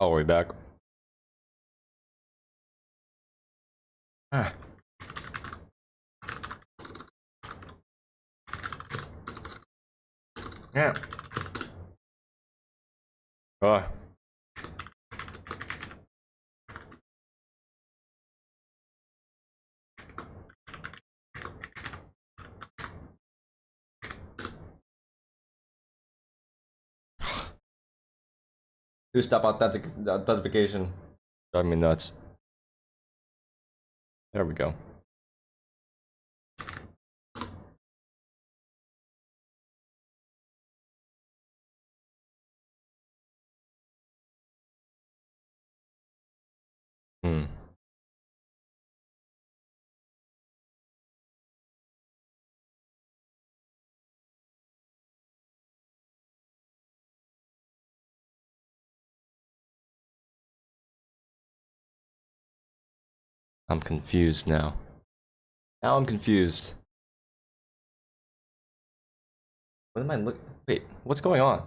Oh, we back. Ah. Yeah. Oh. Two-step authentication. Driving me nuts. There we go. Hmm. I'm confused now. Now I'm confused. What am I look? Wait, what's going on?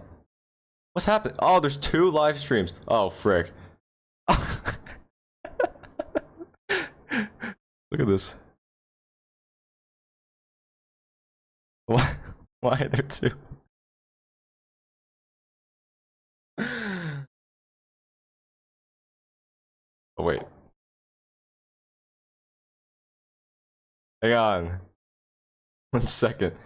What's happening? Oh, there's 2 live streams. Oh, frick. Look at this. Why? Why are there 2? Oh, wait. Hang on. 1 second.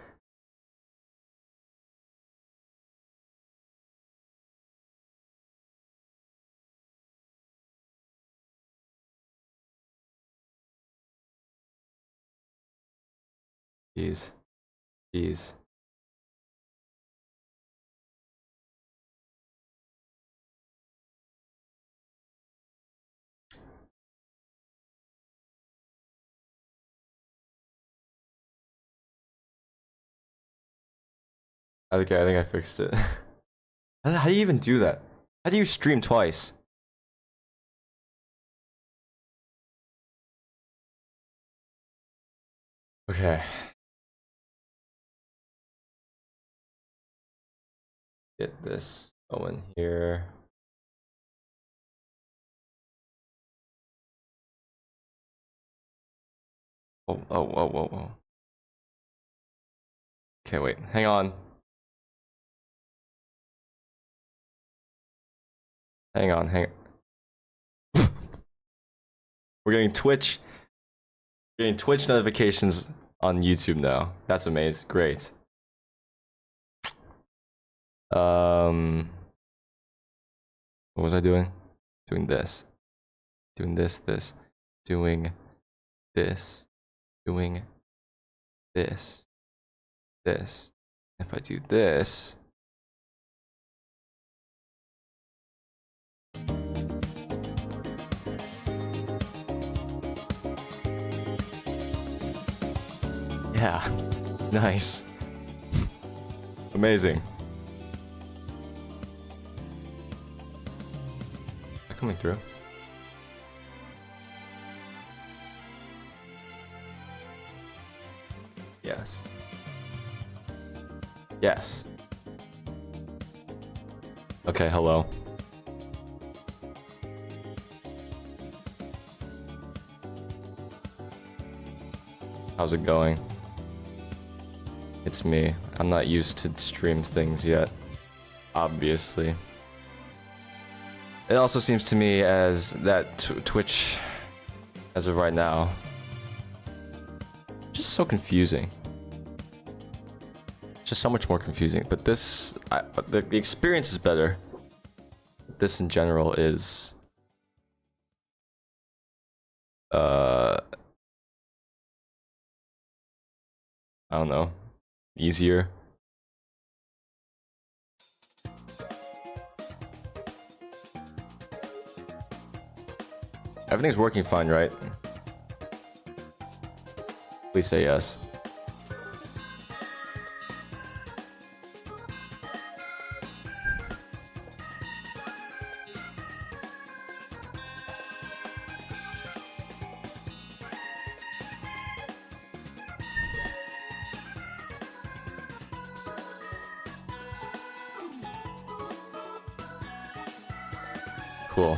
Jeez. Jeez. Okay, I think I fixed it. How do you even do that? How do you stream twice? Okay. Get this going here. Oh, oh, whoa, whoa, whoa. Okay, wait. Hang on. Hang on, hang on. We're getting Twitch. Getting Twitch notifications on YouTube now. That's amazing. Great. What was I doing? Doing this. Doing this, doing this, doing this, this. If I do this. Yeah. Nice. Amazing. Is that coming through? Yes. Yes. Okay, hello. How's it going? It's me. I'm not used to stream things yet. Obviously. It also seems to me as that Twitch, as of right now, just so confusing. It's just so much more confusing. But this, the experience is better. This in general is, I don't know, easier. Everything's working fine, right? Please say yes. cool.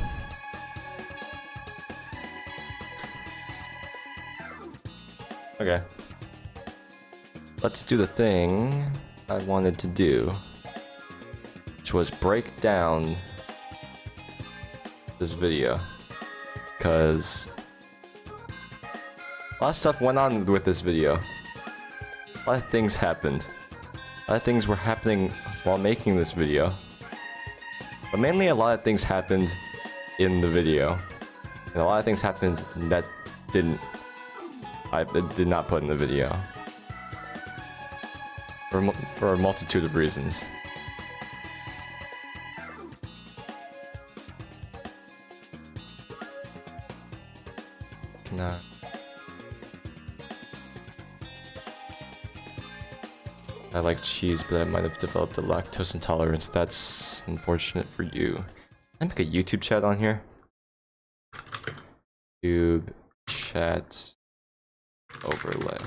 Okay. Let's do the thing I wanted to do, which was break down this video, because a lot of stuff went on with this video. A lot of things happened. A lot of things were happening while making this video. But mainly a lot of things happened in the video. And a lot of things happened that I did not put in the video. For a multitude of reasons. Nah. I like cheese, but I might have developed a lactose intolerance. That's unfortunate for you. Can I make a YouTube chat on here? YouTube chat overlay.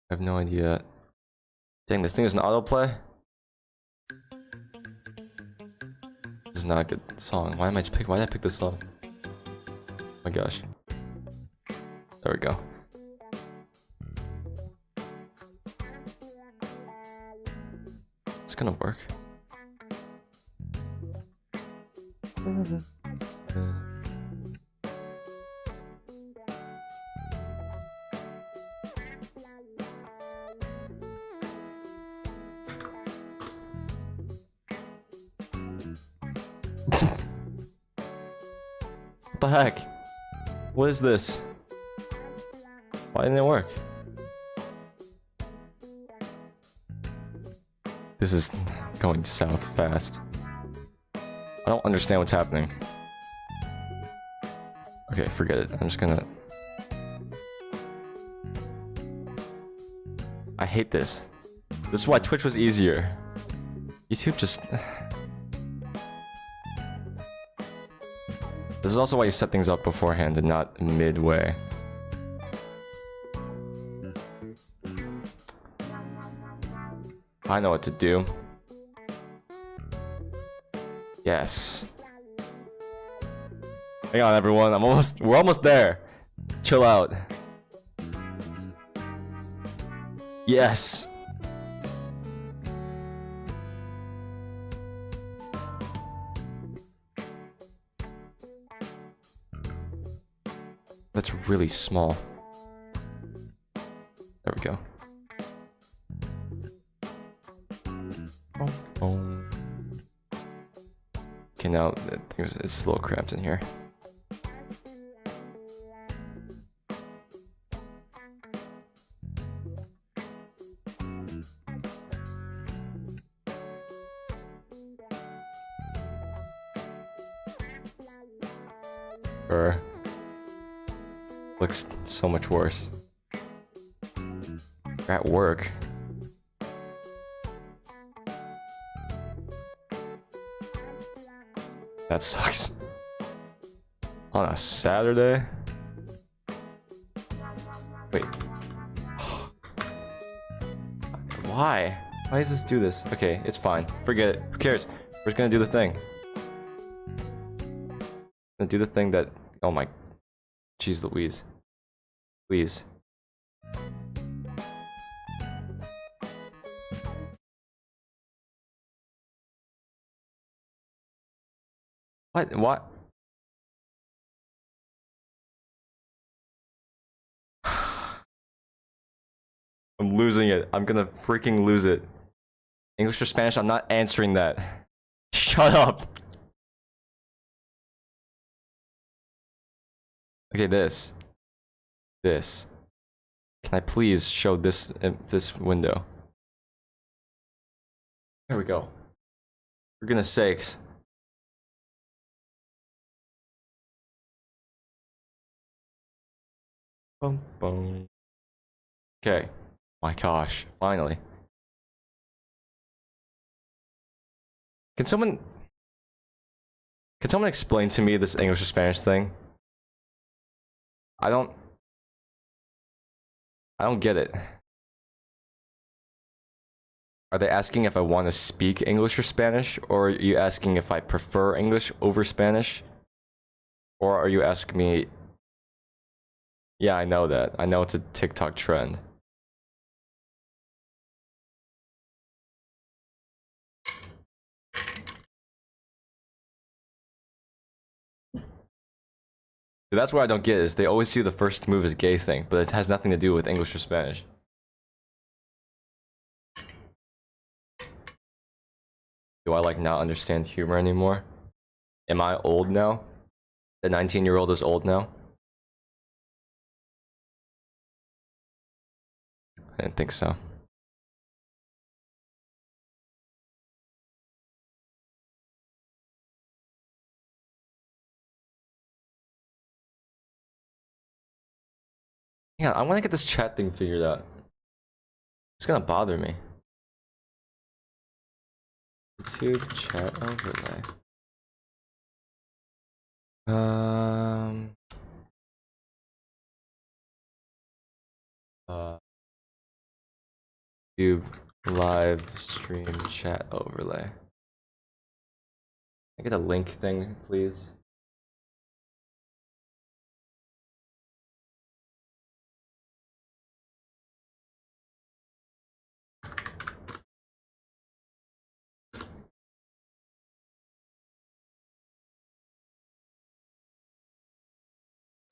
I have no idea. Dang, this thing is an autoplay? This is not a good song. Why did I pick this song? Oh my gosh. There we go. It's gonna work. What the heck? What is this? Why didn't it work? This is going south fast. I don't understand what's happening. Okay, forget it. I'm just gonna... I hate this. This is why Twitch was easier. YouTube just... This is also why you set things up beforehand and not midway. I know what to do. Yes. Hang on, everyone. We're almost there. Chill out. Yes. That's really small. There we go. Okay, now it's a little cramped in here. Looks so much worse. We're at work. That sucks. On a Saturday? Wait. Why? Why does this do this? Okay, it's fine. Forget it. Who cares? We're just gonna do the thing. Gonna do the thing that... Oh my... Jeez Louise. Please. What? I'm losing it. I'm gonna freaking lose it. English or Spanish? I'm not answering that. Shut up. Okay, this. Can I please show this window? There we go. For goodness sakes. Boom, boom. Okay. My gosh, finally. Can someone... Can someone explain to me this English or Spanish thing? I don't get it. Are they asking if I want to speak English or Spanish? Or are you asking if I prefer English over Spanish? Or are you asking me... Yeah, I know that. I know it's a TikTok trend. That's what I don't get, is they always do the first move as gay thing, but it has nothing to do with English or Spanish. Do I like not understand humor anymore? Am I old now? The 19-year-old is old now? I didn't think so. Yeah, I want to get this chat thing figured out. It's gonna bother me. YouTube chat overlay. YouTube live stream chat overlay. Can I get a link thing, please?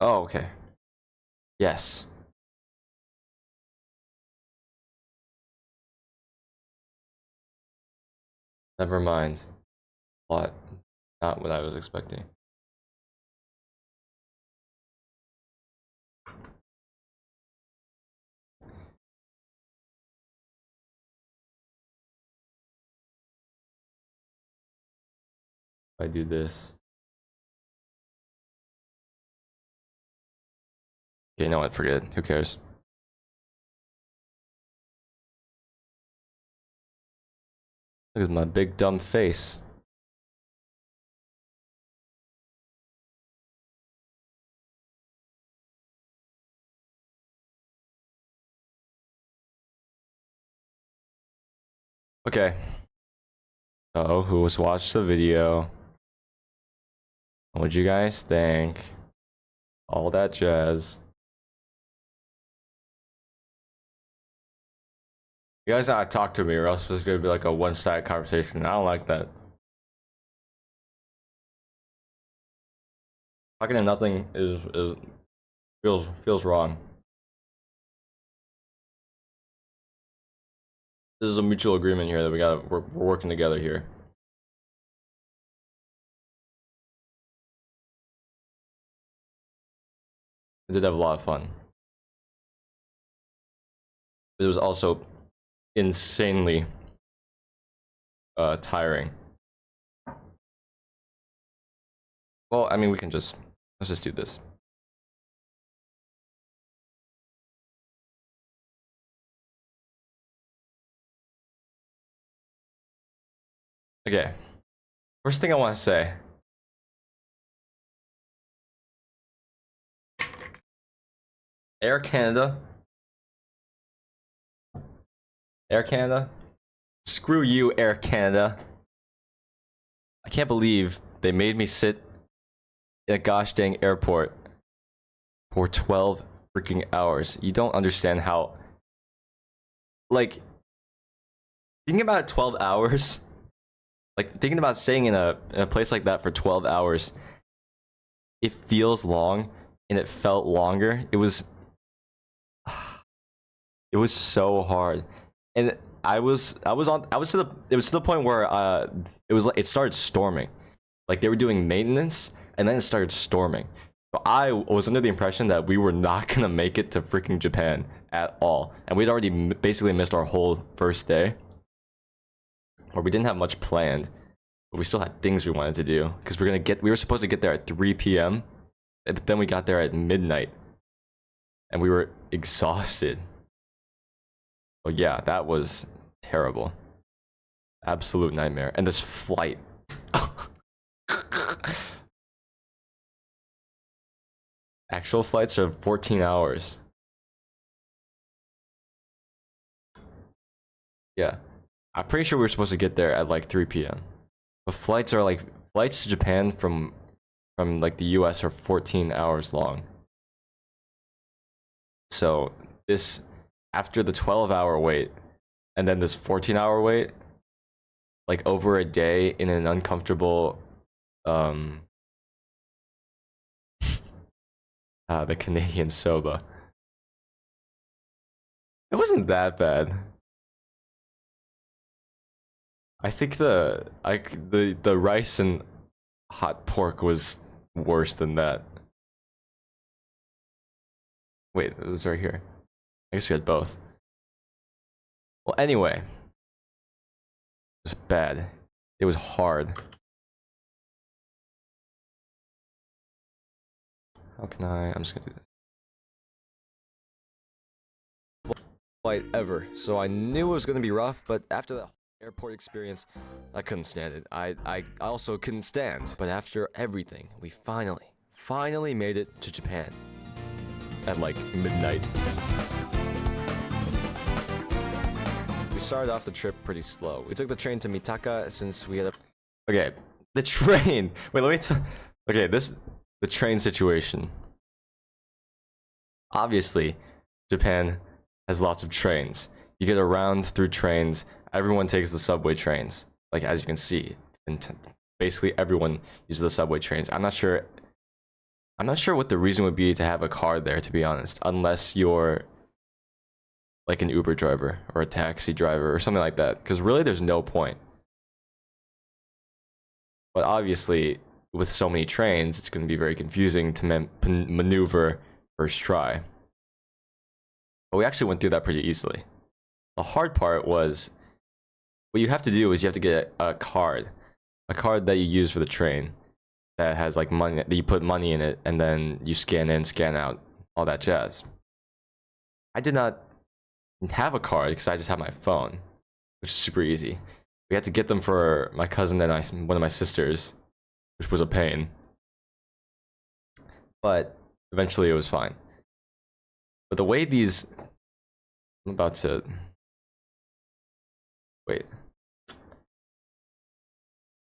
Oh, okay. Yes. Never mind. What? Not what I was expecting. If I do this. Okay, no, what? Forget it. Who cares? Look at my big dumb face. Okay. So, who was watched the video? What'd you guys think? All that jazz. You guys gotta talk to me, or else it's gonna be like a one-sided conversation. I don't like that. Talking to nothing feels wrong. This is a mutual agreement here that we're working together here. I did have a lot of fun. It was also insanely tiring. Well, I mean, let's just do this. Okay. First thing I want to say. Air Canada. Air Canada. Screw you, Air Canada. I can't believe they made me sit in a gosh dang airport for 12 freaking hours. You don't understand how, like, thinking about 12 hours, like thinking about staying in a place like that for 12 hours, it feels long and it felt longer. It was so hard. And it was to the point where it started storming. Like they were doing maintenance and then it started storming. So I was under the impression that we were not gonna make it to freaking Japan at all. And we'd already basically missed our whole first day. Or we didn't have much planned, but we still had things we wanted to do. Because we were supposed to get there at 3 p.m. But then we got there at midnight. And we were exhausted. Oh yeah, that was terrible. Absolute nightmare. And this flight. Actual flights are 14 hours. Yeah. I'm pretty sure we were supposed to get there at like 3 p.m. But flights to Japan from like the US are 14 hours long. So this after the 12-hour wait and then this 14-hour wait, like over a day in an uncomfortable the Canadian soba. It wasn't that bad. I think the rice and hot pork was worse than that. Wait, it was right here. I guess we had both. Well, anyway, it was bad. It was hard. How can I'm just gonna do this. Flight ever. So I knew it was gonna be rough, but after that airport experience, I couldn't stand it. I also couldn't stand. But after everything, we finally made it to Japan. At like midnight. We started off the trip pretty slow. We took the train to Mitaka since we had a... Okay, the train! Wait, let me tell... Okay, the train situation. Obviously, Japan has lots of trains. You get around through trains. Everyone takes the subway trains. Like, as you can see. Basically, everyone uses the subway trains. I'm not sure what the reason would be to have a car there, to be honest. Unless you're like an Uber driver or a taxi driver or something like that. Because really, there's no point. But obviously, with so many trains, it's going to be very confusing to maneuver first try. But we actually went through that pretty easily. The hard part was, what you have to do is you have to get a card that you use for the train that has like money, that you put money in it, and then you scan in, scan out, all that jazz. I did not have a card because I just had my phone, which is super easy. We had to get them for my cousin and one of my sisters, which was a pain. But eventually it was fine. But the way these... I'm about to... Wait.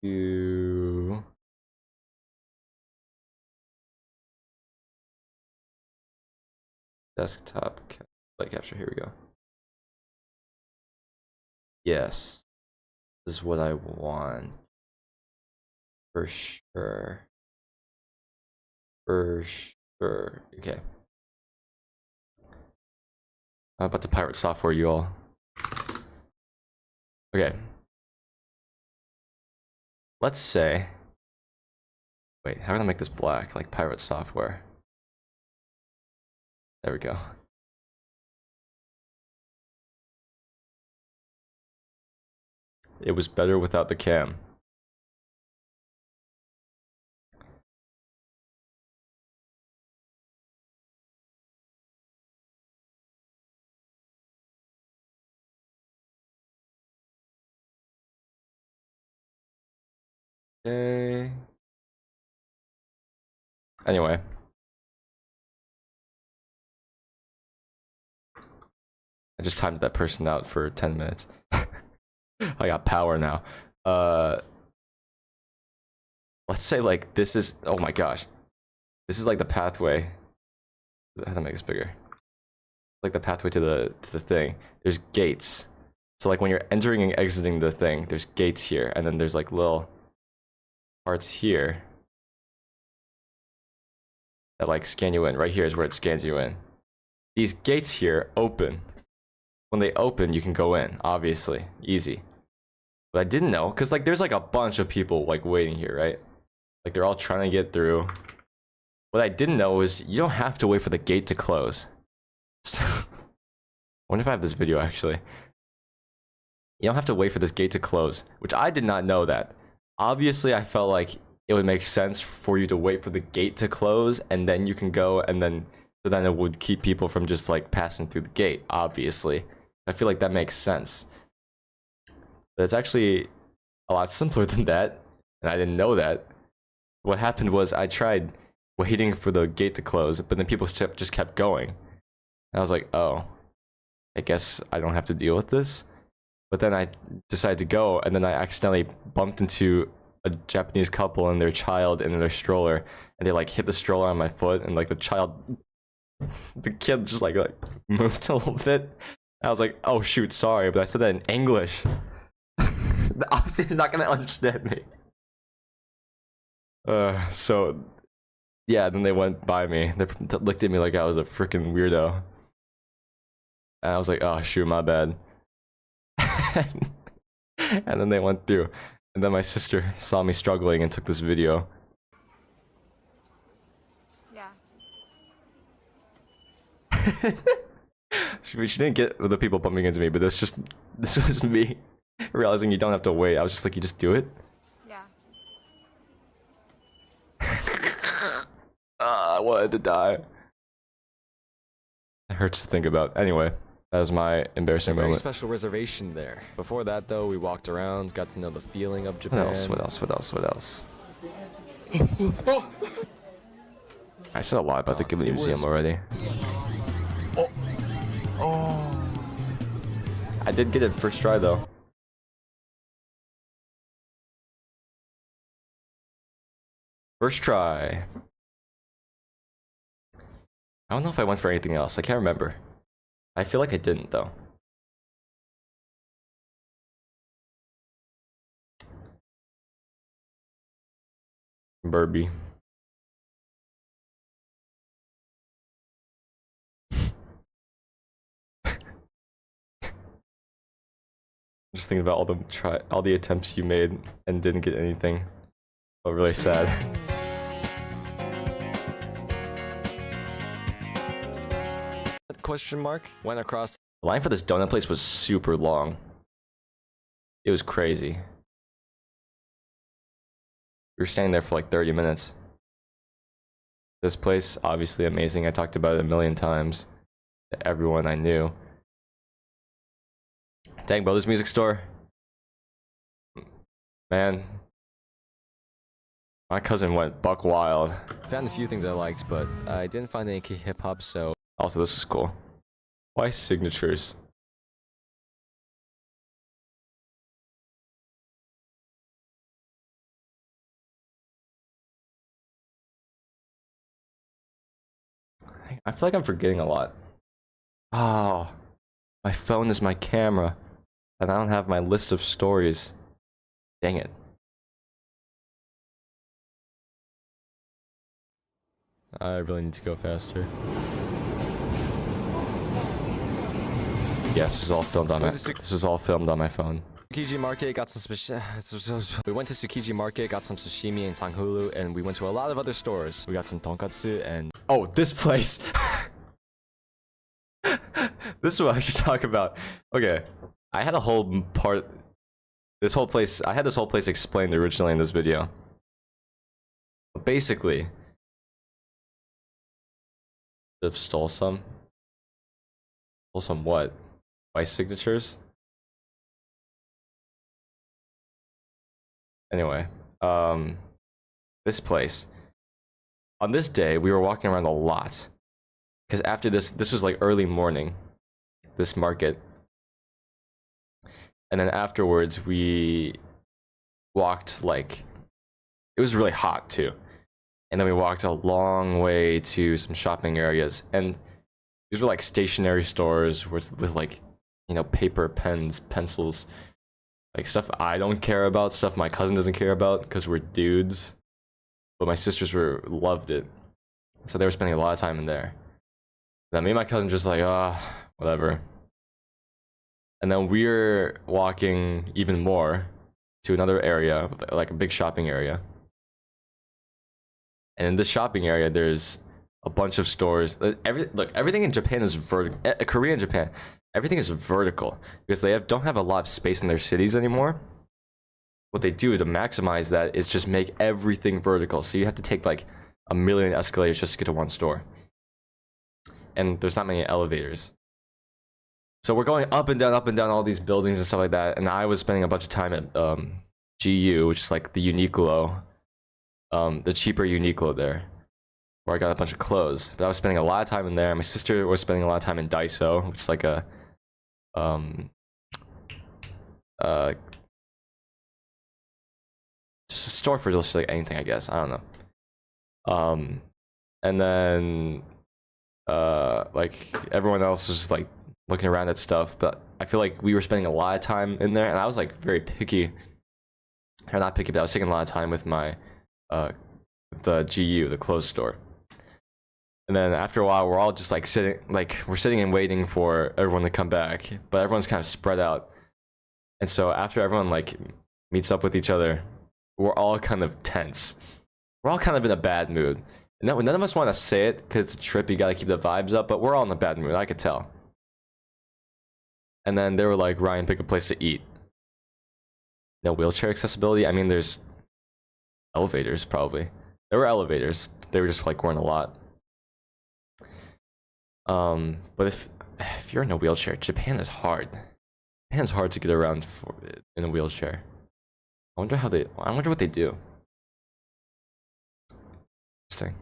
You... Desktop light capture, here we go. Yes. This is what I want. For sure. For sure. Okay. I'm about to pirate software, you all. Okay. Let's say... Wait, how can I make this black? Like pirate software. There we go. It was better without the cam. Okay. Anyway. I just timed that person out for 10 minutes. I got power now. Let's say like this is, oh my gosh. This is like the pathway. I have to make this bigger. Like the pathway to the thing. There's gates. So like when you're entering and exiting the thing, there's gates here, and then there's like little parts here that like scan you in. Right here is where it scans you in. These gates here open. When they open, you can go in, obviously. Easy. But I didn't know, because like there's like a bunch of people like waiting here, right? Like they're all trying to get through. What I didn't know is you don't have to wait for the gate to close. So, I wonder if I have this video actually. You don't have to wait for this gate to close, which I did not know that. Obviously, I felt like it would make sense for you to wait for the gate to close and then you can go, and then so then it would keep people from just like passing through the gate, obviously. I feel like that makes sense. But it's actually a lot simpler than that, and I didn't know that. what happened was I tried waiting for the gate to close, but then people just kept going. And I was like, oh, I guess I don't have to deal with this. But then I decided to go, and then I accidentally bumped into a Japanese couple and their child in their stroller, and they like hit the stroller on my foot, and like the kid just like moved a little bit. I was like, oh shoot, sorry, but I said that in English. Obviously they're not gonna understand me. So yeah, then they went by me. They looked at me like I was a freaking weirdo. And I was like, oh shoot, my bad. And then they went through. And then my sister saw me struggling and took this video. Yeah. She didn't get the people bumping into me, but this was me realizing you don't have to wait. I was just like, you just do it? Yeah. I wanted to die. It hurts to think about. Anyway, that was my embarrassing Very moment. special reservation there. Before that, though, we walked around, got to know the feeling of Japan. What else? I said a lot about the Ghibli Museum already. Oh. I did get it first try though. First try. I don't know if I went for anything else. I can't remember. I feel like I didn't though. Burby. I'm just thinking about all the attempts you made and didn't get anything. Oh, really sad. Question mark? Went across. The line for this donut place was super long. It was crazy. We were standing there for like 30 minutes. This place, obviously amazing. I talked about it a million times to everyone I knew. Dang, bro, this music store. Man. My cousin went buck wild. Found a few things I liked, but I didn't find any hip hop, so. Also, this was cool. Why signatures? I feel like I'm forgetting a lot. Oh, my phone is my camera, and I don't have my list of stories. Dang it. I really need to go faster. Yes, this is all filmed on my phone. Tsukiji Market got some we went to Tsukiji Market, got some sashimi and tanghulu, and we went to a lot of other stores. We got some tonkatsu and Oh, this place. This is what I should talk about. Okay, I had a whole part. I had this whole place explained originally in this video. Basically, have stole some. Stole some what? My signatures? Anyway, this place. On this day, we were walking around a lot. Because after this was like early morning, this market. And then afterwards, we walked like, it was really hot too. And then we walked a long way to some shopping areas. And these were like stationery stores with like, you know, paper, pens, pencils. Like stuff I don't care about, stuff my cousin doesn't care about because we're dudes. But my sisters loved it. So they were spending a lot of time in there. Then me and my cousin just like, whatever. And then we're walking even more to another area, like a big shopping area. And in this shopping area, there's a bunch of stores. Everything in Japan is vertical. Korea and Japan, everything is vertical because they don't have a lot of space in their cities anymore. What they do to maximize that is just make everything vertical. So you have to take like a million escalators just to get to one store. And there's not many elevators. So we're going up and down all these buildings and stuff like that. And I was spending a bunch of time at GU, which is like the Uniqlo the cheaper Uniqlo there, where I got a bunch of clothes. But I was spending a lot of time in there. My sister was spending a lot of time in Daiso, which is like a just a store for just like anything, I guess. I don't know. And then like everyone else was just like looking around at stuff, but I feel like we were spending a lot of time in there, and I was like very picky. Or not picky, but I was taking a lot of time with my the GU, the clothes store. And then after a while, we're all just like we're sitting and waiting for everyone to come back, but everyone's kind of spread out. And so after everyone like meets up with each other, we're all kind of tense. We're all kind of in a bad mood. And none of us want to say it because it's a trip, you gotta keep the vibes up, but we're all in a bad mood, I could tell. And then they were like, Ryan, pick a place to eat. No wheelchair accessibility? I mean, there's elevators, probably. There were elevators. They were just like weren't a lot. But if you're in a wheelchair, Japan is hard. Japan's hard to get around in a wheelchair. I wonder what they do. Interesting.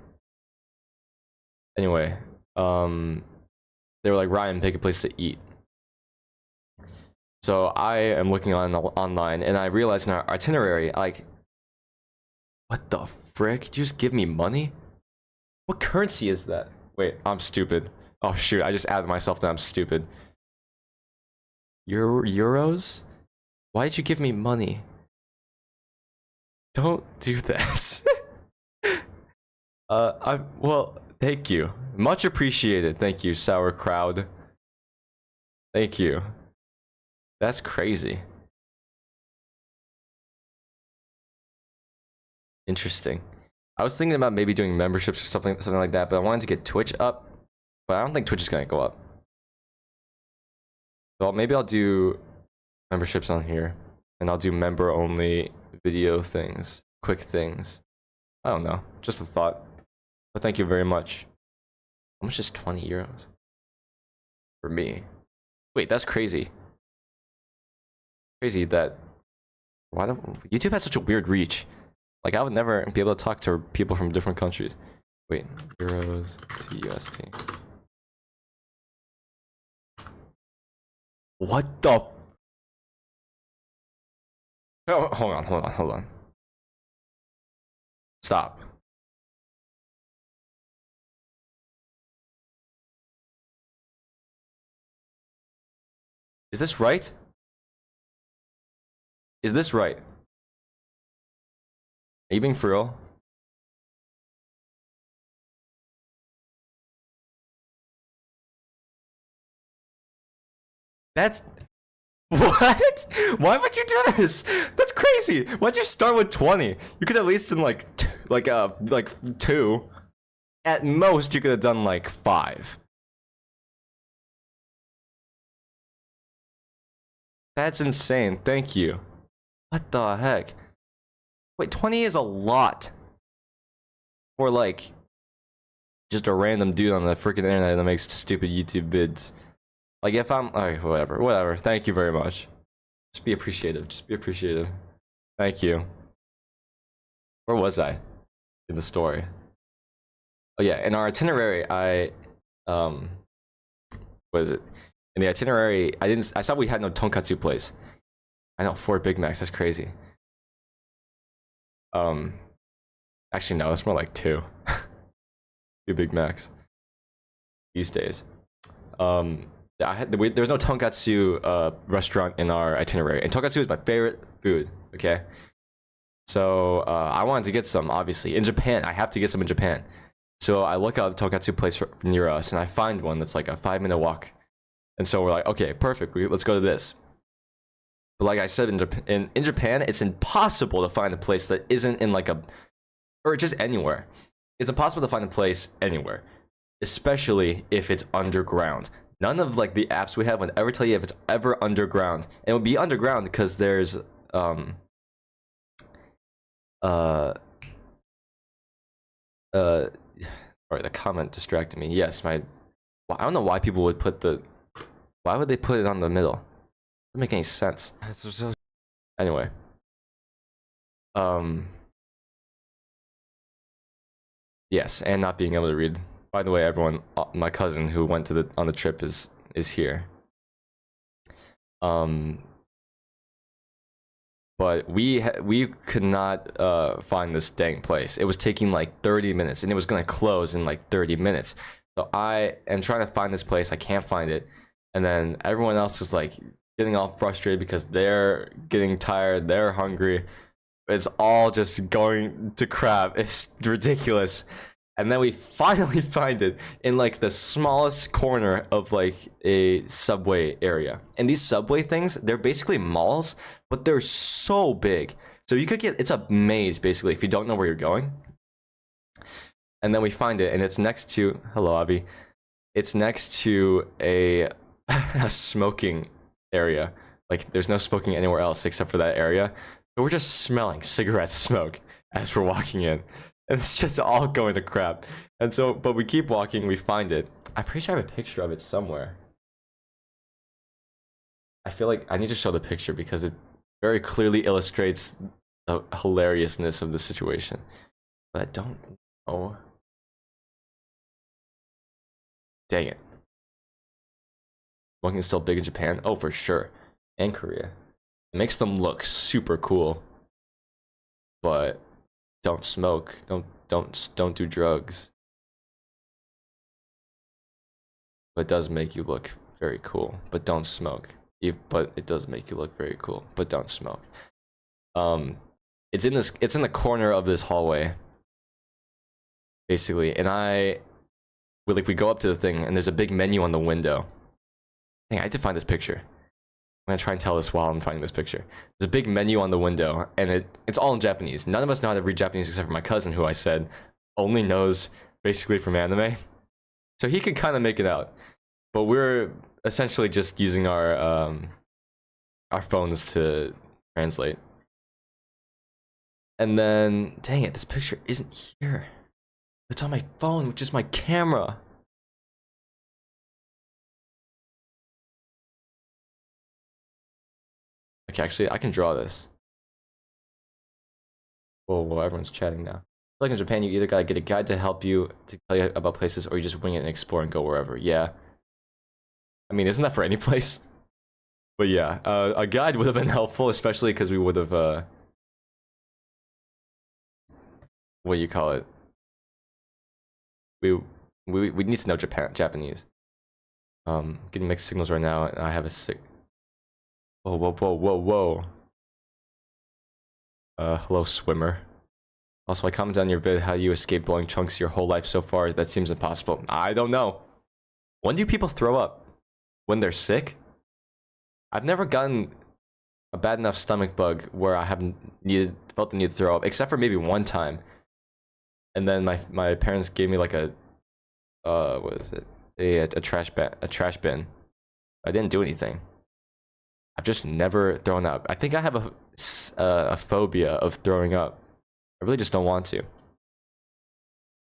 Anyway, they were like, Ryan, pick a place to eat. So I am looking online, and I realized in our itinerary, like, what the frick? Did you just give me money? What currency is that? Wait, I'm stupid. Oh shoot, I just added myself that I'm stupid. Euros? Why did you give me money? Don't do that. Well, thank you. Much appreciated. Thank you, Sour Crowd. Thank you. That's crazy. Interesting. I was thinking about maybe doing memberships or something like that, but I wanted to get Twitch up, but I don't think Twitch is gonna go up. So maybe I'll do memberships on here, and I'll do member-only video things, quick things. I don't know, just a thought. But thank you very much. How much is 20 euros? For me. Wait, that's crazy. Crazy that YouTube has such a weird reach. Like I would never be able to talk to people from different countries. Wait, euros to USD. What the? Oh, hold on. Stop. Is this right? Is this right? Are you being for real? That's what? Why would you do this? That's crazy. Why'd you start with 20? You could at least done like two. At most, you could have done like 5. That's insane. Thank you. What the heck? Wait, 20 is a lot. For like just a random dude on the freaking internet that makes stupid YouTube vids. Like if I'm alright, whatever. Thank you very much. Just be appreciative. Just be appreciative. Thank you. Where was I in the story? Oh yeah, in our itinerary, what is it? In the itinerary, I saw we had no tonkatsu place. I know, 4 Big Macs, that's crazy. Actually no, it's more like 2. 2 Big Macs. These days. There's no tonkatsu restaurant in our itinerary, and tonkatsu is my favorite food. Okay, so I wanted to get some. Obviously, in Japan, I have to get some in Japan. So I look up a tonkatsu place near us, and I find one that's like a 5-minute walk. And so we're like, okay, perfect. Let's go to this. But like I said, in Japan, it's impossible to find a place that isn't in like or just anywhere. It's impossible to find a place anywhere, especially if it's underground. None of like the apps we have would ever tell you if it's ever underground. And it would be underground because there's sorry, the comment distracted me. Yes, I don't know why people would why would they put it on the middle? Doesn't make any sense. Anyway. Yes, and not being able to read. By the way, everyone, my cousin who went to on the trip is here. But we could not find this dang place. It was taking like 30 minutes, and it was gonna close in like 30 minutes. So I am trying to find this place. I can't find it, and then everyone else is like getting all frustrated because they're getting tired. They're hungry. It's all just going to crap. It's ridiculous. And then we finally find it in like the smallest corner of like a subway area. And these subway things, they're basically malls, but they're so big. So you could get, it's a maze basically if you don't know where you're going. And then we find it, and it's next to, hello Avi, it's next to a, a smoking area. Like there's no smoking anywhere else except for that area. But we're just smelling cigarette smoke as we're walking in. And it's just all going to crap. And so, but we keep walking, we find it. I'm pretty sure I have a picture of it somewhere. I feel like I need to show the picture because it very clearly illustrates the hilariousness of the situation. But I don't know. Dang it. Smoking is still big in Japan? Oh, for sure. And Korea. It makes them look super cool. But don't smoke. Don't do drugs. But it does make you look very cool. But don't smoke. But it does make you look very cool. But don't smoke. It's in the corner of this hallway. Basically. And we go up to the thing and there's a big menu on the window. Dang, I had to find this picture. I'm gonna try and tell this while I'm finding this picture. There's a big menu on the window, and it's all in Japanese. None of us know how to read Japanese except for my cousin, who I said only knows basically from anime. So he can kind of make it out. But we're essentially just using our phones to translate. And then, dang it, this picture isn't here. It's on my phone, which is my camera. Okay, actually, I can draw this. Whoa, everyone's chatting now. Like in Japan, you either gotta get a guide to help you to tell you about places, or you just wing it and explore and go wherever. Yeah. I mean, isn't that for any place? But yeah, a guide would have been helpful, especially because we would have, what do you call it? We need to know Japanese. Getting mixed signals right now, and I have a sick. Whoa. Hello, swimmer. Also, I commented on your vid how you escaped blowing chunks your whole life so far. That seems impossible. I don't know. When do people throw up? When they're sick? I've never gotten a bad enough stomach bug where I haven't felt the need to throw up, except for maybe one time. And then my parents gave me like a what is it? A trash bin. I didn't do anything. I've just never thrown up. I think I have a phobia of throwing up. I really just don't want to.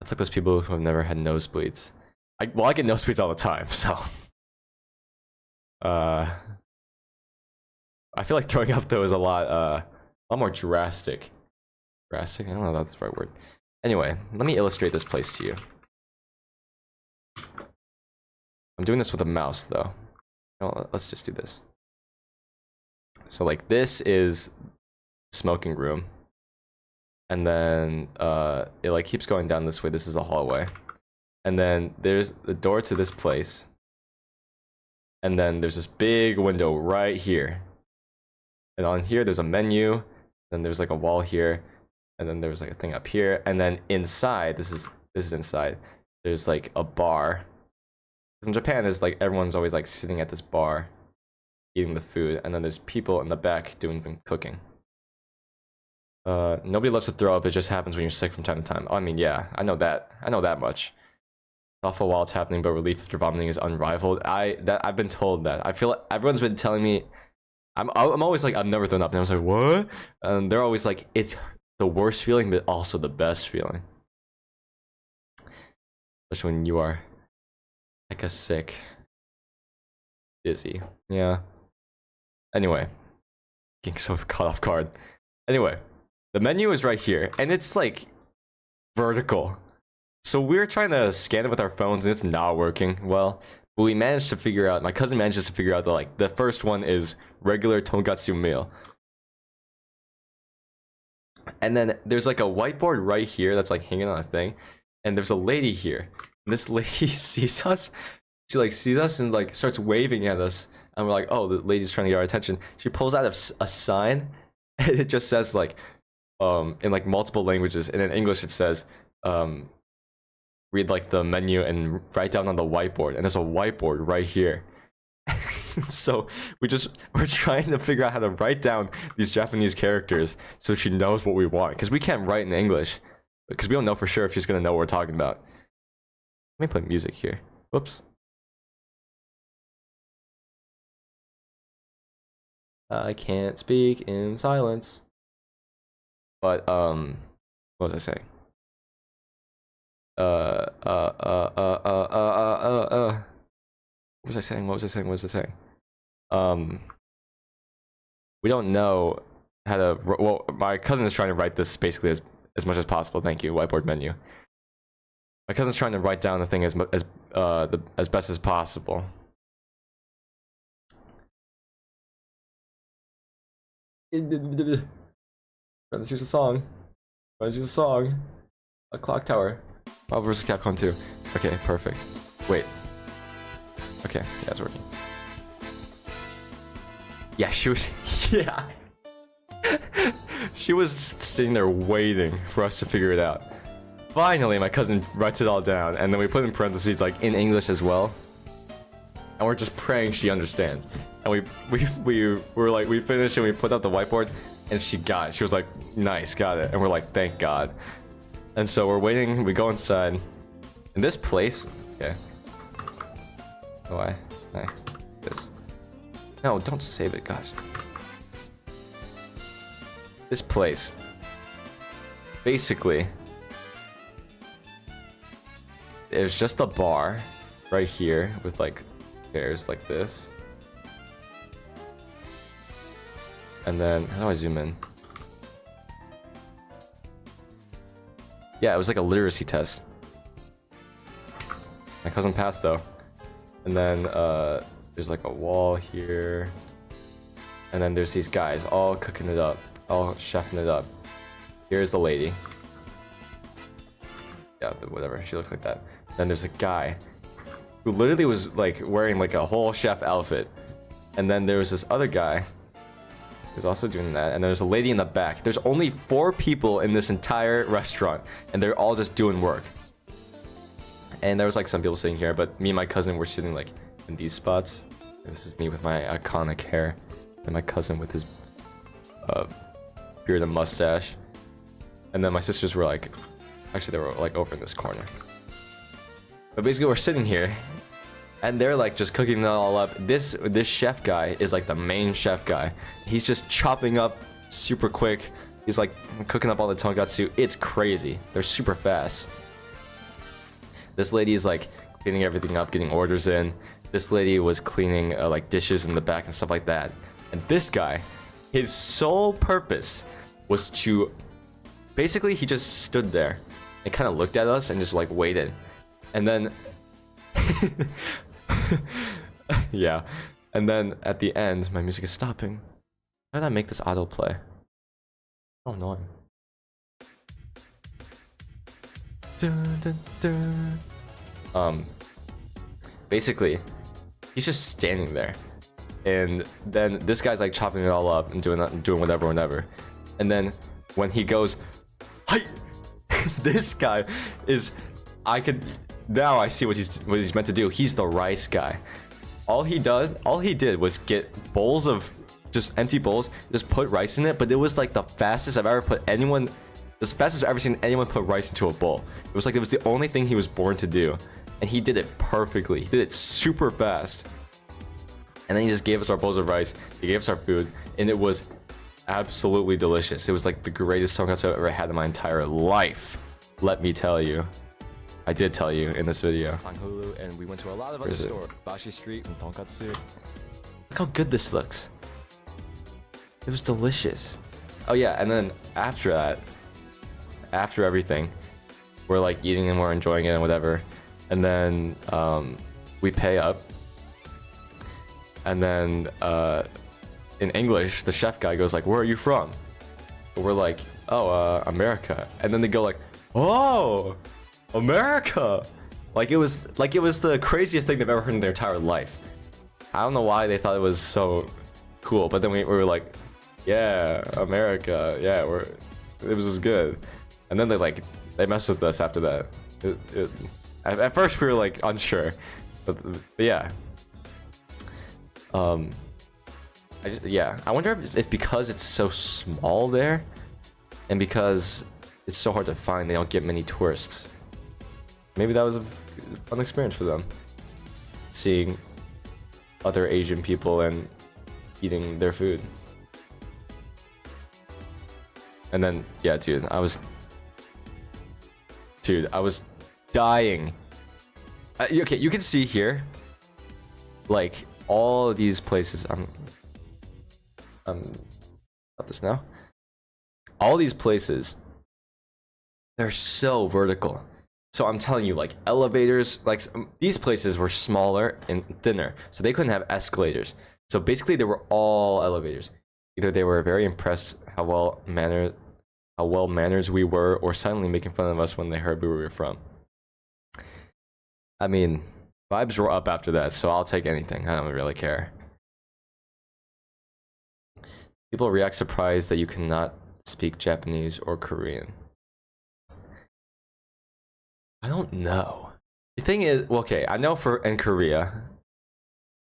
It's like those people who have never had nosebleeds. I get nosebleeds all the time, so. I feel like throwing up though is a lot more drastic. Drastic? I don't know if that's the right word. Anyway, let me illustrate this place to you. I'm doing this with a mouse though. No, let's just do this. So like this is smoking room. And then it like keeps going down this way. This is a hallway. And then there's the door to this place. And then there's this big window right here. And on here there's a menu. Then there's like a wall here. And then there's like a thing up here. And then inside, this is inside. There's like a bar. In Japan, is like everyone's always like sitting at this bar, eating the food, and then there's people in the back doing the cooking. Nobody loves to throw up. It just happens when you're sick from time to time. I mean, yeah, I know that much. It's awful while it's happening, but relief after vomiting is unrivaled. I've been told that. I feel like everyone's been telling me. I'm always like, I've never thrown up, and I was like, what? And they're always like, it's the worst feeling, but also the best feeling. Especially when you are like a sick, dizzy. Yeah. Anyway, getting so caught off guard. Anyway, the menu is right here, and it's like vertical. So we were trying to scan it with our phones and it's not working well. But we managed to figure out, my cousin manages to figure out that like the first one is regular tonkatsu meal. And then there's like a whiteboard right here that's like hanging on a thing. And there's a lady here. And this lady sees us. She like sees us and like starts waving at us. And we're like, oh, the lady's trying to get our attention. She pulls out a sign and it just says like, in like multiple languages. And in English it says, read like the menu and write down on the whiteboard. And there's a whiteboard right here. So we're trying to figure out how to write down these Japanese characters so she knows what we want. Because we can't write in English. Because we don't know for sure if she's going to know what we're talking about. Let me put music here. Whoops. I can't speak in silence. But, what was I saying? What was I saying? What was I saying? What was I saying? We don't know how to. Well, my cousin is trying to write this basically as much as possible. Thank you, whiteboard menu. My cousin's trying to write down the thing as best as possible. Trying to choose a song. Trying to choose a song. A Clock Tower. Marvel vs. Capcom 2. Okay, perfect. Wait. Okay, yeah, it's working. Yeah, she was. Yeah. She was sitting there waiting for us to figure it out. Finally, my cousin writes it all down, and then we put in parentheses like in English as well. And we're just praying she understands. And we were like, we finished and we put out the whiteboard, and she got it. She was like, nice, got it. And we're like, thank God. And so we're waiting. We go inside. In this place, okay. Why? Hi. This. No, don't save it, gosh. This place. Basically, there's just a bar right here with like chairs like this. And then, how do I zoom in? Yeah, it was like a literacy test. My cousin passed though. And then there's like a wall here. And then there's these guys all cooking it up, all chefing it up. Here's the lady. Yeah, whatever, she looks like that. Then there's a guy who literally was like wearing like a whole chef outfit. And then there was this other guy who's also doing that. And there's a lady in the back. There's only 4 people in this entire restaurant, and they're all just doing work. And there was like some people sitting here, but me and my cousin were sitting like in these spots. This is me with my iconic hair, and my cousin with his beard and mustache. And then my sisters were like, actually they were like over in this corner. But basically we're sitting here, and they're like just cooking it all up. This chef guy is like the main chef guy. He's just chopping up super quick. He's like cooking up all the tonkatsu. It's crazy. They're super fast. This lady is like cleaning everything up, getting orders in. This lady was cleaning like dishes in the back and stuff like that. And this guy, his sole purpose was to, basically he just stood there and kind of looked at us and just like waited. And then, yeah. And then at the end, my music is stopping. How did I make this autoplay? Oh no. Dun, dun, dun. Basically, he's just standing there, and then this guy's like chopping it all up and doing whatever. And then when he goes, hi, this guy is, now I see what he's meant to do. He's the rice guy. All he did was get bowls of just empty bowls, just put rice in it. But it was like the fastest I've ever seen anyone put rice into a bowl. It was like it was the only thing he was born to do, and he did it perfectly. He did it super fast. And then he just gave us our bowls of rice. He gave us our food, and it was absolutely delicious. It was like the greatest tonkatsu I've ever had in my entire life. Let me tell you. I did tell you in this video. Sanghulu, and we went to a lot of other stores. Bashi Street and tonkatsu. Look how good this looks. It was delicious. Oh yeah, and then after that, after everything, we're like eating and we're enjoying it and whatever. And then we pay up. And then in English, the chef guy goes like, "Where are you from?" But we're like, "Oh, America." And then they go like, "Oh, America!" Like it was the craziest thing they've ever heard in their entire life. I don't know why they thought it was so cool, but then we were like, "Yeah, America, yeah, it was good." And then they messed with us after that. At first we were like unsure, but yeah. I wonder if because it's so small there, and because it's so hard to find, they don't get many tourists. Maybe that was a fun experience for them, seeing other Asian people and eating their food. And then, yeah, dude, I was dying. Okay, you can see here, like all of these places. I'm about this now. All these places, they're so vertical. So I'm telling you, like elevators, like these places were smaller and thinner, so they couldn't have escalators. So basically, they were all elevators. Either they were very impressed how well manners we were, or silently making fun of us when they heard where we were from. I mean, vibes were up after that, so I'll take anything. I don't really care. People react surprised that you cannot speak Japanese or Korean. I don't know. The thing is, well, okay, I know in Korea,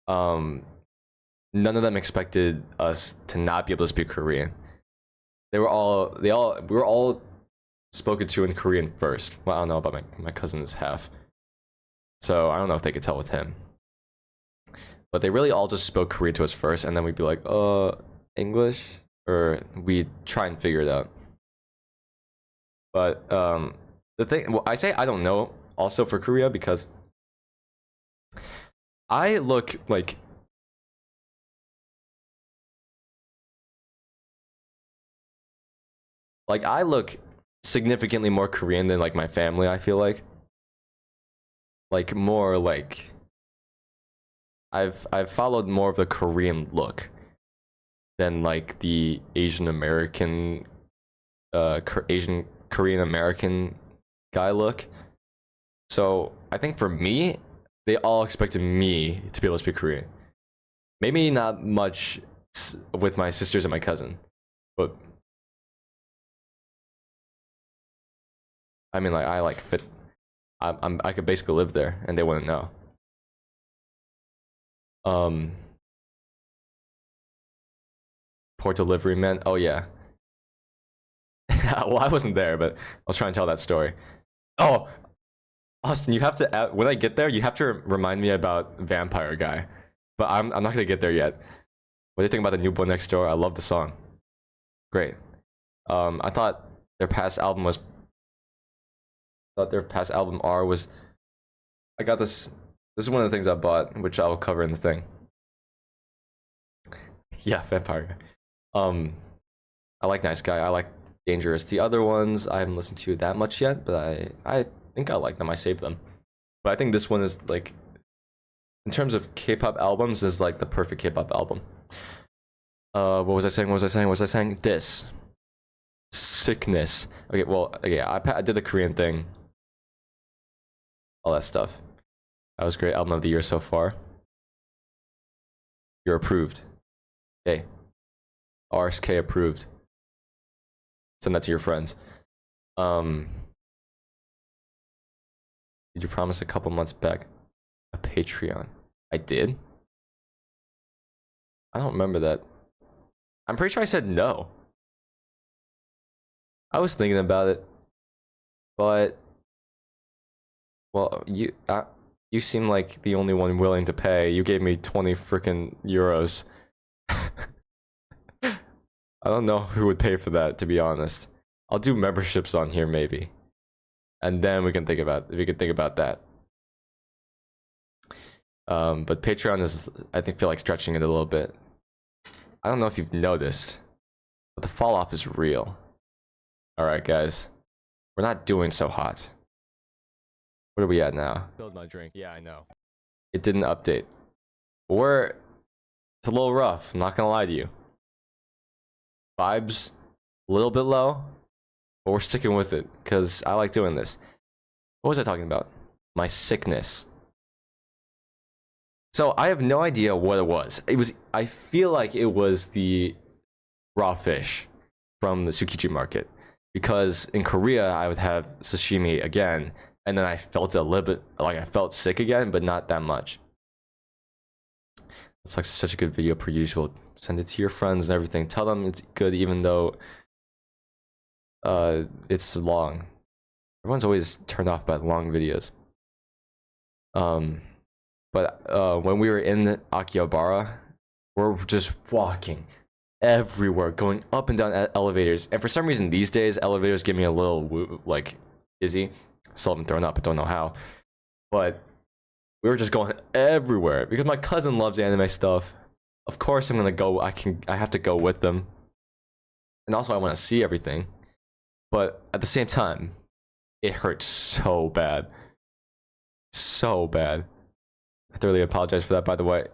none of them expected us to not be able to speak Korean. We were all spoken to in Korean first. Well, I don't know about my cousin's half, so I don't know if they could tell with him. But they really all just spoke Korean to us first, and then we'd be like, English, or we'd try and figure it out. But the thing, well, I say I don't know also for Korea because I look like I look significantly more Korean than like my family, I feel like more like I've followed more of the Korean look than like the Asian American Korean American guy look. So I think for me, they all expected me to be able to speak Korean. Maybe not much with my sisters and my cousin, but I mean, like I fit. I could basically live there, and they wouldn't know. Port delivery man. Oh yeah. Well, I wasn't there, but I'll try and tell that story. Oh, Austin, you have to when I get there, you have to remind me about Vampire Guy. But I'm not gonna get there yet. What do you think about the New Boy Next Door? I love the song. Great. I thought their past album R was. I got this. This is one of the things I bought, which I'll cover in the thing. Yeah, Vampire Guy. I like Nice Guy. I like Dangerous. The other ones I haven't listened to that much yet, but I think I like them. I saved them. But I think this one is like, in terms of K-pop albums, is like the perfect K-pop album. What was I saying? This. Sickness. Okay, well, okay, I did the Korean thing. All that stuff. That was great. Album of the year so far. You're approved. Hey. RSK approved. Send that to your friends. Did you promise a couple months back a Patreon? I did? I don't remember that. I'm pretty sure I said no. I was thinking about it, but well, you seem like the only one willing to pay. You gave me 20 freaking euros. I don't know who would pay for that, to be honest. I'll do memberships on here maybe, and then we can think about that. But Patreon is, I think, feel like stretching it a little bit. I don't know if you've noticed, but the fall off is real. All right, guys, we're not doing so hot. What are we at now? Spilled my drink. Yeah, I know. It didn't update. It's a little rough, I'm not gonna lie to you. Vibes a little bit low, but we're sticking with it because I like doing this. What was I talking about? My sickness. So I have no idea what it was. I feel like it was the raw fish from the Tsukiji market, because in Korea I would have sashimi again, and then I felt a little bit like I felt sick again, but not that much. It's like such a good video per usual. Send it to your friends and everything. Tell them it's good even though it's long. Everyone's always turned off by long videos. But when we were in Akihabara, we're just walking everywhere, going up and down elevators. And for some reason these days, elevators give me a little like dizzy. Still haven't thrown up, I don't know how. But we were just going everywhere because my cousin loves anime stuff. Of course I'm gonna go. I have to go with them. And also I want to see everything. But at the same time, it hurts so bad. So bad. I thoroughly apologize for that, by the way.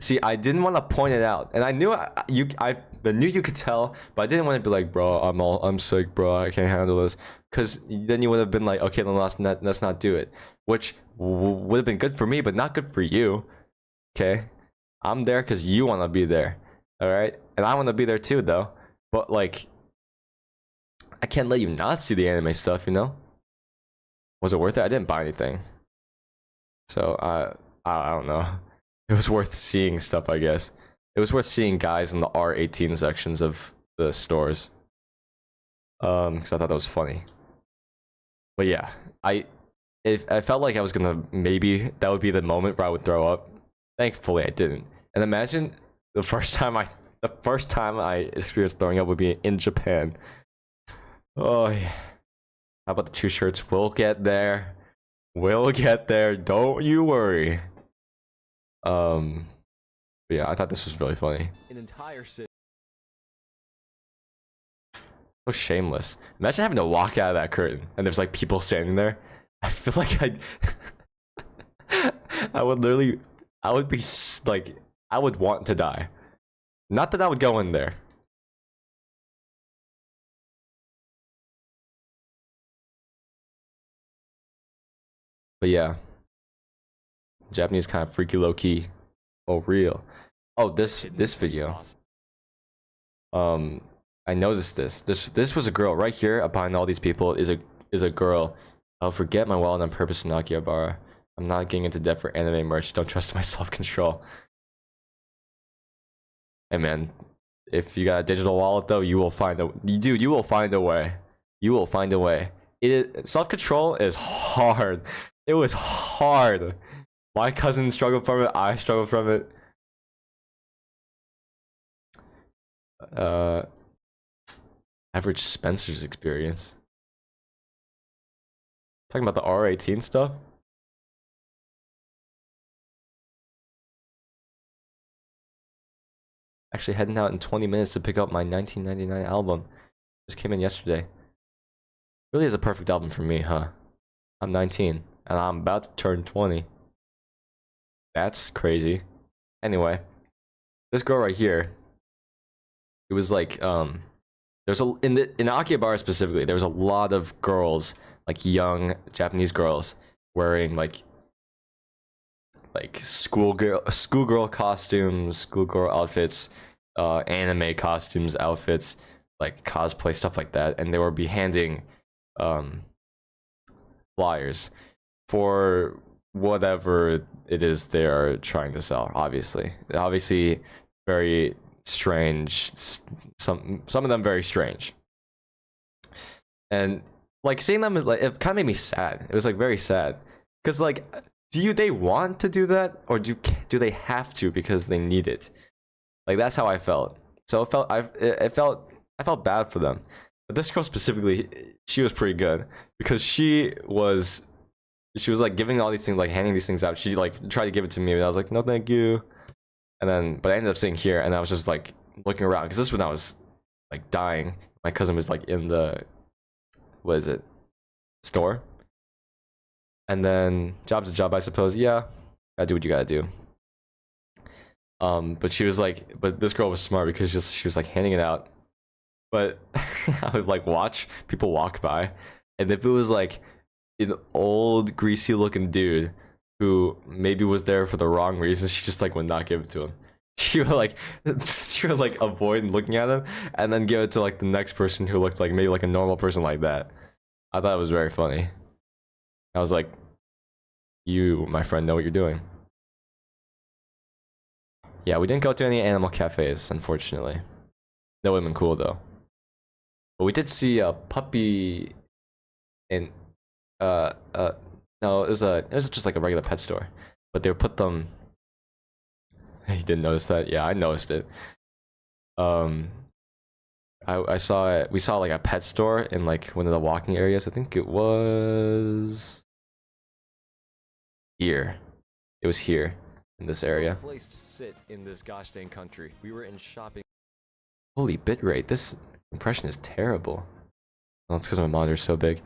See, I didn't want to point it out, and I knew I knew you could tell, but I didn't want to be like, bro, I'm sick, bro, I can't handle this, because then you would have been like, okay, then let's not do it, which would have been good for me, but not good for you. Okay, I'm there because you want to be there, all right, and I want to be there too, though. But like, I can't let you not see the anime stuff, you know? Was it worth it? I didn't buy anything, so I don't know. It was worth seeing stuff, I guess. It was worth seeing guys in the R18 sections of the stores. Because I thought that was funny. But yeah, I felt like I was gonna, maybe that would be the moment where I would throw up. Thankfully, I didn't. And imagine the first time I experienced throwing up would be in Japan. Oh yeah. How about the 2 shirts? We'll get there. We'll get there. Don't you worry. But yeah, I thought this was really funny. An entire city. So shameless. Imagine having to walk out of that curtain and there's like people standing there. I feel like I would literally, I would be like, I would want to die. Not that I would go in there. But yeah. Japanese kind of freaky low key. Oh, real. Oh, this video. I noticed this. This was a girl right here behind all these people is a girl. I'll forget my wallet on purpose in Akihabara. I'm not getting into debt for anime merch. Don't trust my self-control. Hey man, if you got a digital wallet though, you will find a dude. You will find a way. You will find a way. Self-control is hard. It was hard. My cousin struggled from it. I struggled from it. Average Spencer's experience. Talking about the R18 stuff. Actually heading out in 20 minutes to pick up my 1999 album. Just came in yesterday. Really is a perfect album for me, huh? I'm 19 and I'm about to turn 20. That's crazy. Anyway, this girl right here. It was like there's in Akihabara specifically, there was a lot of girls, like young Japanese girls, wearing like schoolgirl costumes, schoolgirl outfits, anime costumes, outfits, like cosplay stuff like that, and they were be handing flyers for whatever it is they are trying to sell. Obviously very strange, some of them very strange, and like seeing them is like, it kind of made me sad. It was like very sad because like, do they want to do that, or do they have to because they need it? Like that's how I felt. So I felt bad for them. But this girl specifically, she was pretty good because she was like giving all these things, like handing these things out. She like tried to give it to me, and I was like, no, thank you. And then, but I ended up sitting here, and I was just like looking around because this is when I was like dying. My cousin was like in the, what is it, store, And then job's a job, I suppose. Yeah, gotta do what you gotta do. But she was like, but this girl was smart because she was like handing it out. But I would like watch people walk by, and if it was like an old greasy looking dude who maybe was there for the wrong reason, she just like would not give it to him. She would like avoid looking at him and then give it to like the next person who looked like maybe like a normal person like that. I thought it was very funny. I was like, you, my friend, know what you're doing. Yeah, we didn't go to any animal cafes, unfortunately. That would have been cool though. But we did see a puppy in no, it was just like a regular pet store. But they put them. You didn't notice that? Yeah, I noticed it. I saw it. We saw like a pet store in like one of the walking areas. I think it was here. It was here in this area. Place to sit in this gosh dang country. We were in shopping. Holy bitrate! This impression is terrible. Well, it's because my monitor is so big.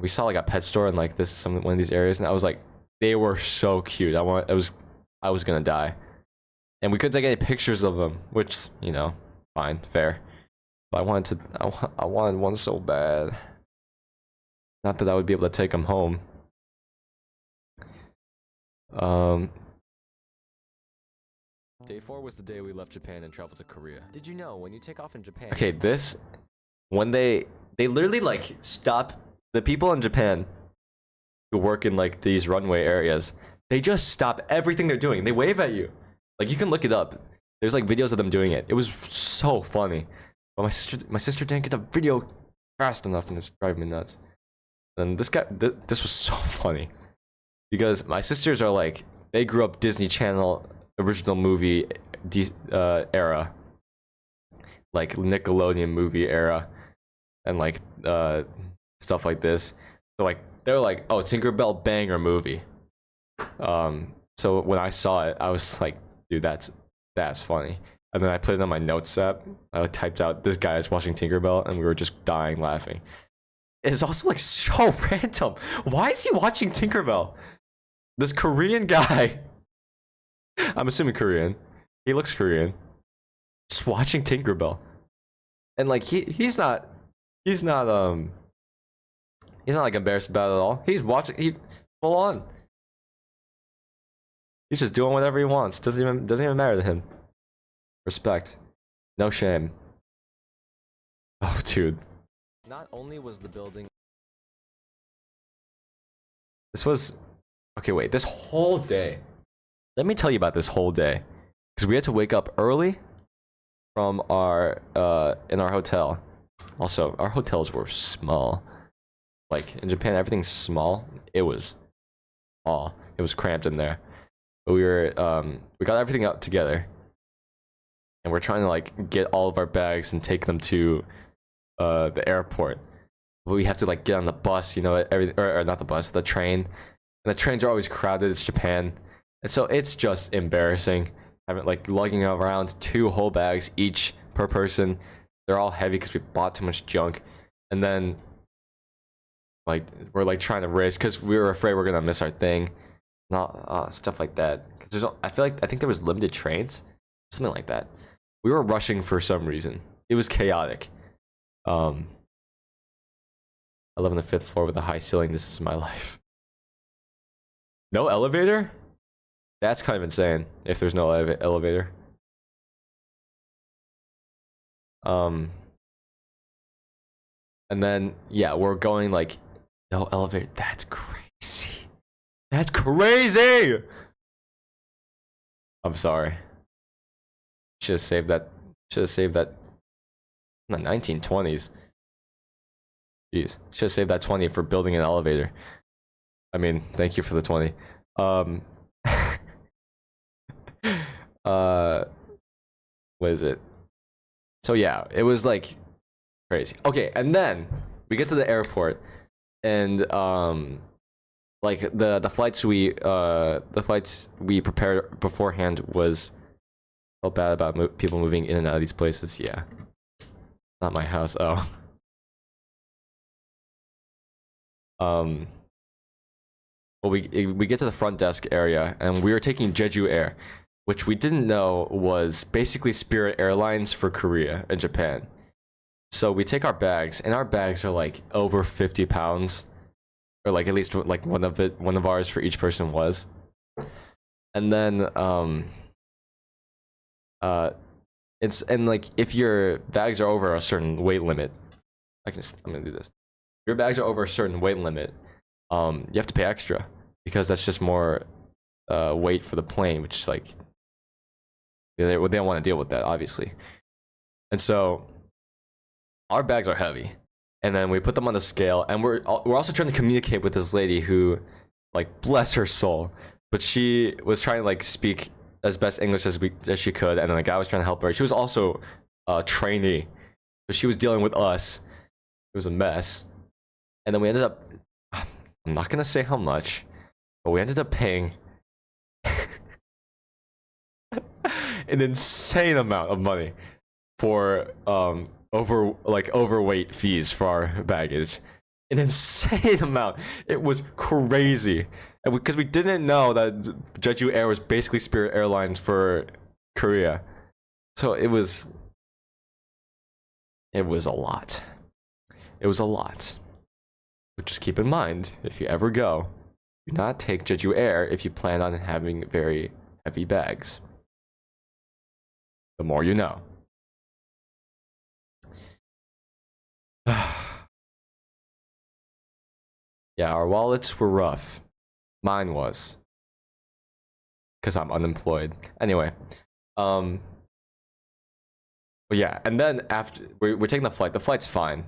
We saw like a pet store in like one of these areas, and I was like, they were so cute. I was gonna die, and we couldn't take any pictures of them, which, you know, fine, fair. But I wanted one so bad. Not that I would be able to take them home. Day 4 was the day we left Japan and traveled to Korea. Did you know when you take off in Japan? Okay, when they literally like stop the people in Japan who work in like these runway areas. They just stop everything they're doing. They wave at you. Like, you can look it up. There's like videos of them doing it. It was so funny. But my sister didn't get the video fast enough, and it was driving me nuts. And this was so funny because my sisters are like, they grew up Disney Channel original movie era, like Nickelodeon movie era, and like stuff like this. So like they're like, oh, Tinkerbell banger movie. So when I saw it, I was like, dude, that's funny. And then I put it on my notes app. I typed out, this guy is watching Tinkerbell, and we were just dying laughing. It's also like so random. Why is he watching Tinkerbell? This Korean guy. I'm assuming Korean. He looks Korean. Just watching Tinkerbell. And like he's not like embarrassed about it at all. He's watching, full on. He's just doing whatever he wants. Doesn't even matter to him. Respect. No shame. Oh, dude. Not only was the building. This was. Okay, wait. This whole day. Let me tell you about this whole day. Because we had to wake up early from our in our hotel. Also, our hotels were small. Like in Japan, everything's small. It was small. It was cramped in there. But we got everything out together, and we're trying to like get all of our bags and take them to the airport. But we have to like get on the bus, you know, or not the bus, the train. And the trains are always crowded. It's Japan, and so it's just embarrassing having like lugging around 2 whole bags each per person. They're all heavy because we bought too much junk, and then like we're like trying to race because we were afraid we're gonna miss our thing. Not stuff like that. Because I think there was limited trains, something like that. We were rushing for some reason. It was chaotic. I live on the 5th floor with a high ceiling. This is my life. No elevator? That's kind of insane. If there's no elevator. And then yeah, we're going like no elevator. That's crazy. That's crazy! I'm sorry. Should have saved that. Should have saved that. In the 1920s. Jeez. Should have saved that 20 for building an elevator. I mean, thank you for the 20. What is it? So yeah, it was like crazy. Okay, and then we get to the airport, and like the flights we prepared beforehand was felt bad about people moving in and out of these places. Yeah, not my house. Oh, Well, we get to the front desk area, and we were taking Jeju Air, which we didn't know was basically Spirit Airlines for Korea and Japan. So we take our bags, and our bags are like over 50 pounds, or like at least like one of ours for each person was. And then it's and like if your bags are over a certain weight limit, I'm gonna do this. If your bags are over a certain weight limit, you have to pay extra because that's just more weight for the plane, which is like they don't want to deal with that, obviously. And so our bags are heavy, and then we put them on the scale, and we're also trying to communicate with this lady who, like, bless her soul, but she was trying to like speak as best English as she could, and then the guy was trying to help her. She was also a trainee, so she was dealing with us. It was a mess, and then we ended up. I'm not gonna say how much, but we ended up paying an insane amount of money for overweight fees for our baggage. An insane amount. It was crazy, and because we didn't know that Jeju Air was basically Spirit Airlines for Korea, so it was a lot. It was a lot. But just keep in mind, if you ever go, do not take Jeju Air if you plan on having very heavy bags. The more you know. Yeah, our wallets were rough. Mine was. Because I'm unemployed. Anyway. But yeah, and then after we're taking the flight. The flight's fine.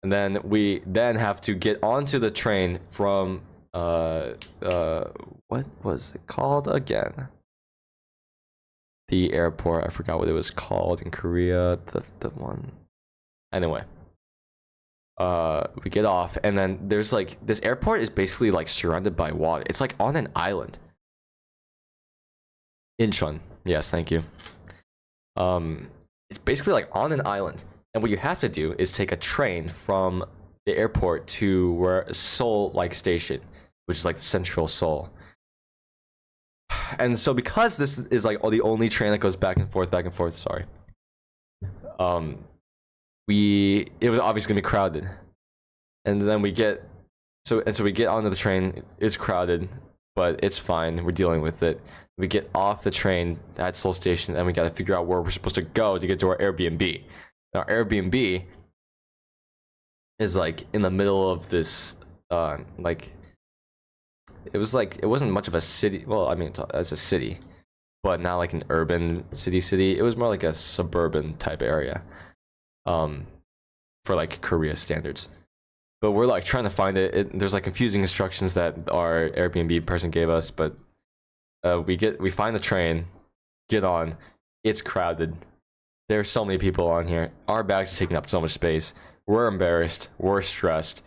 And then we have to get onto the train from what was it called again? The airport. I forgot what it was called in Korea. The one. Anyway. We get off, and then there's like this airport is basically like surrounded by water. It's like on an island. Incheon. Yes, thank you. It's basically like on an island. And what you have to do is take a train from the airport to where Seoul like station, which is like central Seoul. And so because this is like the only train that goes back and forth, sorry. It was obviously gonna be crowded. And then we get we get onto the train, it's crowded, but it's fine, we're dealing with it. We get off the train at Seoul Station, and we gotta figure out where we're supposed to go to get to our Airbnb. Our Airbnb is like in the middle of this like it wasn't much of a city. Well, I mean it's a city, but not like an urban city. It was more like a suburban type area for like Korea standards. But we're like trying to find it. There's like confusing instructions that our Airbnb person gave us, but we find the train, get on, it's crowded. There's so many people on here. Our bags are taking up so much space. We're embarrassed. We're stressed.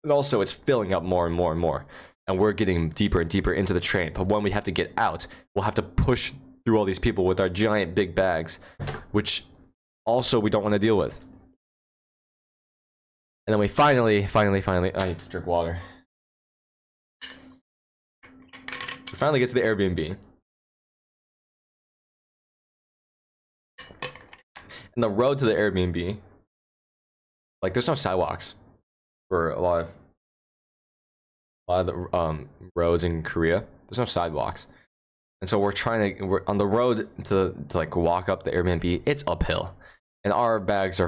And also, it's filling up more and more and more. And we're getting deeper and deeper into the train. But when we have to get out, we'll have to push through all these people with our giant big bags, which also we don't want to deal with. And then we finally, I need to drink water. We finally get to the Airbnb. And the road to the Airbnb, like there's no sidewalks for a lot of the roads in Korea. There's no sidewalks. And so we're on the road to like walk up the Airbnb, it's uphill. And our bags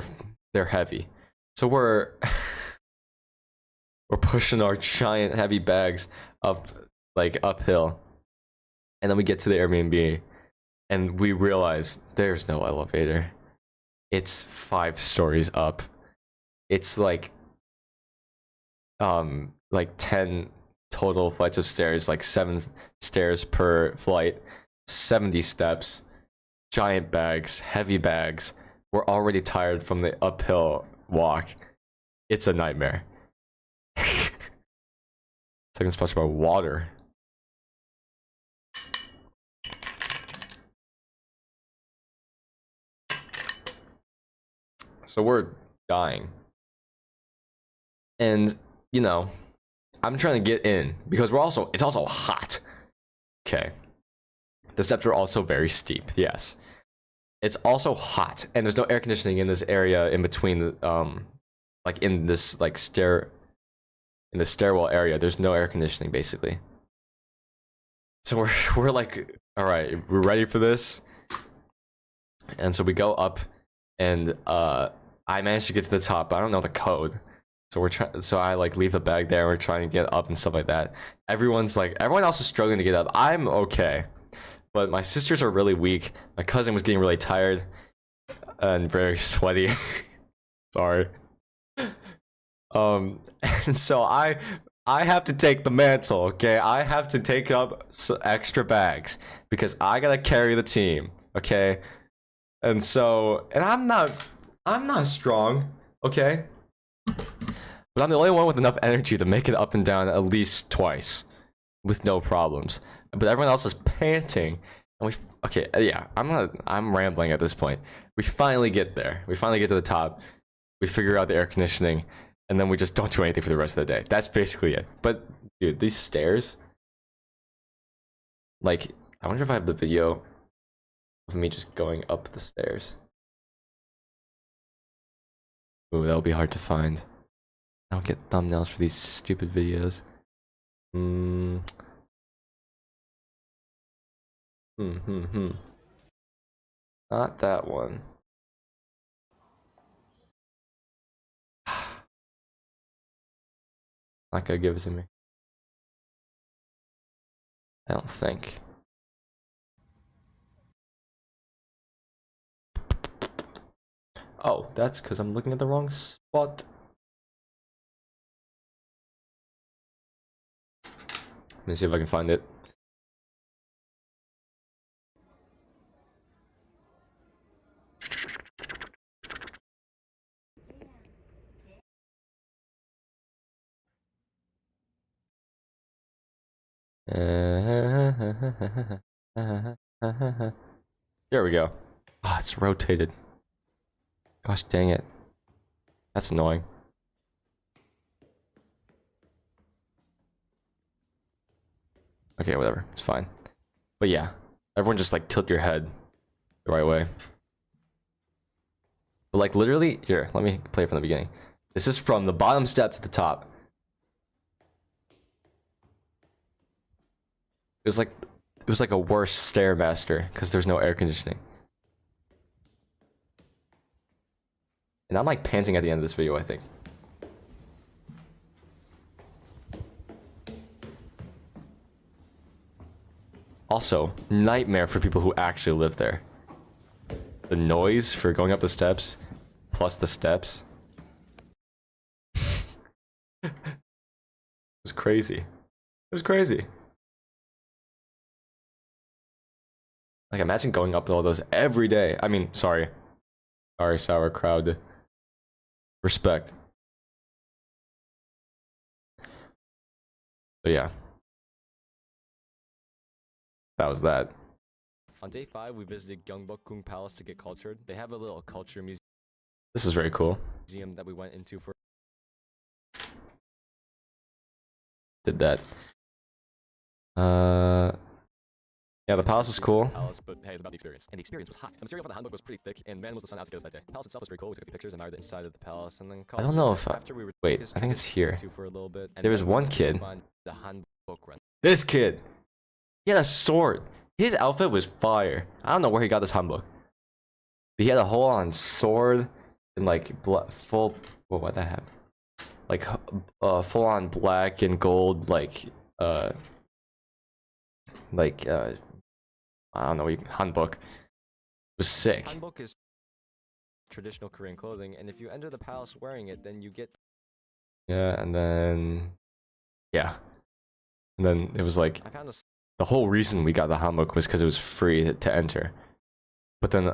they're heavy. So we're pushing our giant heavy bags up like uphill. And then we get to the Airbnb and we realize there's no elevator. It's 5 stories up. It's like 10 total flights of stairs, like 7 stairs per flight, 70 steps, giant bags, heavy bags. We're already tired from the uphill walk. It's a nightmare. Second spot about water. So we're dying. And, you know, I'm trying to get in because it's also hot. Okay. The steps are also very steep. Yes. It's also hot, and there's no air conditioning in this area in between the like in this like in the stairwell area. There's no air conditioning basically. So we're like, all right, we're ready for this. And so we go up, and I managed to get to the top, but I don't know the code. So I like leave the bag there. We're trying to get up and stuff like that. Everyone else is struggling to get up. I'm okay, but my sisters are really weak. My cousin was getting really tired and very sweaty. Sorry. And so I have to take the mantle. Okay, I have to take up extra bags because I gotta carry the team. Okay, and I'm not strong. Okay. But I'm the only one with enough energy to make it up and down at least twice with no problems. But everyone else is panting. And I'm rambling at this point. We finally get there. We finally get to the top. We figure out the air conditioning, and then we just don't do anything for the rest of the day. That's basically it. But dude, these stairs, like, I wonder if I have the video of me just going up the stairs. Ooh, that'll be hard to find. I don't get thumbnails for these stupid videos. Not that one. Not gonna give it to me. I don't think. Oh, that's because I'm looking at the wrong spot. Let me see if I can find it. There we go. Oh, it's rotated. Gosh dang it. That's annoying. Okay, whatever. It's fine. But yeah, everyone just like tilt your head the right way. But like literally, here, let me play it from the beginning. This is from the bottom step to the top. It was like a worse Stairmaster because there's no air conditioning. And I'm like panting at the end of this video, I think. Also, nightmare for people who actually live there. The noise for going up the steps, plus the steps. It was crazy. It was crazy. Like, imagine going up to all those every day. I mean, sorry. Sorry, sour crowd. Respect. But yeah. That was that. On day 5, we visited Gyeongbokgung Palace to get cultured. They have a little culture museum. This is very cool. Museum that we went into for. Did that. Yeah, the palace was cool. Palace, but hey, it's about the experience. And the experience was hot. The material for the handbook was pretty thick, and man, was the sun out to get us that day. The palace itself was very cool. We took a few pictures and admired the inside of the palace, and then I don't know if after we were wait, I think it's here. For a little bit, there was one kid. The handbook run. This kid. He had a sword. His outfit was fire. I don't know where he got this handbook. But he had a whole on sword and like full. What would that have? Like full on black and gold, I don't know, handbook. It was sick. Hanbok is traditional Korean clothing, and if you enter the palace wearing it, then you get. Yeah, and then. Yeah. And then it was like. The whole reason we got the hanbok was because it was free to enter. But then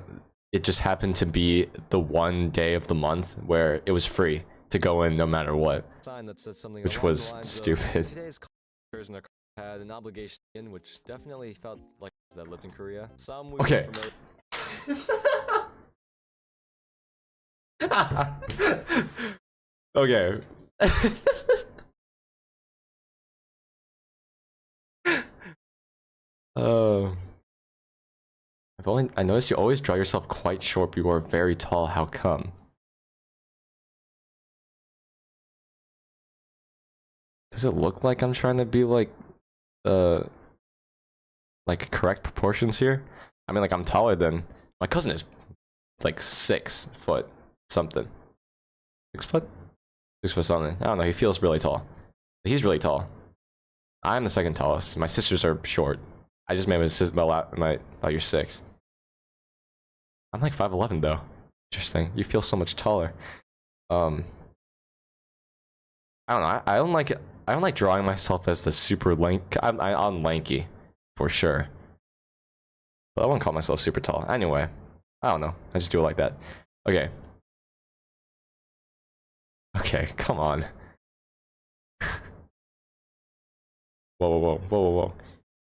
it just happened to be the one day of the month where it was free to go in no matter what. Which was stupid. Today's cultures had an obligation in which definitely felt like that lived in Korea. Some okay. Okay. I noticed you always draw yourself quite short, but you are very tall. How come? Does it look like I'm trying to be like correct proportions here? I mean, like, I'm taller than my cousin is like 6 foot something. 6 foot? 6 foot something. I don't know. He feels really tall. But he's really tall. I'm the second tallest. My sisters are short. I just made my you're 6. I'm like 5'11" though. Interesting. You feel so much taller. I don't know. I don't like drawing myself as the super lank. I'm lanky, for sure. But I wouldn't call myself super tall. Anyway, I don't know. I just do it like that. Okay. Okay, come on. Whoa.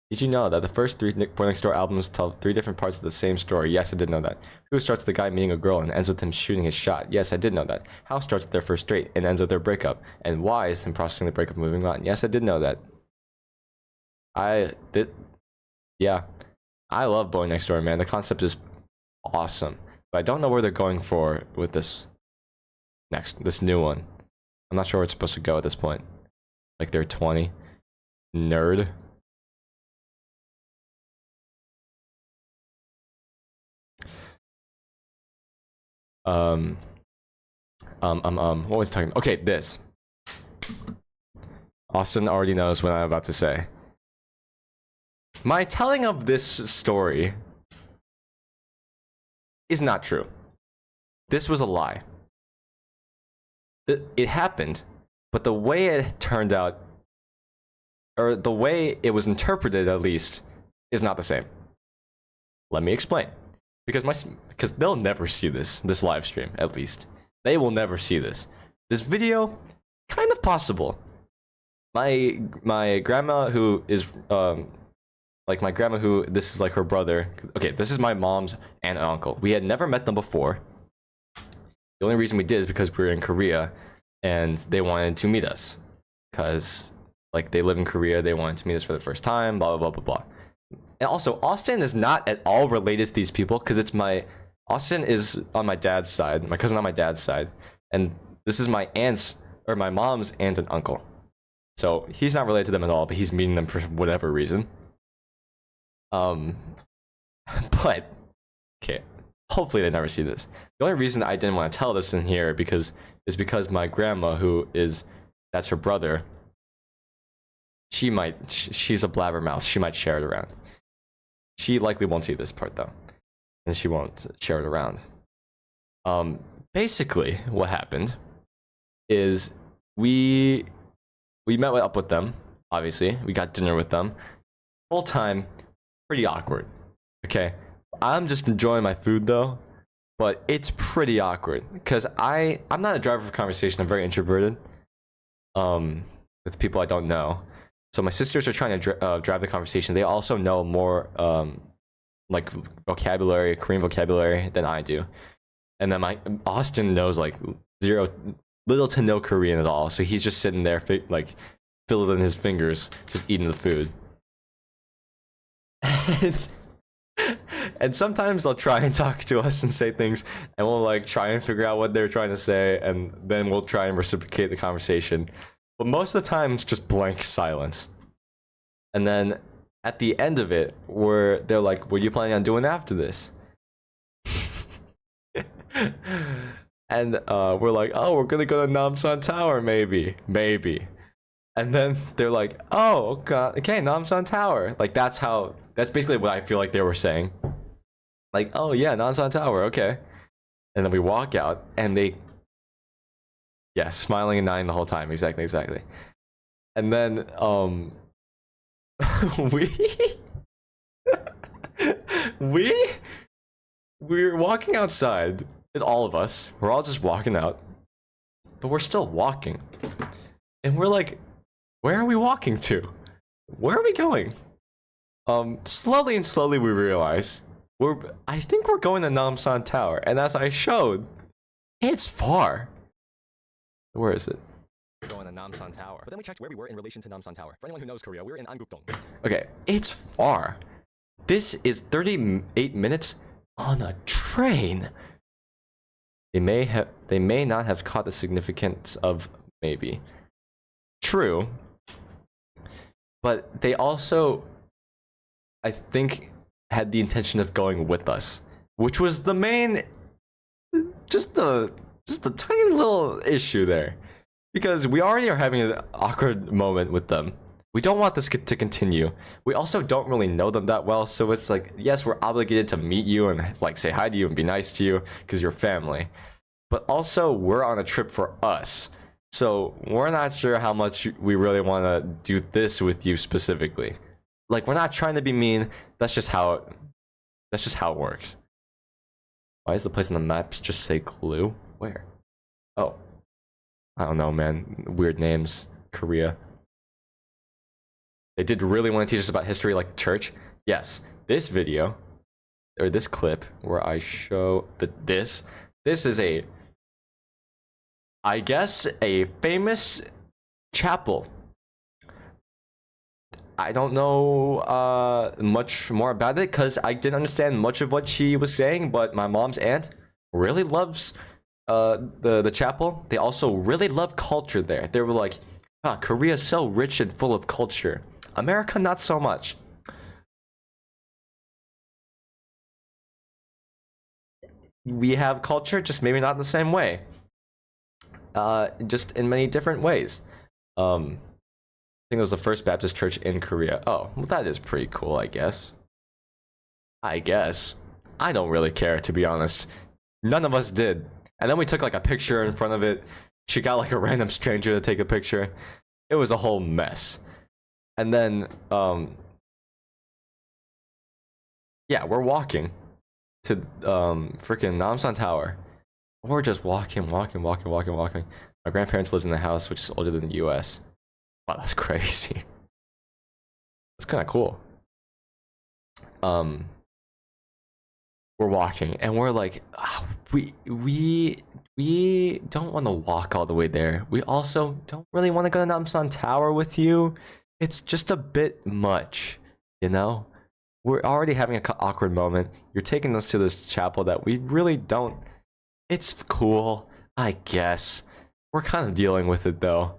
Did you know that the first 3 Boy Next Door albums tell 3 different parts of the same story? Yes, I did know that. Who starts with the guy meeting a girl and ends with him shooting his shot? Yes, I did know that. How starts with their first date and ends with their breakup? And why is him processing the breakup moving on? Yes, I did know that. Yeah. I love Boy Next Door, man. The concept is awesome. But I don't know where they're going for with this new one. I'm not sure where it's supposed to go at this point. Like, they're 20. Nerd. What was I talking about? Okay, this. Austin already knows what I'm about to say. My telling of this story is not true. This was a lie. It happened, but the way it turned out, or the way it was interpreted at least, is not the same. Let me explain. Because they'll never see this live stream, at least. They will never see this. This video, kind of possible. My grandma who is this is like her brother. Okay, this is my mom's aunt and uncle. We had never met them before. The only reason we did is because we were in Korea and they wanted to meet us. Because like they live in Korea, they wanted to meet us for the first time, blah blah blah blah blah. And also, Austin is not at all related to these people because Austin is on my dad's side, my cousin on my dad's side, and this is my mom's aunt and uncle. So he's not related to them at all, but he's meeting them for whatever reason. But okay, hopefully they never see this. The only reason I didn't want to tell this in here is because my grandma, that's her brother, she's a blabbermouth. She might share it around. She likely won't see this part though, and she won't share it around. Basically, what happened is we met up with them. Obviously, we got dinner with them. Whole time, pretty awkward. Okay, I'm just enjoying my food though, but it's pretty awkward because I'm not a driver for conversation. I'm very introverted. With people I don't know. So my sisters are trying to drive the conversation. They also know more like vocabulary, Korean vocabulary than I do. And then Austin knows like little to no Korean at all. So he's just sitting there like fiddling his fingers, just eating the food. And sometimes they'll try and talk to us and say things, and we'll like try and figure out what they're trying to say, and then we'll try and reciprocate the conversation. But most of the time, it's just blank silence. And then at the end of it, they're like, "What are you planning on doing after this?" And we're like, "Oh, we're gonna go to Namsan Tower, maybe." And then they're like, "Oh, okay, Namsan Tower." Like that's basically what I feel like they were saying. Like, "Oh yeah, Namsan Tower, okay." And then we walk out, and yeah, smiling and nodding the whole time. Exactly. And then we're walking outside. It's all of us. We're all just walking out. But we're still walking. And we're like, where are we walking to? Where are we going? Slowly we realize I think we're going to Namsan Tower. And as I showed, it's far. Where is it? We're going to Namsan Tower. But then we checked where we were in relation to Namsan Tower. For anyone who knows Korea, we're in Angukdong. Okay, it's far. This is 38 minutes on a train. They may not have caught the significance of maybe. True. But they also, I think, had the intention of going with us, which was the main, just the tiny little issue there, because we already are having an awkward moment with them. We don't want this to continue. We also don't really know them that well, so it's like, yes, we're obligated to meet you and like say hi to you and be nice to you because you're family, but also we're on a trip for us, so we're not sure how much we really want to do this with you specifically. Like, we're not trying to be mean. That's just how it works. Why is the place on the maps just say Glue? Where? Oh, I don't know, man. Weird names. Korea. They did really want to teach us about history like the church. Yes, this video, or this clip where I show this is a, I guess, a famous chapel. I don't know much more about it because I didn't understand much of what she was saying, but my mom's aunt really loves the chapel. They also really love culture there. They were like, ah, Korea is so rich and full of culture. America, not so much. We have culture, just maybe not in the same way. Just in many different ways. I think it was the first Baptist church in Korea. Oh, well, that is pretty cool, I guess. I don't really care, to be honest. None of us did. And then we took like a picture in front of it. She got like a random stranger to take a picture. It was a whole mess. And then, yeah, we're walking to freaking Namsan Tower. We're just walking. My grandparents lived in the house, which is older than the US. Wow, that's crazy. That's kind of cool. We're walking, and we're like, oh, we don't want to walk all the way there. We also don't really want to go to Namsan Tower with you. It's just a bit much, you know? We're already having an awkward moment. You're taking us to this chapel that we really don't... It's cool, I guess. We're kind of dealing with it, though.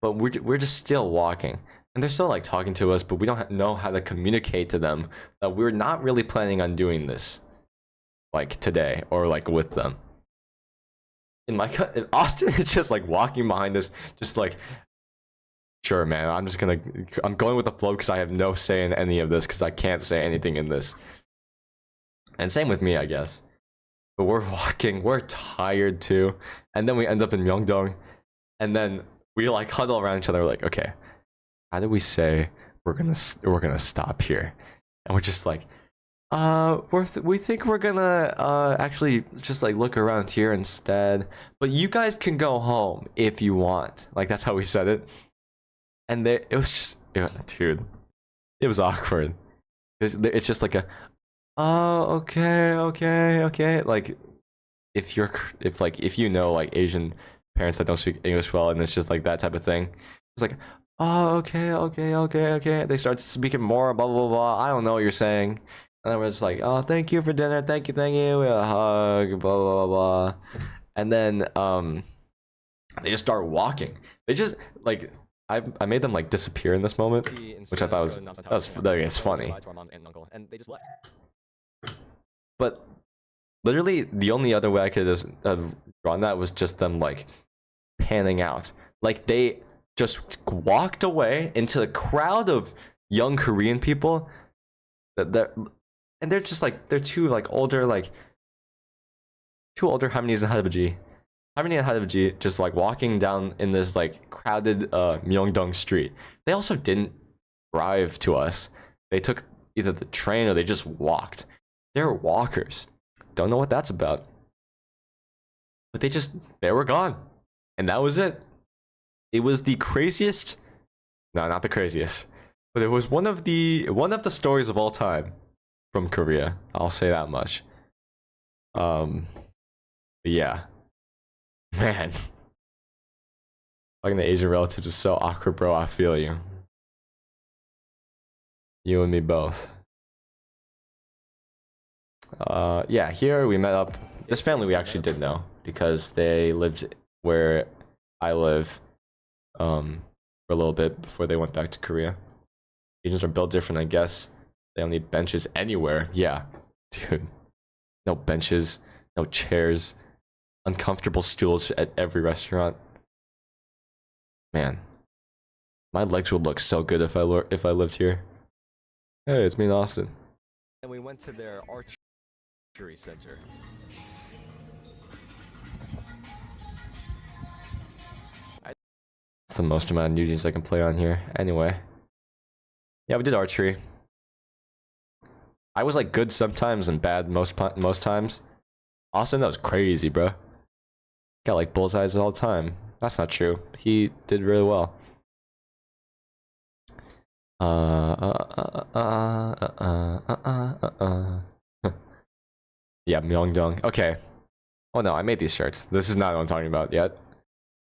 But we're just still walking. And they're still, like, talking to us, but we don't know how to communicate to them that we're not really planning on doing this. Like, today, or, like, with them. In Austin, it's just, like, walking behind us, just, like... Sure, man, I'm going with the flow because I have no say in any of this because I can't say anything in this. And same with me, I guess. But we're walking, we're tired too. And then we end up in Myeongdong. And then we like huddle around each other, like, okay, how do we say we're gonna stop here? And we're just like, we think we're gonna actually just like look around here instead. But you guys can go home if you want. Like, that's how we said it. And it was just, dude, it was awkward. It's just like a, oh, okay. Like, if you know like Asian parents that don't speak English well, and it's just like that type of thing. It's like, oh, okay. They start speaking more, blah blah blah. I don't know what you're saying. And then we're just like, oh, thank you for dinner, thank you. We had a hug, blah blah blah. And then they just start walking. They just like. I made them like disappear in this moment, which I thought was funny. And they just left. But literally, the only other way I could have drawn that was just them like panning out. Like, they just walked away into the crowd of young Korean people. And they're just like, they're two older Haeminese and Haebuji. Harmony and Haebuji just like walking down in this like crowded Myeongdong street. They also didn't drive to us. They took either the train or they just walked. They're walkers. Don't know what that's about. But they were gone. And that was it. It was the craziest, no, not the craziest, but it was one of the stories of all time from Korea. I'll say that much. But yeah. Man, talking to Asian relatives is so awkward, bro. I feel you. You and me both. Yeah, here we met up. This family we actually did know because they lived where I live for a little bit before they went back to Korea. Asians are built different, I guess. They don't need benches anywhere. Yeah, dude. No benches, no chairs, uncomfortable stools at every restaurant. Man, my legs would look so good if I lived here. Hey, it's me in Austin. And we went to their archery center. It's the most amount of new games I can play on here. Anyway, yeah, we did archery. I was like good sometimes and bad most times. Austin, that was crazy, bro. Got like bullseyes all the time. That's not true. He did really well. Yeah, Myeongdong. Okay. Oh no, I made these shirts. This is not what I'm talking about yet.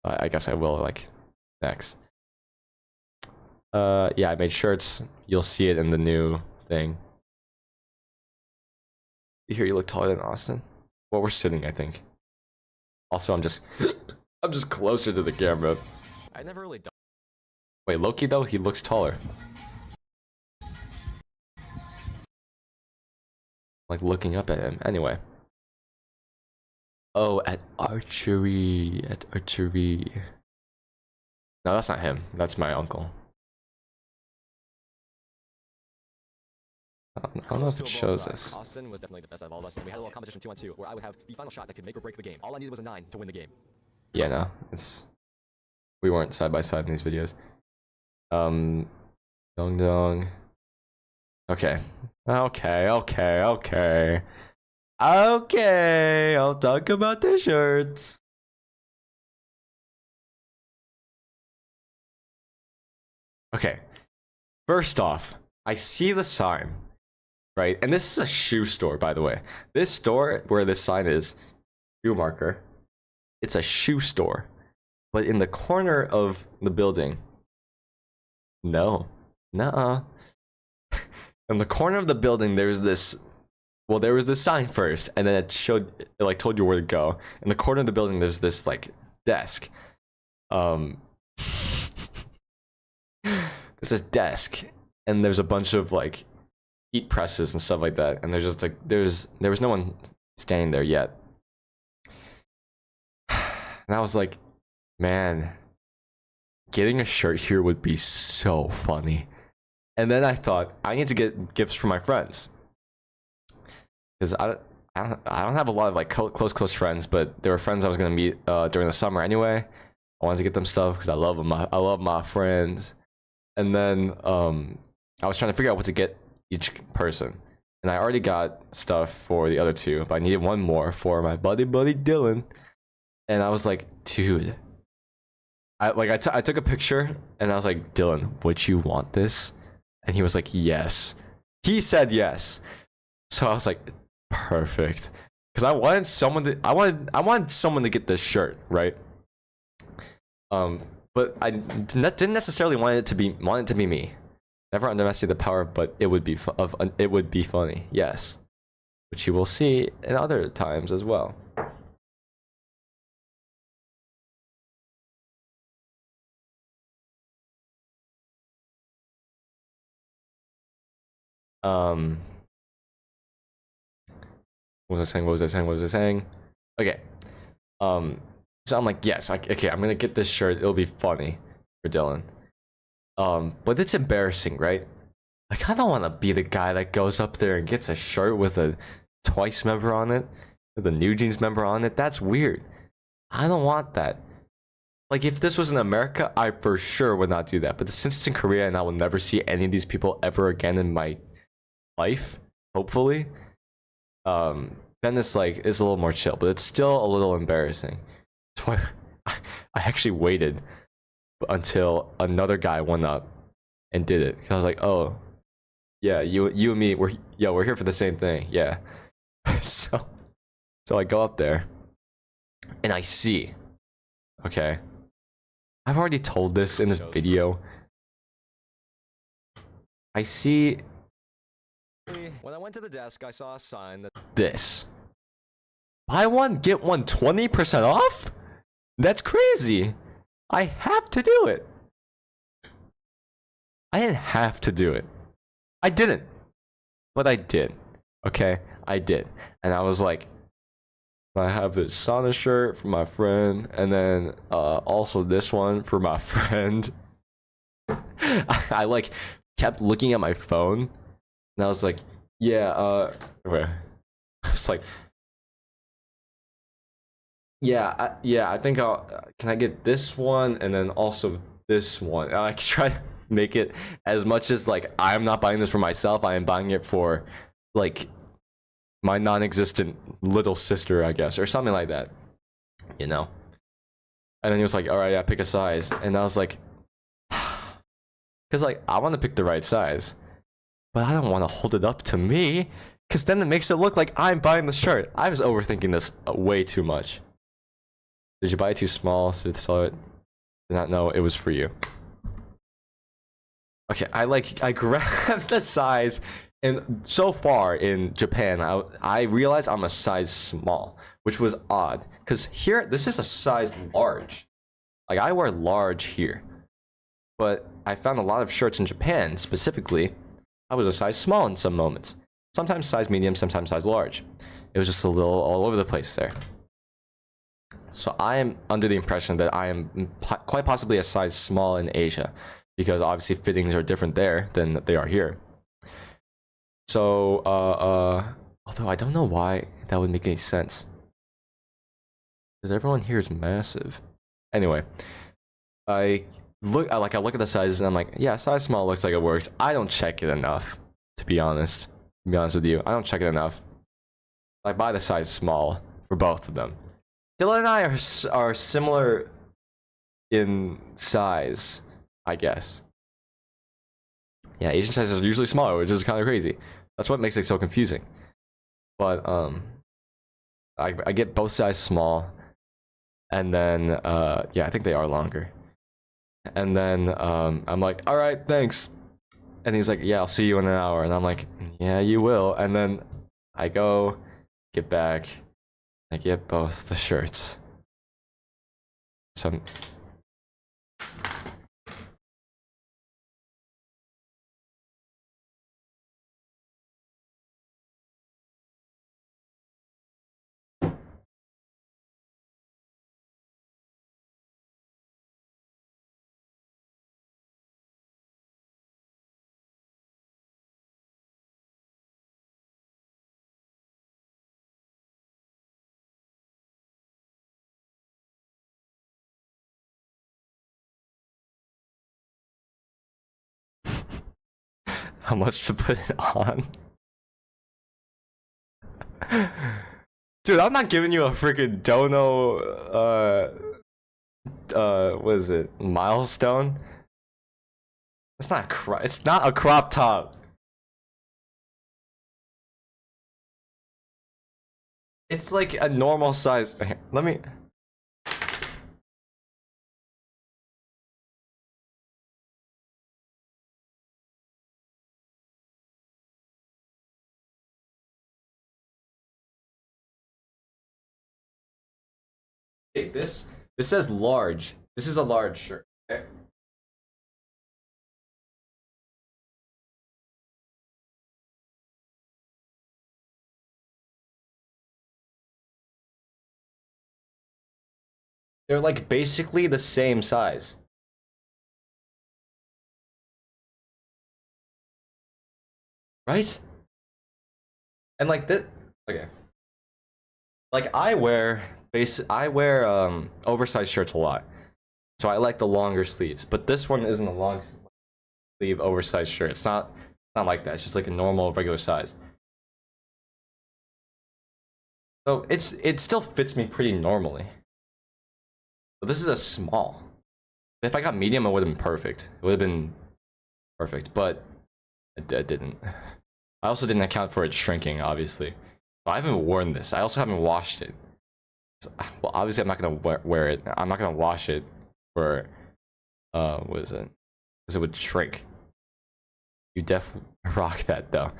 I guess I will like next. Yeah, I made shirts. You'll see it in the new thing. Here, you look taller than Austin. Well, we're sitting, I think. Also, I'm just closer to the camera. I never really done. Wait, Loki though, he looks taller. Like looking up at him. Anyway. Oh, at archery. At archery. No, that's not him. That's my uncle. I don't know if it shows us. Austin was definitely the best out of all of us, and we had a little competition 2-on-2 where I would have the final shot that could make or break the game. All I needed was a 9 to win the game. Yeah, no, we weren't side by side in these videos. Dong. Okay, I'll talk about the shirts. Okay, first off, I see the sign. Right, and this is a shoe store, by the way. This store where this sign is, shoe marker, it's a shoe store. But in the corner of the building, no, nuh-uh. In the corner of the building, there's this, well, there was this sign first, and then it like told you where to go. In the corner of the building, there's this like desk. There's this desk, and there's a bunch of like heat presses and stuff like that, and there's just like there was no one standing there yet. And I was like, man, getting a shirt here would be so funny. And then I thought I need to get gifts for my friends, because I don't have a lot of like close friends, but there were friends I was gonna meet during the summer anyway. I wanted to get them stuff because I love them. I love my friends. And then I was trying to figure out what to get each person, and I already got stuff for the other two, but I needed one more for my buddy Dylan. And I was like, dude, I took a picture and I was like, Dylan, would you want this? And he was like, yes. He said yes. So I was like, perfect, because I wanted someone to get this shirt, right? But I didn't necessarily want it to be me. Never underestimate the power, but it would be funny, yes, which you will see in other times as well. What was I saying? Okay. So I'm like, yes, okay, I'm gonna get this shirt. It'll be funny for Dylan. But it's embarrassing, right? Like, I don't want to be the guy that goes up there and gets a shirt with a Twice member on it, with a New Jeans member on it. That's weird. I don't want that. Like, if this was in America, I for sure would not do that. But since it's in Korea and I will never see any of these people ever again in my life, hopefully, then it's like, it's a little more chill. But it's still a little embarrassing. That's why I actually waited until another guy went up and did it. I was like, oh, yeah, you and me, we're here for the same thing, yeah. so I go up there and I see, okay, I've already told this in this video. I see When I went to the desk, I saw a sign that this. Buy one, get one 20% off? That's crazy. I have to do it. I didn't have to do it. I didn't. But I did. Okay? I did. And I was like, I have this Sana shirt for my friend, and then also this one for my friend. I like kept looking at my phone, and I was like, yeah, wait. I was like, yeah, I think can I get this one and then also this one? And I try to make it as much as like I'm not buying this for myself, I am buying it for like my non-existent little sister, I guess, or something like that, you know. And then he was like, all right, yeah, pick a size. And I was like, because like I want to pick the right size, but I don't want to hold it up to me, because then it makes it look like I'm buying the shirt. I was overthinking this way too much. Did you buy it too small so it did not know it was for you? Okay, I grabbed the size, and so far in Japan, I realized I'm a size small, which was odd, because here, this is a size large. Like, I wear large here. But I found a lot of shirts in Japan, specifically, I was a size small in some moments. Sometimes size medium, sometimes size large. It was just a little all over the place there. So I am under the impression that I am quite possibly a size small in Asia, because obviously fittings are different there than they are here. So, although I don't know why that would make any sense, because everyone here is massive. Anyway, I look at the sizes and I'm like, yeah, size small looks like it works. I don't check it enough, to be honest. To be honest with you, I don't check it enough. I buy the size small for both of them. Dylan and I are similar in size, I guess. Yeah, Asian sizes are usually smaller, which is kind of crazy. That's what makes it so confusing. But I get both sizes small, and then yeah, I think they are longer. And then I'm like, all right, thanks. And he's like, yeah, I'll see you in an hour. And I'm like, yeah, you will. And then I go get back. I get both the shirts. So how much to put it on? Dude, I'm not giving you a freaking dono what is it? Milestone? It's not a crop top. It's like a normal size. Here, let me. Okay, this says large. This is a large shirt. Okay? They're like basically the same size. Right? And like this, okay. Like I wear oversized shirts a lot. So I like the longer sleeves, but this one isn't a long sleeve oversized shirt. It's not like that. It's just like a normal regular size. So it still fits me pretty normally. But this is a small. If I got medium, it would have been perfect. It would have been perfect, but it didn't. I also didn't account for it shrinking, obviously. I haven't worn this. I also haven't washed it. So, well, obviously, I'm not gonna wear it. I'm not gonna wash it for what is it? Because it would shrink. You def rock that though.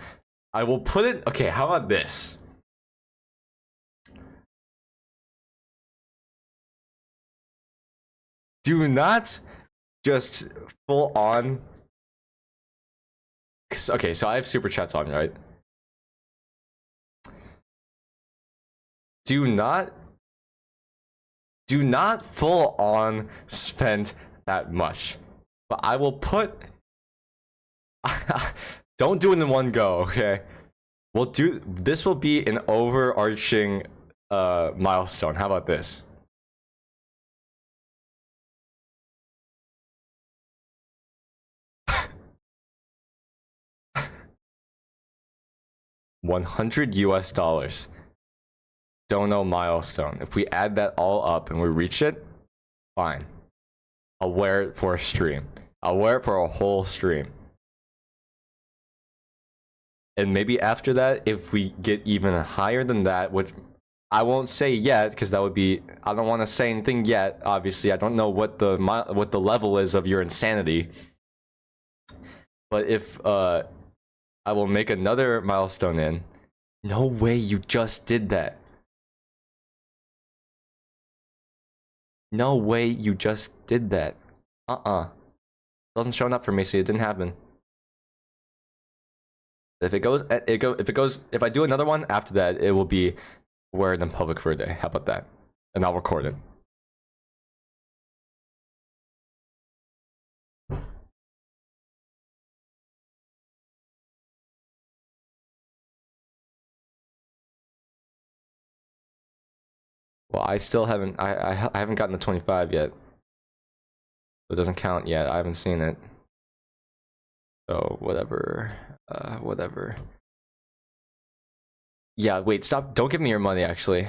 I will put it. Okay, how about this? Do not just full on. Okay, so I have super chats on, right? Do not full on spend that much. But I will put. Don't do it in one go, okay? We'll do. This will be an overarching milestone. How about this? $100 US. Don't know milestone. If we add that all up and we reach it, fine. I'll wear it for a stream. I'll wear it for a whole stream. And maybe after that, if we get even higher than that, which I won't say yet, because that would be, I don't want to say anything yet. Obviously, I don't know what the level is of your insanity. But if I will make another milestone in. No way you just did that. No way you just did that. Wasn't showing up for me, so it didn't happen. If it goes, if I do another one after that, it will be wear it in public for a day. How about that? And I'll record it. Well, I still haven't. I haven't gotten the 25 yet. So it doesn't count yet. I haven't seen it. So whatever. Whatever. Yeah. Wait. Stop. Don't give me your money. Actually.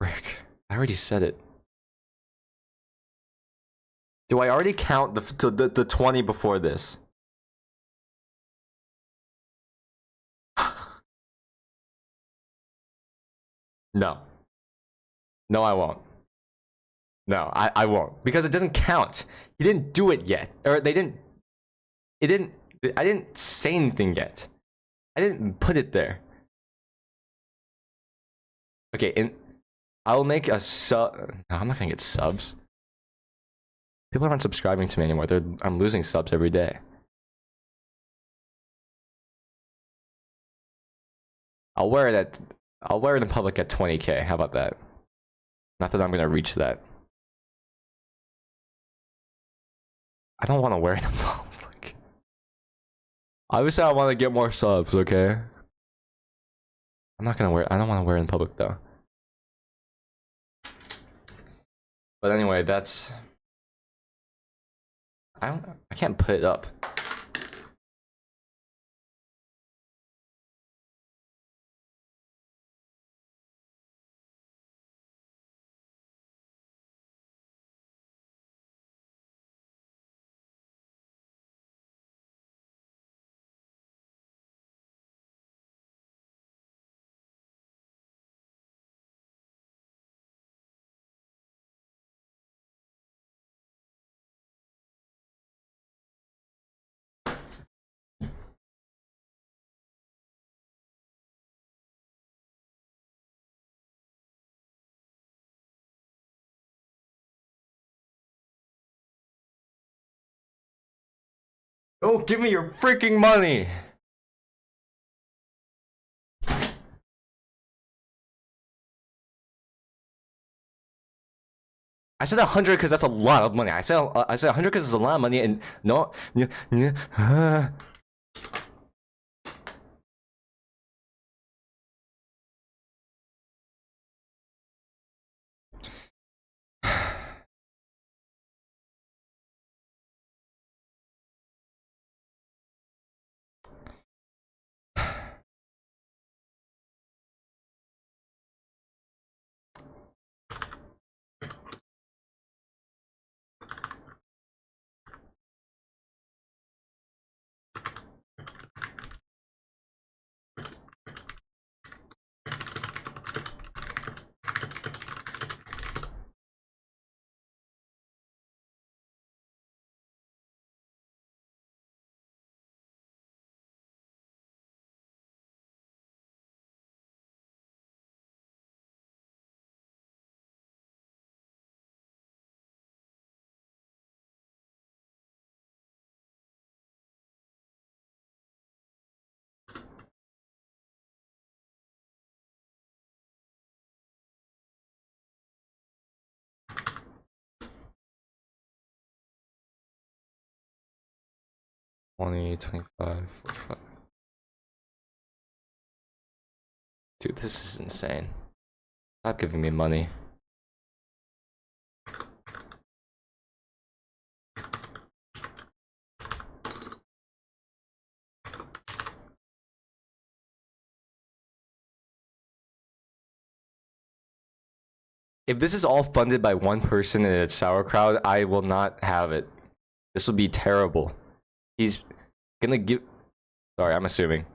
Rick, I already said it. Do I already count the 20 before this? No. No, I won't. No, I won't. Because it doesn't count. You didn't do it yet. Or they didn't. It didn't. I didn't say anything yet. I didn't put it there. Okay, and I'll make a sub. No, I'm not gonna get subs. People aren't subscribing to me anymore. I'm losing subs every day. I'll wear it in public at 20K. How about that? Not that I'm gonna reach that. I don't want to wear it in public. Obviously, I want to get more subs. Okay. I'm not gonna wear. I don't want to wear it in public though. But anyway, that's. I can't put it up. Don't give me your freaking money! I said 100 because that's a lot of money. I said 100 because it's a lot of money, and no, 20, 25, 45. Dude, this is insane. Stop giving me money. If this is all funded by one person and it's sauerkraut, I will not have it. This will be terrible. He's gonna give. Sorry, I'm assuming.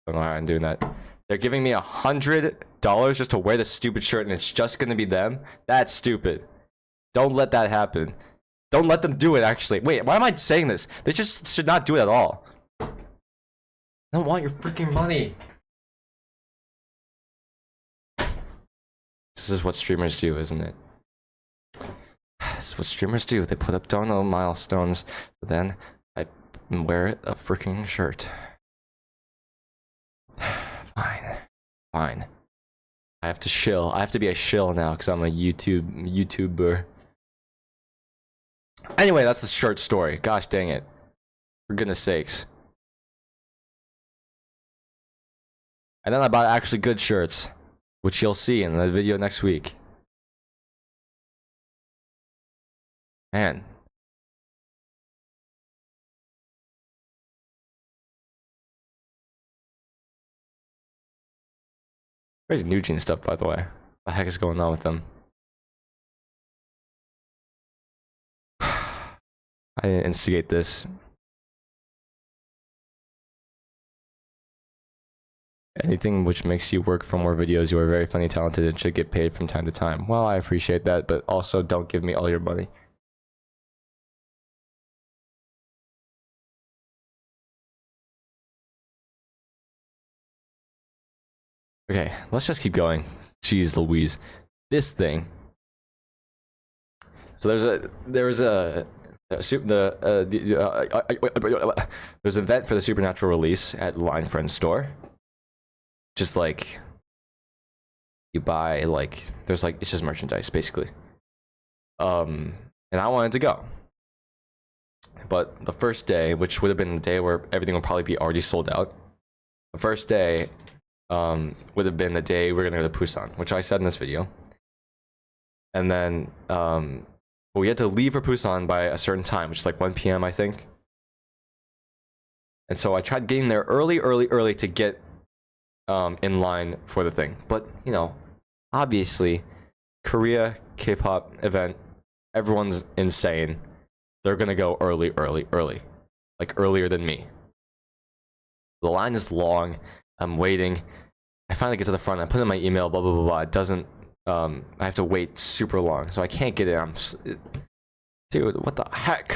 Don't know how I'm doing that. They're giving me $100 just to wear this stupid shirt, and it's just gonna be them. That's stupid. Don't let that happen. Don't let them do it. Actually, wait. Why am I saying this? They just should not do it at all. I don't want your freaking money. This is what streamers do, isn't it? This is what streamers do. They put up dono milestones, but then I wear a freaking shirt. Fine. Fine. I have to shill. I have to be a shill now because I'm a YouTuber. Anyway, that's the shirt story. Gosh dang it. For goodness sakes. And then I bought actually good shirts, which you'll see in the video next week. Man. Where's Nugent stuff, by the way? What the heck is going on with them? I didn't instigate this. Anything which makes you work for more videos, you are very funny, talented, and should get paid from time to time. Well, I appreciate that, but also don't give me all your money. Okay, let's just keep going. Jeez Louise. This thing. So there's an event for the Supernatural release at Line Friend store. Just like you buy like there's like it's just merchandise basically. And I wanted to go. But the first day, which would have been the day where everything would probably be already sold out. The first day would have been the day we're gonna go to Busan, which I said in this video. And then we had to leave for Busan by a certain time, which is like 1 p.m. I think. And so I tried getting there early to get in line for the thing. But you know, obviously, Korea K-pop event, everyone's insane. They're gonna go early, like earlier than me. The line is long. I'm waiting. I finally get to the front. I put in my email. Blah blah blah blah. It doesn't. I have to wait super long, so I can't get in. Dude, what the heck?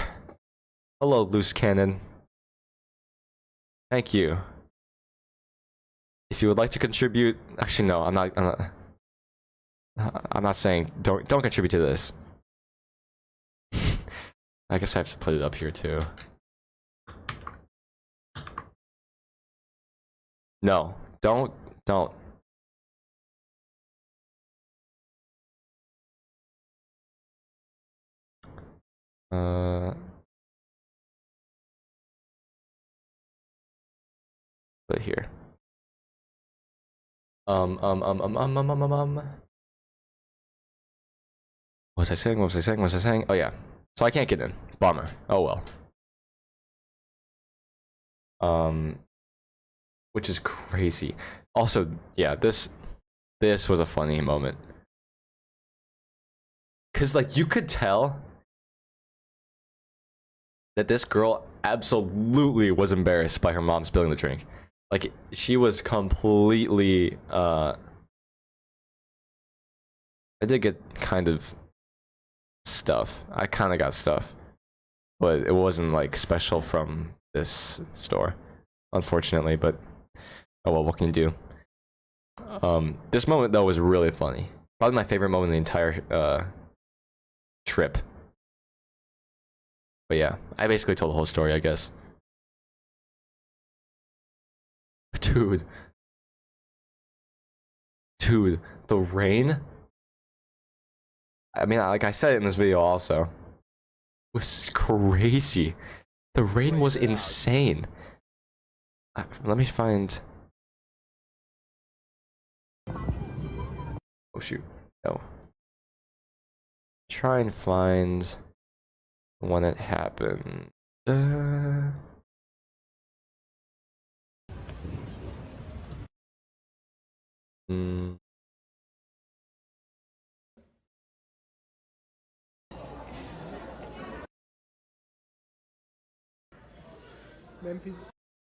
Hello, loose cannon. Thank you. If you would like to contribute, actually no, I'm not saying don't contribute to this. I guess I have to put it up here too. No, don't. Put it here. What was I saying? Oh yeah. So I can't get in. Bummer. Oh well. Which is crazy. Also, yeah, this was a funny moment. Cause like you could tell that this girl absolutely was embarrassed by her mom spilling the drink. Like she was completely I did get kind of stuff. I kind of got stuff. But it wasn't like special from this store, unfortunately, but oh well, what can you do? This moment though was really funny. Probably my favorite moment in the entire trip. But yeah, I basically told the whole story, I guess. Dude, the rain. I mean, like I said in this video also, was crazy. The rain was insane. Let me find. Oh shoot! No. Try and find when it happened. Hmm.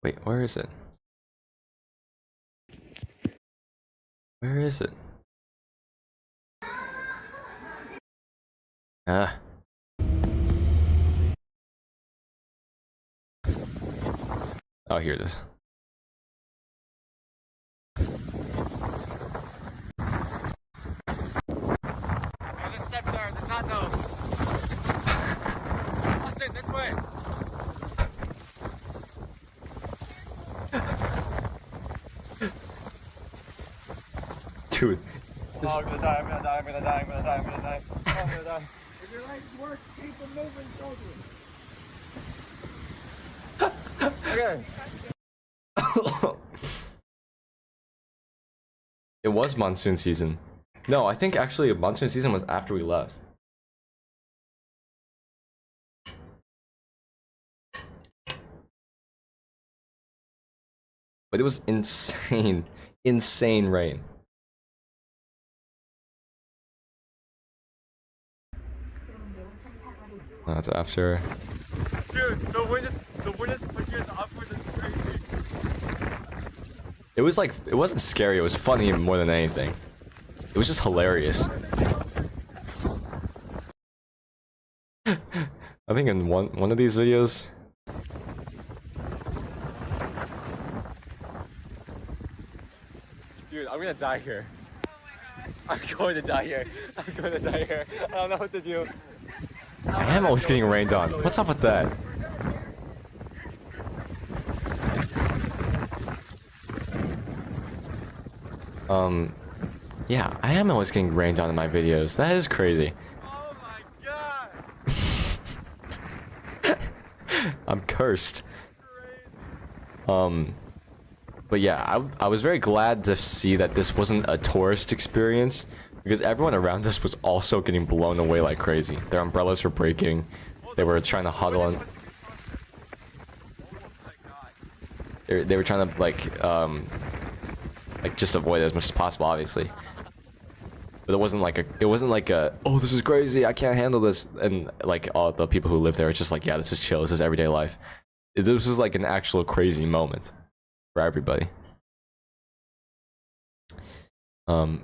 Wait, where is it? Where is it? Ah. Oh, here it is. There's a step there, the not those. Austin, this way. Dude. Oh, I'm gonna die, I'm gonna die, I'm gonna die, I'm gonna die, I'm gonna die. Oh, I'm gonna die. If your legs work, keep them moving, soldier. Okay. It was monsoon season. No, I think actually monsoon season was after we left. But it was insane, insane rain. Oh, that's after. Dude, the wind is pushing us upwards, it's crazy. It was like, it wasn't scary, it was funny more than anything. It was just hilarious. I think in one of these videos. Dude, I'm gonna die here. I'm going to die here. I'm going to die here. I don't know what to do. I am always getting rained on. What's up with that? Yeah, I am always getting rained on in my videos. That is crazy. Oh my god! I'm cursed. But yeah, I was very glad to see that this wasn't a tourist experience because everyone around us was also getting blown away like crazy. Their umbrellas were breaking. They were trying to huddle in. They were trying to like just avoid it as much as possible, obviously. But it wasn't like a oh, this is crazy, I can't handle this, and like all the people who live there, it's just like, yeah, this is chill, this is everyday life. This was like an actual crazy moment for everybody.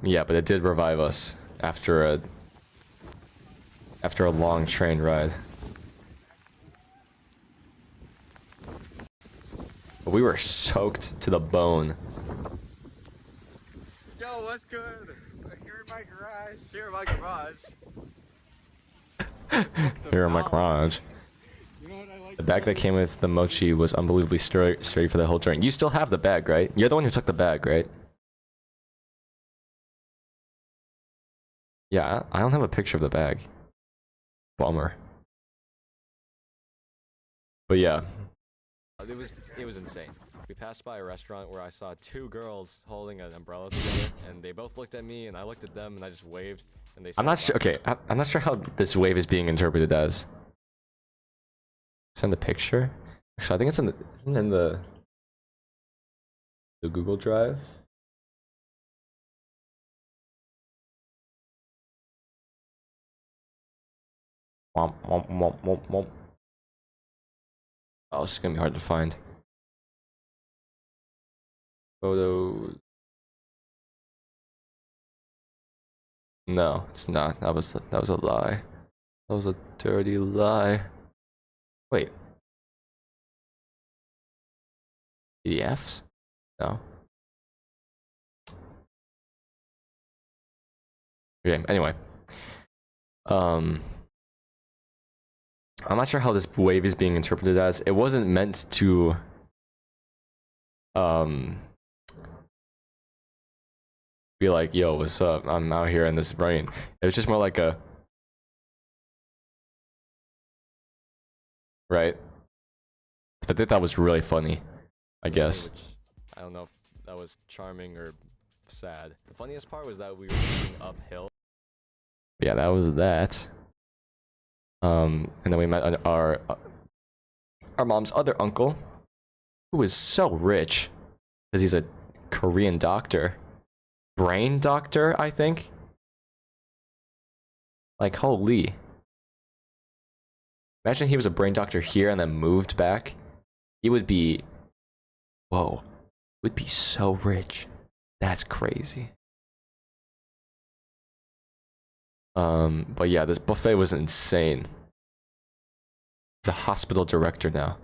Yeah, but it did revive us after a long train ride. But we were soaked to the bone. Yo, what's good? Here in my garage. Here in my garage. Here in my garage. You know what I like? The bag that came with the mochi was unbelievably sturdy for the whole journey. You still have the bag, right? You're the one who took the bag, right? Yeah, I don't have a picture of the bag. Bummer. But yeah. It was insane. We passed by a restaurant where I saw two girls holding an umbrella together, and they both looked at me, and I looked at them, and I just waved, and they. I'm not sure. Okay, I'm not sure how this wave is being interpreted as. Send a picture. Actually, I think it's in the Google Drive. Womp womp womp womp womp. Oh, this is gonna be hard to find. Photos. No, it's not. That was a lie. That was a dirty lie. Wait. PDFs? No. Okay, anyway. I'm not sure how this wave is being interpreted as. It wasn't meant to be like, yo, what's up? I'm out here in this rain. It was just more like a right? but they thought was really funny, I guess. Which, I don't know if that was charming or sad. The funniest part was that we were moving uphill. Yeah, that was that. And then we met our mom's other uncle, who is so rich, because he's a Korean doctor. Brain doctor, I think. Like, holy. Imagine he was a brain doctor here and then moved back. He would be... Whoa. Would be so rich. That's crazy. But yeah, this buffet was insane. He's a hospital director now.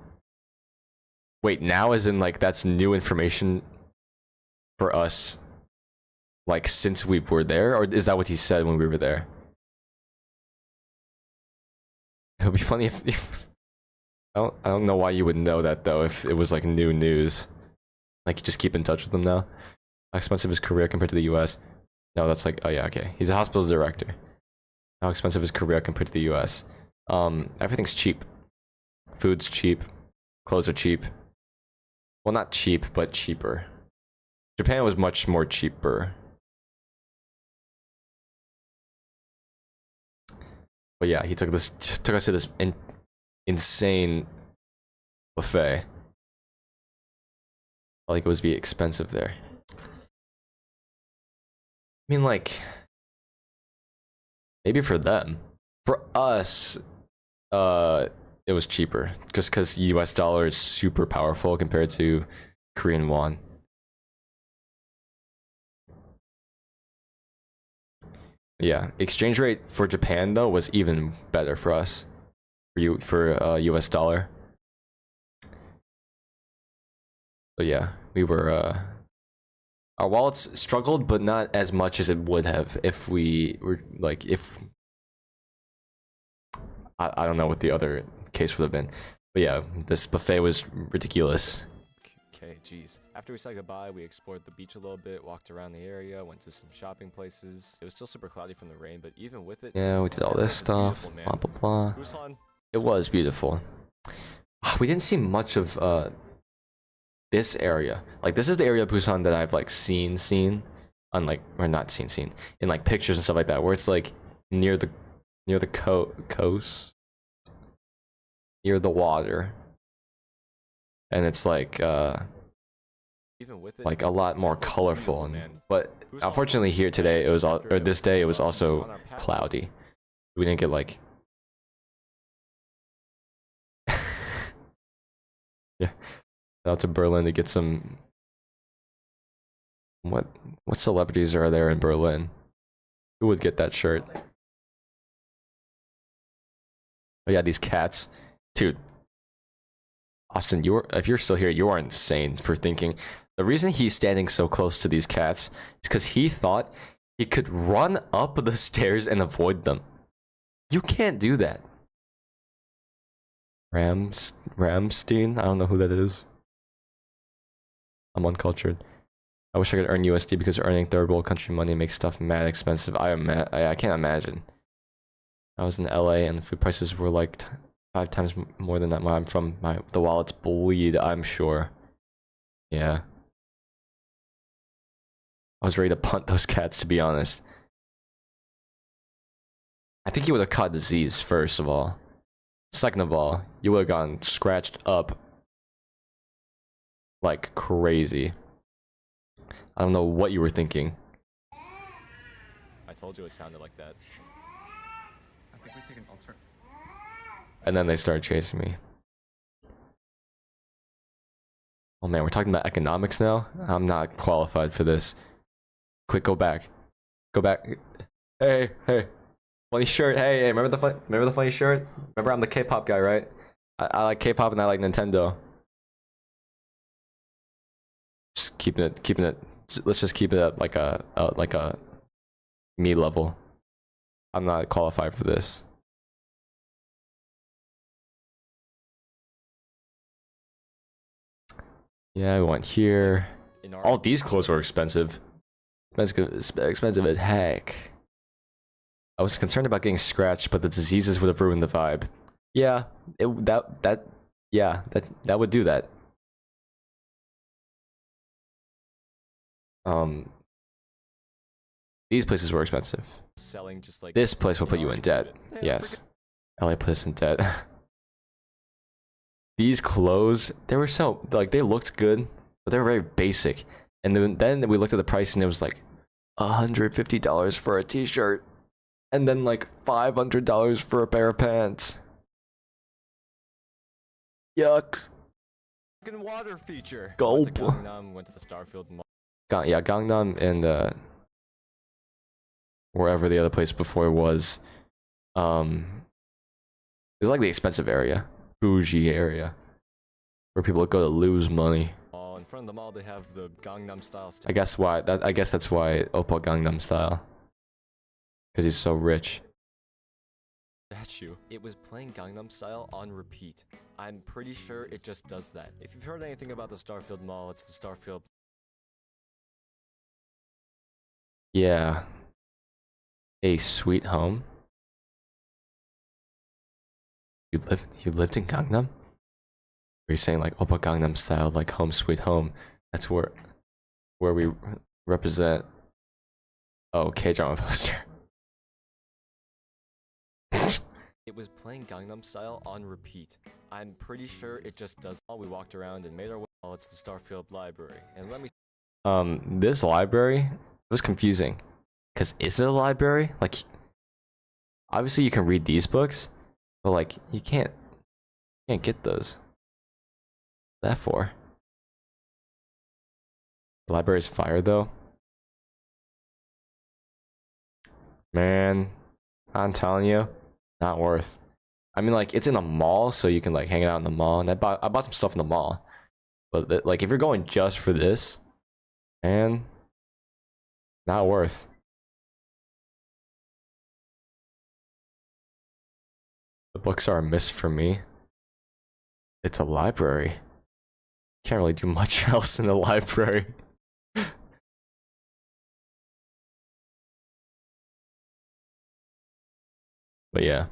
Wait, now as in, like, that's new information for us, like, since we were there? Or is that what he said when we were there? It would be funny if I don't know why you would know that, though, if it was, like, new news. Like, you just keep in touch with them now. How expensive is Korea compared to the US? No, that's like, oh yeah, okay. He's a hospital director. How expensive is Korea compared to the US? Everything's cheap. Food's cheap. Clothes are cheap. Well, not cheap, but cheaper. Japan was much more cheaper. But yeah, he took us to this insane buffet. Like it was be expensive there. I mean, like, maybe for them. For us, it was cheaper just because US dollar is super powerful compared to Korean won. Yeah, exchange rate for Japan though was even better for us. For US dollar. So yeah, we were our wallets struggled, but not as much as it would have if we were like I don't know what the other case would have been. But yeah, this buffet was ridiculous. Okay, geez. After we said goodbye, we explored the beach a little bit, walked around the area, went to some shopping places. It was still super cloudy from the rain, but even with it, yeah, we did all this stuff. Blah blah blah. Busan. It was beautiful. We didn't see much of this area. Like, this is the area of Busan that I've like seen on like, or not seen in like pictures and stuff like that, where it's like near the coast, near the water, and it's like even with it, like a lot more colorful. But unfortunately here today it was this day it was also cloudy. We didn't get like yeah, out to Berlin to get some what celebrities are there in Berlin? Who would get that shirt? Oh yeah, these cats. Dude, Austin, if you're still here, you are insane for thinking. The reason he's standing so close to these cats is because he thought he could run up the stairs and avoid them. You can't do that. Ramstein? I don't know who that is. I'm uncultured. I wish I could earn USD because earning third world country money makes stuff mad expensive. I can't imagine. I was in LA and the food prices were like 5 times more than that where I'm from. The wallets bleed, I'm sure. Yeah. I was ready to punt those cats, to be honest. I think you would have caught disease, first of all. Second of all, you would have gotten scratched up like crazy. I don't know what you were thinking. I told you it sounded like that. I think we take an alter. And then they started chasing me. Oh man, we're talking about economics now? I'm not qualified for this. Quick, go back. Go back. Hey. Funny shirt. Hey, remember the funny shirt? Remember I'm the K-pop guy, right? I like K-pop and I like Nintendo. Just keeping it. Let's just keep it at like a me level. I'm not qualified for this. Yeah, we went here. All these clothes were expensive. Expensive as heck. I was concerned about getting scratched, but the diseases would have ruined the vibe. Yeah, Yeah, that would do that. These places were expensive. Selling just like This place will put you in debt. Yes. LA put us in debt. These clothes, they were so, like, they looked good, but they were very basic. And then we looked at the price and it was like $150 for a t-shirt. And then like $500 for a pair of pants. Yuck. water feature. Gulp. Went to Gangnam, went to the Starfield Mall. Yeah, Gangnam and wherever the other place before was. It's like the expensive area, bougie area, where people go to lose money. In front of the mall, they have the Gangnam Style. I guess that's why Oppa Gangnam Style. Because he's so rich. Statue. It was playing Gangnam Style on repeat. I'm pretty sure it just does that. If you've heard anything about the Starfield Mall, it's the Starfield. Yeah. A sweet home. You lived in Gangnam? Are you saying like Oppa Gangnam Style, like home sweet home? That's where we represent. Oh, K-drama poster. It was playing Gangnam Style on repeat. I'm pretty sure it just does. We walked around and made our way. Oh, it's the Starfield Library. And let me. This library was confusing. Cause is it a library? Like, obviously you can read these books, but like you can't get those. What's that for? The library's fire though. Man, I'm telling you, not worth. I mean, like, it's in a mall, so you can like hang out in the mall. And I bought some stuff in the mall, but like if you're going just for this, man, not worth. The books are a miss for me. It's a library. Can't really do much else in the library. But yeah.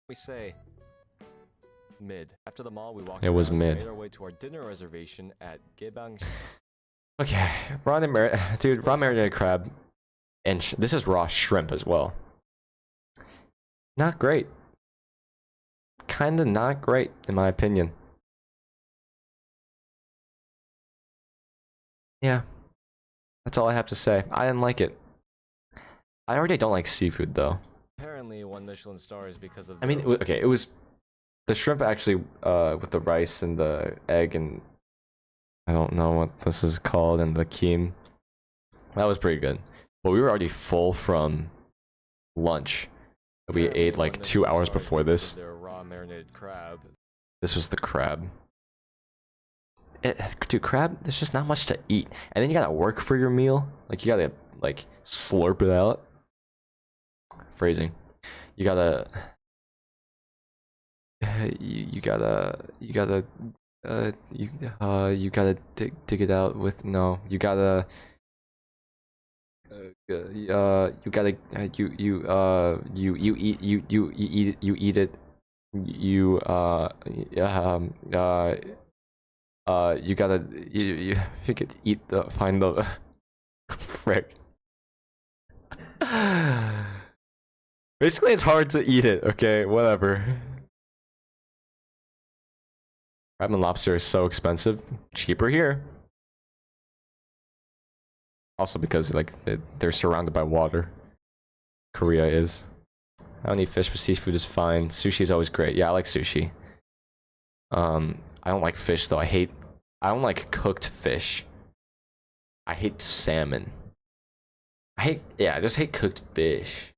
We say mid. After the mall, we walked. It was around mid. And made our way to our dinner reservation at Gebang. Okay, dude, raw marinated crab, and this is raw shrimp as well. Not great. Kinda not great, in my opinion. Yeah, that's all I have to say. I didn't like it. I already don't like seafood though. Apparently, 1 Michelin star is because of. I mean, okay, it was the shrimp actually, with the rice and the egg and I don't know what this is called, and the keem. That was pretty good. But we were already full from lunch. We ate like 2 hours before this. Their raw marinated crab. This was the crab. Dude, crab, there's just not much to eat. And then you gotta work for your meal. Like, you gotta, like, slurp it out. Phrasing. You gotta... You gotta dig it out with... No, you gotta... you eat it. You gotta you could eat the find the frick. Basically, it's hard to eat it. Okay, whatever. Crab and lobster is so expensive. Cheaper here. Also because like they're surrounded by water. Korea is. I don't eat fish, but seafood is fine. Sushi is always great. Yeah, I like sushi. I don't like fish though. I don't like cooked fish. I hate salmon. I just hate cooked fish.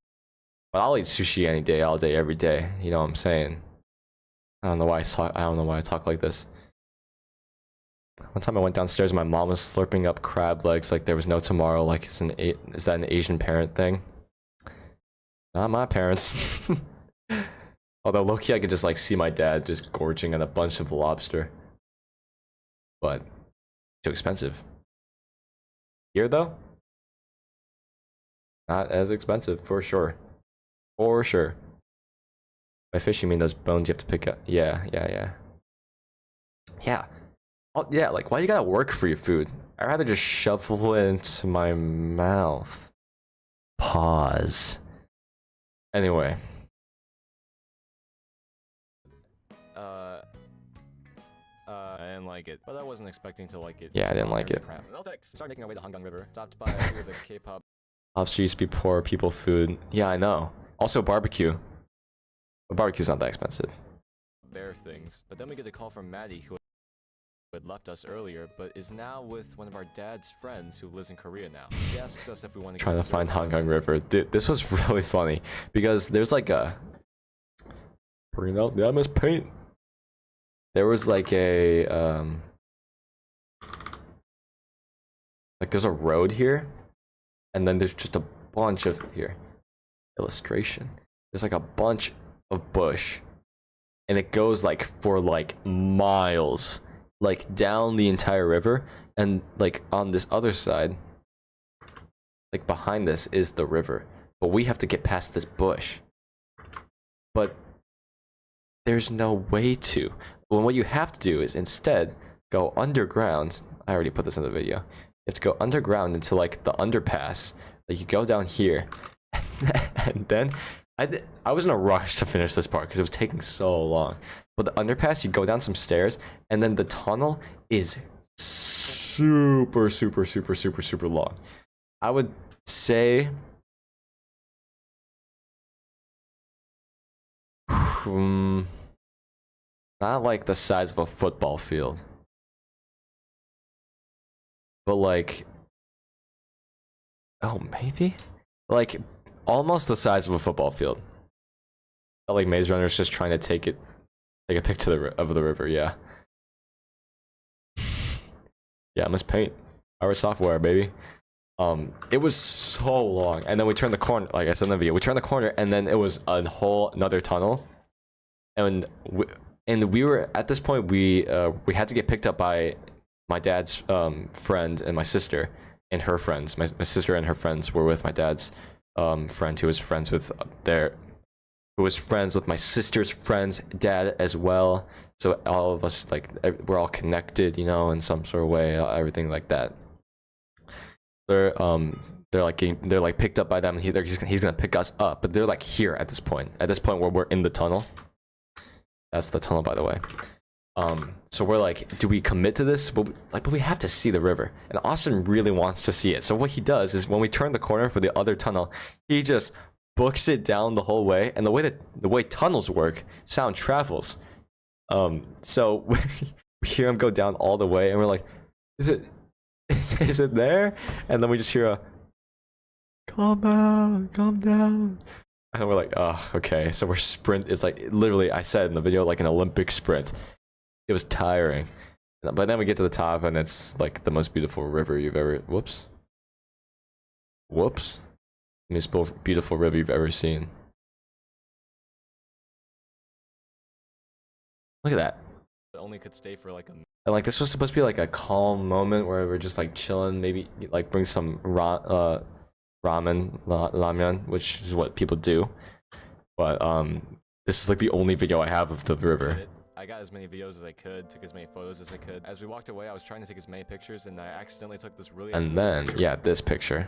But I'll eat sushi any day, all day, every day. You know what I'm saying? I don't know why I talk like this. One time I went downstairs and my mom was slurping up crab legs like there was no tomorrow. Like, is that an Asian parent thing? Not my parents. Although low-key I could just like see my dad just gorging on a bunch of lobster. But too expensive. Here though? Not as expensive, for sure. For sure. By fish you mean those bones you have to pick up. Yeah. Yeah. Oh, yeah, like, why you gotta work for your food? I'd rather just shovel it into my mouth. Pause. Anyway. I didn't like it, but I wasn't expecting to like it. Yeah, I didn't like it. Started making our way to Hangang River, stopped by a few of the K-pop. Lobster used to be poor people food. Yeah, I know. Also barbecue. But barbecue's not that expensive. Bear things. But then we get a call from Maddie, who had left us earlier, but is now with one of our dad's friends who lives in Korea now. He asks us if we want to try to find Hangang River. Dude, this was really funny because there's like a bring out the MS Paint. There was like a like there's a road here, and then there's just a bunch of here illustration. There's like a bunch of bush, and it goes like for like miles, like down the entire river, and like on this other side, like behind this is the river, but we have to get past this bush. But there's no way to. Well, what you have to do is instead go underground. I already put this in the video. You have to go underground into like the underpass. Like you go down here, and then I was in a rush to finish this part because it was taking so long. But the underpass, you go down some stairs, and then the tunnel is super long. I would say not like the size of a football field, but like, oh, maybe like almost the size of a football field. Felt like Maze Runner's just trying to take a picture of the river. Yeah. Yeah, MS Paint, our software, baby. It was so long, and then we turned the corner. Like I said in the video, we turned the corner, and then it was a whole another tunnel, and we were at this point. We had to get picked up by my dad's friend and my sister and her friends. My sister and her friends were with my dad's friend, who was friends with my sister's friend's dad as well. So all of us, like, we're all connected, you know, in some sort of way, everything like that. They're like picked up by them. He's gonna pick us up, but they're like here at this point where we're in the tunnel. That's the tunnel, by the way. So we're like, do we commit to this? But we have to see the river, and Austin really wants to see it. So what he does is when we turn the corner for the other tunnel, he just books it down the whole way. And the way tunnels work, sound travels. So we hear him go down all the way, and we're like, is it there? And then we just hear a calm down. And we're like, oh, okay. So we're it's like literally, I said in the video, like an Olympic sprint. It was tiring. But then we get to the top, and it's like the most beautiful river you've ever. Whoops. Most beautiful river you've ever seen. Look at that. It only could stay for like a. And like this was supposed to be like a calm moment where we're just like chilling, maybe like bring some ramyun, which is what people do. But this is like the only video I have of the river. I got as many videos as I could, took as many photos as I could. As we walked away, I was trying to take as many pictures, and I accidentally took this really. And then, yeah, this picture.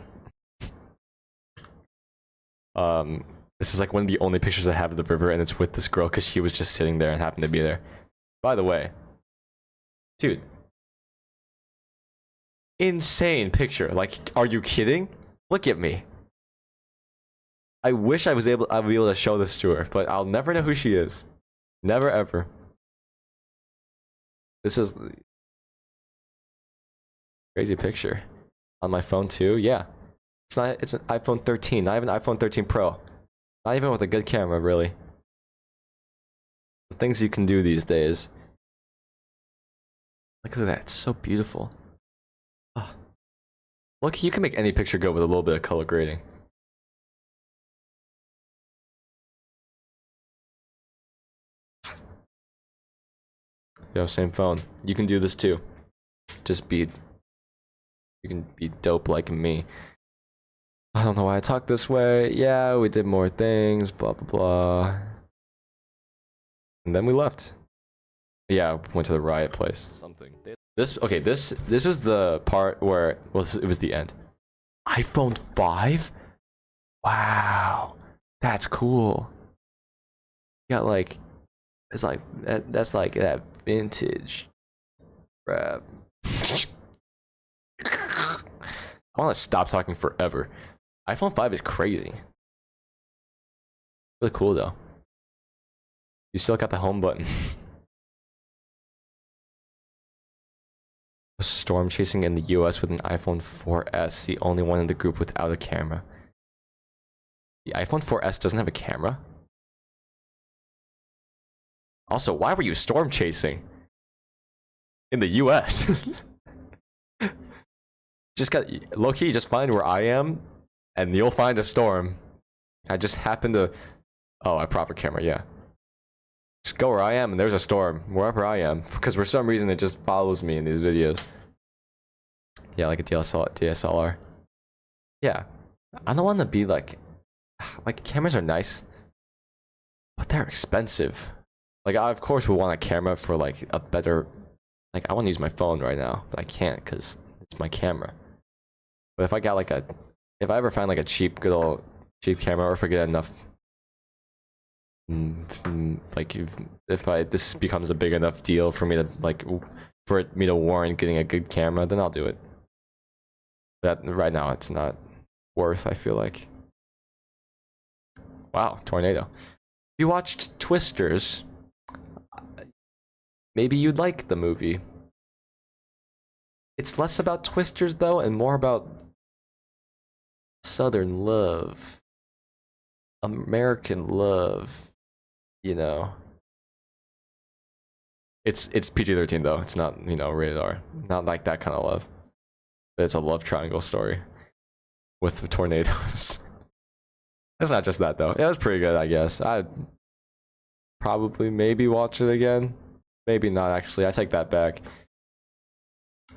This is like one of the only pictures I have of the river, and it's with this girl because she was just sitting there and happened to be there. By the way, dude, insane picture. Like, are you kidding? Look at me. I wish I'd be able to show this to her, but I'll never know who she is. Never ever. This is crazy picture on my phone too. Yeah, it's an iPhone 13, not even an iPhone 13 Pro. Not even with a good camera, really. The things you can do these days. Look at that, it's so beautiful. Oh. Look, you can make any picture good with a little bit of color grading. Yo, same phone. You can do this too. You can be dope like me. I don't know why I talk this way. Yeah, we did more things, blah, blah, blah. And then we left. Yeah, went to the riot place. Something. This okay. This was the part where it was the end. iPhone 5. Wow, that's cool. You got like, it's like that's like that vintage rap. I want to stop talking forever. iPhone 5 is crazy. Really cool though. You still got the home button. Was storm chasing in the US with an iPhone 4S, the only one in the group without a camera. The iPhone 4S doesn't have a camera? Also, why were you storm chasing? In the US? Just got low-key, just find where I am, and you'll find a storm. I just happen to... Oh, a proper camera, yeah. Just go where I am and there's a storm, wherever I am. Because for some reason it just follows me in these videos. Yeah, like a DSLR. Yeah. I don't want to be like cameras are nice, but they're expensive. Like I of course would want a camera for like a better, like I want to use my phone right now, but I can't because it's my camera. But if I got like if I ever find like a cheap, good old cheap camera, or if I get enough, like if this becomes a big enough deal for me to like, for me to warrant getting a good camera, then I'll do it. But right now it's not worth, I feel like. Wow, tornado. If you watched Twisters, maybe you'd like the movie. It's less about Twisters though, and more about Southern love, American love, you know. It's PG-13 though. It's not, you know, rated R. Not like that kind of love. But it's a love triangle story with the tornadoes. It's not just that though. It was pretty good, I guess. I'd probably maybe watch it again. Maybe not actually. I take that back.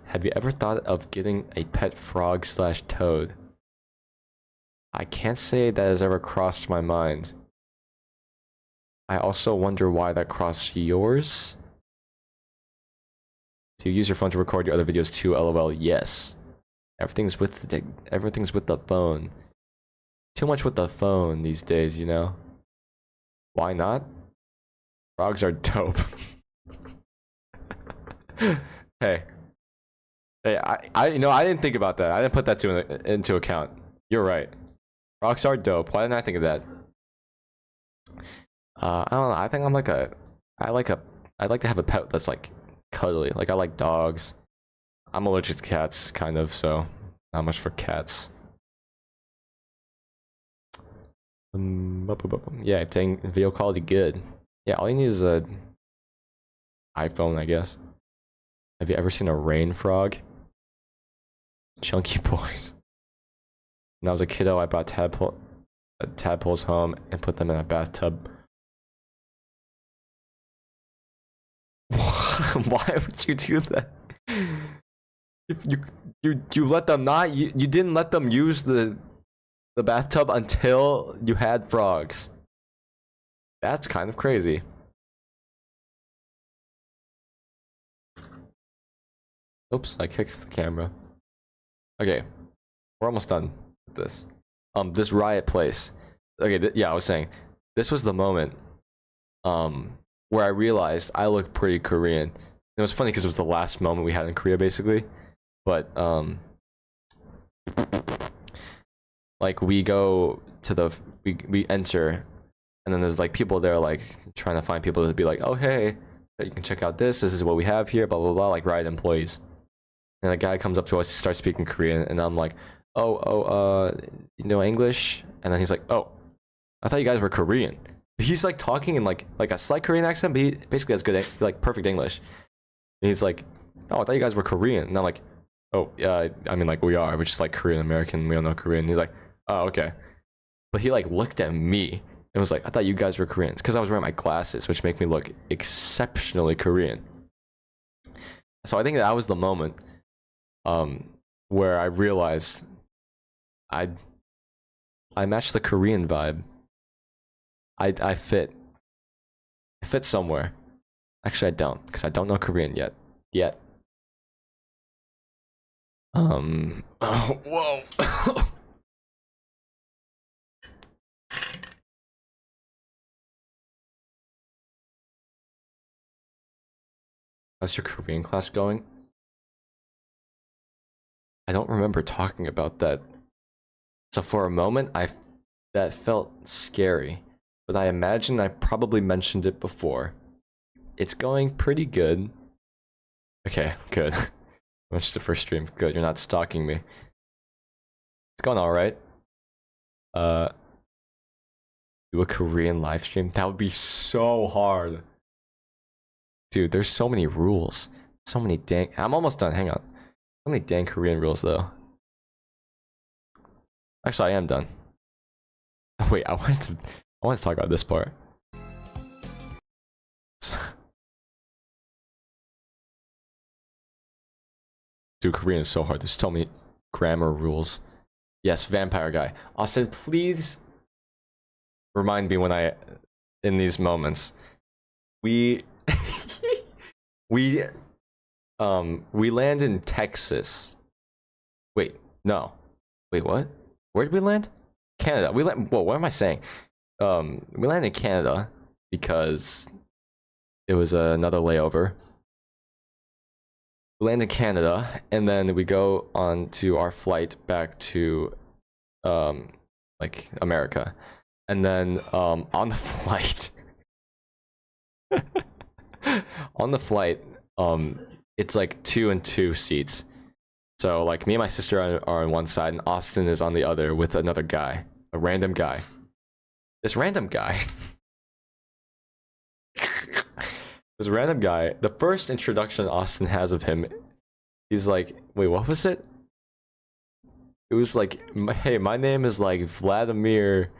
Have you ever thought of getting a pet frog / toad? I can't say that has ever crossed my mind. I also wonder why that crossed yours. Do you use your phone to record your other videos too? LOL. Yes. Everything's with the phone. Too much with the phone these days, you know. Why not? Frogs are dope. Hey, you know, I didn't think about that. I didn't put that into account. You're right. Frogs are dope. Why didn't I think of that? I don't know. I think I like to have a pet that's like cuddly. Like I like dogs. I'm allergic to cats, kind of, so not much for cats. Yeah, it's saying video quality good. Yeah, all you need is a iPhone, I guess. Have you ever seen a rain frog? Chunky boys. When I was a kiddo, I brought tadpoles home and put them in a bathtub. Why would you do that? If you let them not, you didn't let them use the bathtub until you had frogs. That's kind of crazy. Oops, I kicked the camera. Okay, we're almost done with this. This riot place. Okay, yeah, I was saying, this was the moment, where I realized I look pretty Korean. It was funny because it was the last moment we had in Korea, basically. But like we go to we enter, and then there's like people there like trying to find people to be like, oh hey, you can check out this is what we have here, blah blah blah, like riot employees. And a guy comes up to us, starts speaking Korean, and I'm like, you know English? And then he's like, oh, I thought you guys were Korean. He's like talking in like a slight Korean accent, but he basically has good, like perfect English. And he's like, oh, I thought you guys were Korean. And I'm like, oh yeah, I mean like we are, we're just like Korean American, we don't know Korean. And he's like, oh okay. But he like looked at me and was like, I thought you guys were Koreans, because I was wearing my glasses, which make me look exceptionally Korean. So I think that was the moment where I realized I matched the Korean vibe. I fit somewhere. Actually, I don't, because I don't know Korean yet. Yet. Oh, whoa. How's your Korean class going? I don't remember talking about that. So for a moment, that felt scary, but I imagine I probably mentioned it before. It's going pretty good. Okay, good. Watch the first stream. Good, you're not stalking me. It's going all right. Do a Korean live stream? That would be so hard. Dude, there's so many rules. So many dang. I'm almost done. Hang on. So many dang Korean rules, though. Actually, I am done. Oh, wait, I wanted to talk about this part. Dude, Korean is so hard. There's so many grammar rules. Yes, vampire guy. Austin, please remind me when in these moments. We we land in Texas. Wait, no. Wait, what? Where did we land? Canada. We land. Whoa, what am I saying? We landed in Canada because it was another layover. We land in Canada, and then we go on to our flight back to, like America, and then on the flight, it's like 2 and 2 seats. So like me and my sister are on one side, and Austin is on the other with another guy, a random guy. This random guy. This random guy, the first introduction Austin has of him, he's like, wait, what was it? It was like, hey, my name is like Vladimir,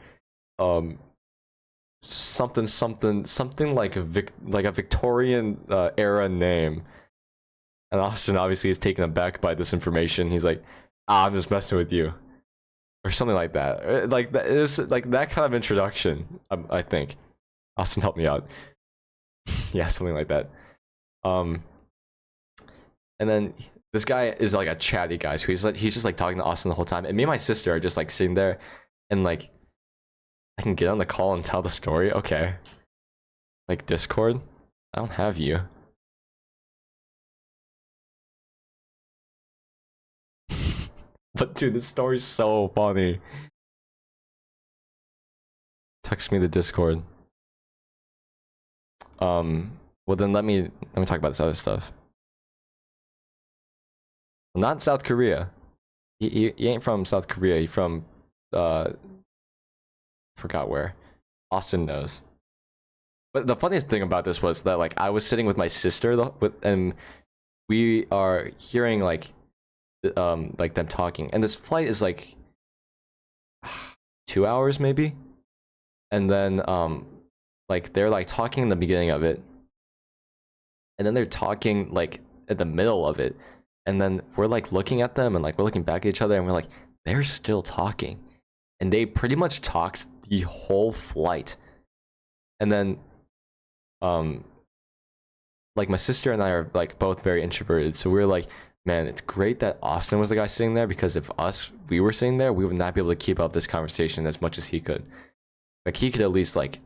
something like a Victorian era name. And Austin obviously is taken aback by this information. He's like, I'm just messing with you, or something like that. Like that, it was like that kind of introduction. I think. Austin, help me out. Yeah, something like that. And then this guy is like a chatty guy, so he's just like talking to Austin the whole time, and me and my sister are just like sitting there, and like I can get on the call and tell the story. Okay, like Discord, I don't have you. But dude, this story's so funny. Text me the Discord. Well then let me talk about this other stuff. Not South Korea. He ain't from South Korea. He's from forgot where. Austin knows. But the funniest thing about this was that like I was sitting with my sister and we are hearing like them talking, and this flight is like 2 hours maybe, and then like they're like talking in the beginning of it, and then they're talking like at the middle of it, and then we're like looking at them and like we're looking back at each other and we're like, they're still talking, and they pretty much talked the whole flight. And then like my sister and I are like both very introverted, so we were like, man, it's great that Austin was the guy sitting there, because if we were sitting there, we would not be able to keep up this conversation as much as he could. Like he could at least like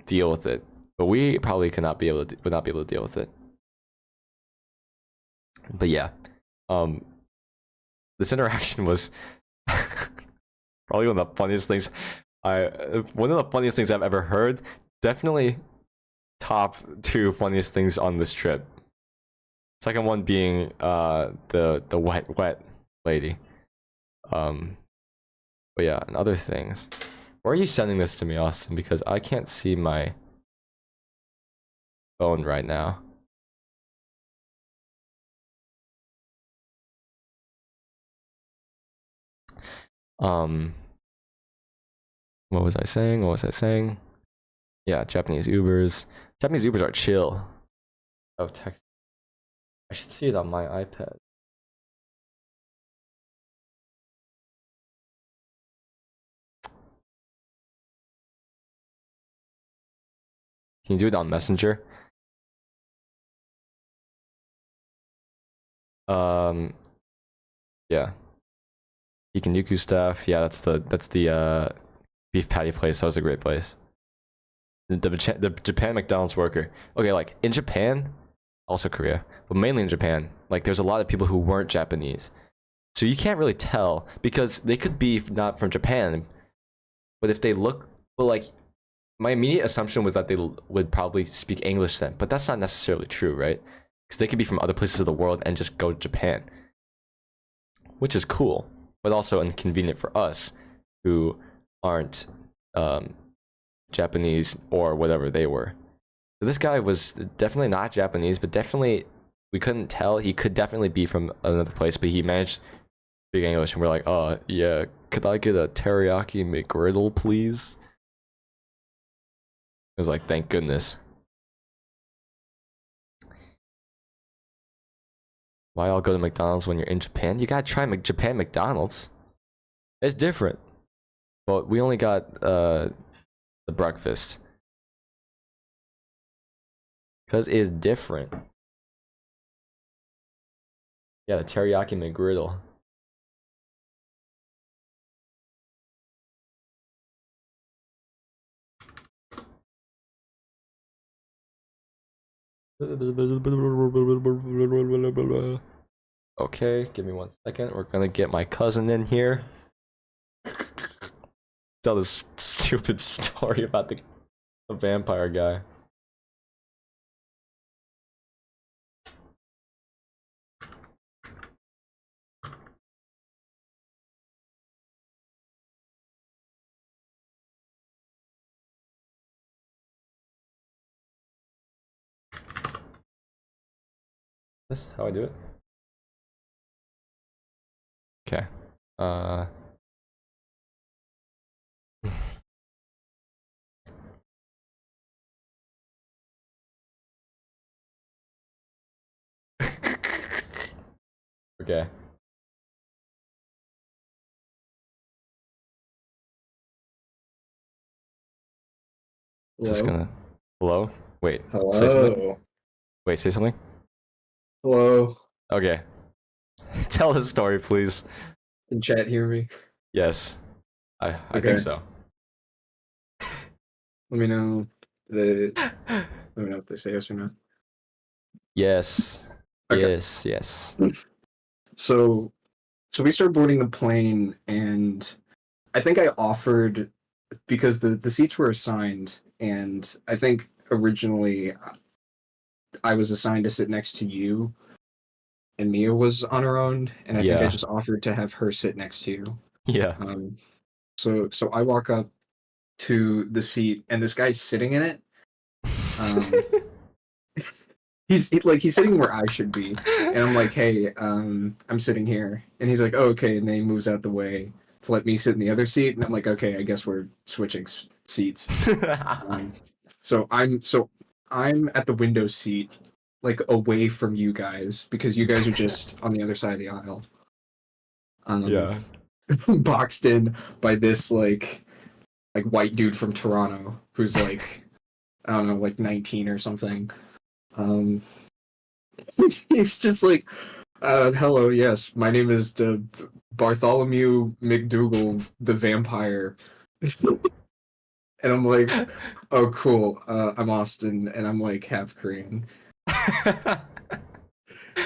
deal with it, but we probably would not be able to deal with it. But yeah, this interaction was probably one of the funniest things I've ever heard. Definitely top 2 funniest things on this trip. Second one being the wet lady. But yeah, and other things. Why are you sending this to me, Austin? Because I can't see my phone right now. What was I saying? Yeah, Japanese Ubers. Japanese Ubers are chill. Oh, text. I should see it on my iPad. Can you do it on Messenger? Yeah. Ikanyuku staff. Yeah, that's the beef patty place. That was a great place. The Japan McDonald's worker. Okay, like in Japan, also Korea, but mainly in Japan, like there's a lot of people who weren't Japanese. So you can't really tell because they could be not from Japan, but if they look, well, like my immediate assumption was that they would probably speak English then, but that's not necessarily true, right? Because they could be from other places of the world and just go to Japan, which is cool, but also inconvenient for us who aren't Japanese or whatever they were. So this guy was definitely not Japanese, but definitely we couldn't tell. He could definitely be from another place, but he managed to speak English, and we're like, oh yeah, could I get a teriyaki McGriddle, please? It was like, thank goodness. Why y'all go to McDonald's when you're in Japan? You gotta try Japan McDonald's. It's different. But we only got the breakfast. Because it's different. Yeah, the teriyaki McGriddle. Okay, give me 1 second. We're gonna get my cousin in here. Tell this stupid story about the vampire guy. This how I do it? Okay. Okay. Is this gonna... Hello? Wait. Say something? Hello. Wait, say something? Hello. Okay. Tell the story, please. Can chat hear me? Yes. I Okay. think so. Let me know. Let me know if they say yes or no. Yes. Okay. Yes. So we started boarding the plane, and I think I offered because the seats were assigned, and I think originally I was assigned to sit next to you, and Mia was on her own, and I think I Yeah. just offered to have her sit next to you. Yeah. So I walk up to the seat, and this guy's sitting in it. He's sitting where I should be, and I'm like, hey, I'm sitting here, and he's like, oh, okay, and then he moves out the way to let me sit in the other seat, and I'm like, okay, I guess we're switching seats. So I'm at the window seat, like away from you guys, because you guys are just on the other side of the aisle. Yeah. Boxed in by this like white dude from Toronto who's like, I don't know, like 19 or something. He's just like, hello, yes, my name is Bartholomew McDougal, the vampire. And I'm like, oh, cool. I'm Austin, and I'm like half Korean.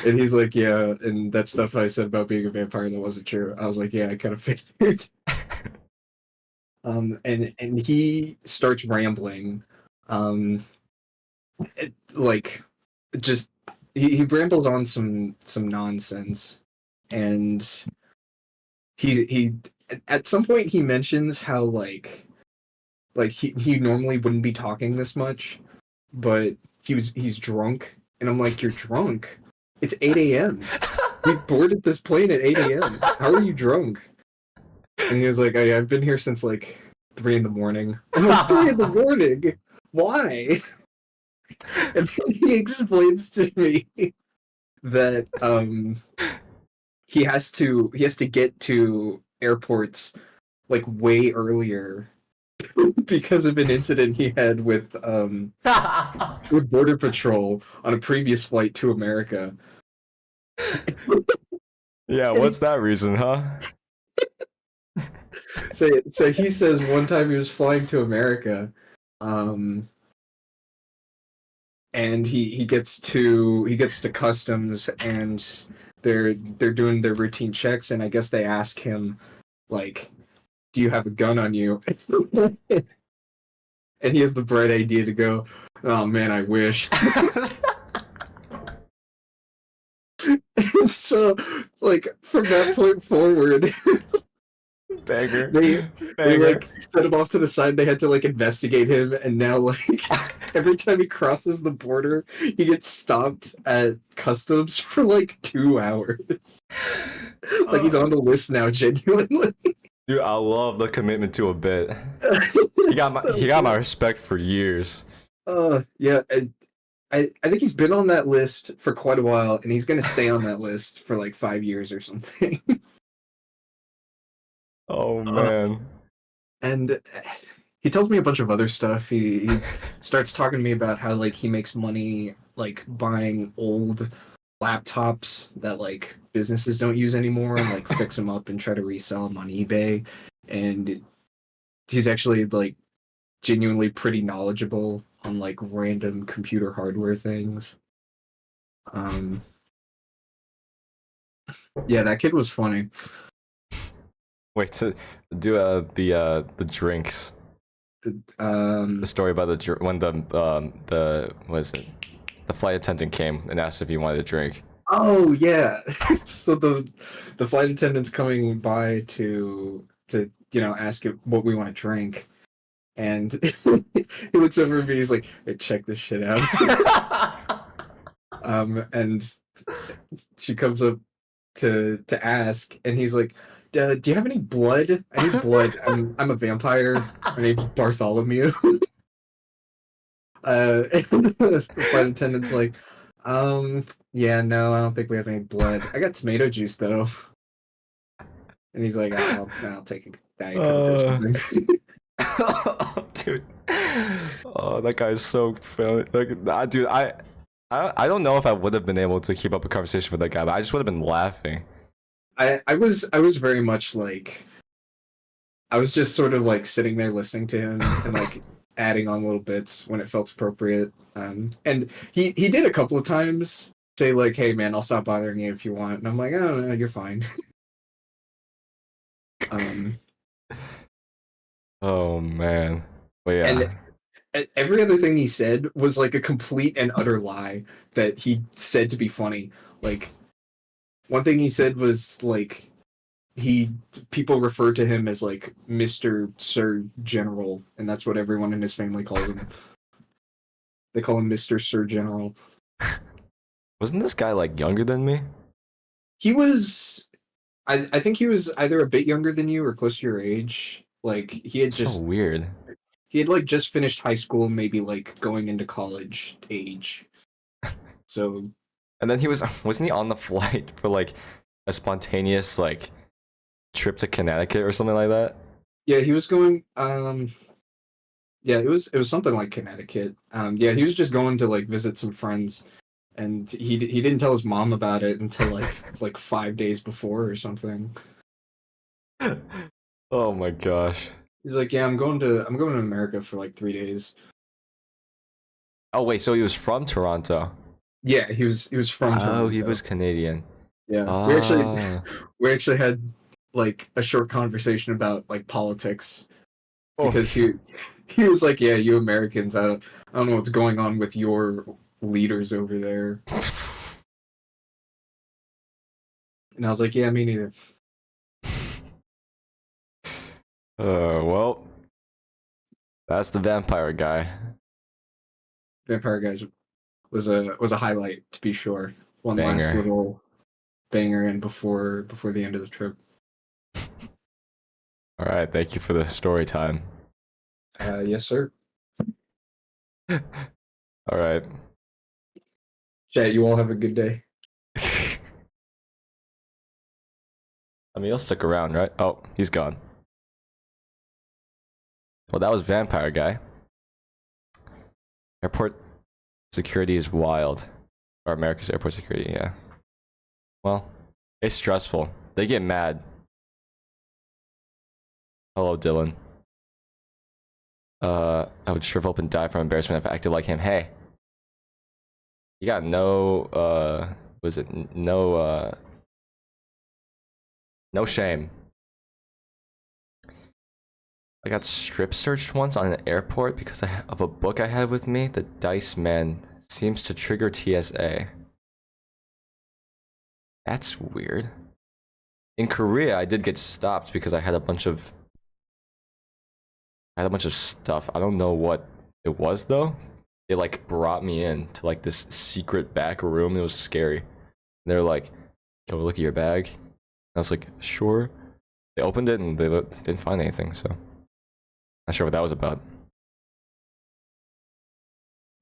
And he's like, yeah, and that stuff I said about being a vampire that wasn't true. I was like, yeah, I kind of figured. And he starts rambling, like, just he rambles on some nonsense, and he at some point he mentions how like he normally wouldn't be talking this much, but he's drunk, and I'm like, you're drunk? It's 8 a.m. We boarded this plane at 8 a.m. How are you drunk? And he was like, I've been here since like 3 in the morning. I'm like, 3 in the morning? Why? And then he explains to me that he has to get to airports like way earlier because of an incident he had with Border Patrol on a previous flight to America. Yeah, what's that reason, huh? So he says one time he was flying to America, um, and he gets to customs, and they're doing their routine checks, and I guess they ask him like, "Do you have a gun on you?" And he has the bright idea to go, "Oh man, I wish." And so, like from that point forward, Banger. they Banger. like set him off to the side. They had to like investigate him, and now like every time he crosses the border, he gets stopped at customs for like 2 hours. Like he's on the list now, genuinely. Dude, I love the commitment to a bit. So He got my respect for years. yeah, I think he's been on that list for quite a while, and he's gonna stay on that list for like 5 years or something. Oh man. And he tells me a bunch of other stuff. He starts talking to me about how like he makes money like buying old laptops that like businesses don't use anymore and like fix them up and try to resell them on eBay. And he's actually like genuinely pretty knowledgeable on like random computer hardware things. Um yeah, that kid was funny. Wait to do the drinks. Um The story about when the what is it? The flight attendant came and asked if he wanted a drink. Oh yeah. So the flight attendant's coming by to ask it what we want to drink, and he looks over at me. He's like, "Hey, check this shit out." And she comes up to ask, and he's like, "Do you have any blood? I need blood. I'm a vampire. My name's Bartholomew." And the flight attendant's like, yeah, no, I don't think we have any blood. I got tomato juice though. And he's like, I'll take a Diet Coke or something. Dude. Oh, that guy is so funny. Like, dude, I don't know if I would have been able to keep up a conversation with that guy, but I just would have been laughing. I was very much like, I was just sort of like sitting there listening to him and like adding on little bits when it felt appropriate. And he did a couple of times say like, "Hey man, I'll stop bothering you if you want." And I'm like, "Oh no, you're fine." Oh man. But yeah. And every other thing he said was like a complete and utter lie that he said to be funny. Like one thing he said was like people refer to him as like Mr. Sir General, and that's what everyone in his family calls him. They call him Mr. Sir General. Wasn't this guy like younger than me? He was I think he was either a bit younger than you or close to your age. Like So weird. he had like just finished high school, maybe like going into college age. So And then wasn't he on the flight for like a spontaneous like trip to Connecticut or something like that? yeah, he was going yeah, it was something like Connecticut. Yeah, he was just going to like visit some friends, and he didn't tell his mom about it until like 5 days before or something. Oh my gosh. He's like, "Yeah, I'm going to America for like 3 days." Oh wait, so he was from Toronto. Yeah, he was from Oh, he Toronto. was Canadian. Yeah, Ah. we actually had like a short conversation about like politics Oh. because he was like, "Yeah, you Americans, I don't know what's going on with your leaders over there." And I was like, "Yeah, me neither." Well, that's the vampire guy. Vampire Guys was a highlight to be sure. One last Banger. little banger in before the end of the trip. All right, thank you for the story time. Yes, sir. All right. Chat, you all have a good day. I mean, he'll stick around, right? Oh, he's gone. Well, that was vampire guy. Airport security is wild. Or America's airport security, yeah. Well, it's stressful. They get mad. Hello, Dylan. I would shrivel up and die from embarrassment if I acted like him. Hey, you got no, was it no, no shame. I got strip searched once on an airport because of a book I had with me. The Dice Man seems to trigger TSA. That's weird. In Korea, I did get stopped because I had a bunch of stuff. I don't know what it was though. They like brought me in to like this secret back room. It was scary. And they're like, "Can we look at your bag?" And I was like, "Sure." They opened it and they didn't find anything. So, not sure what that was about.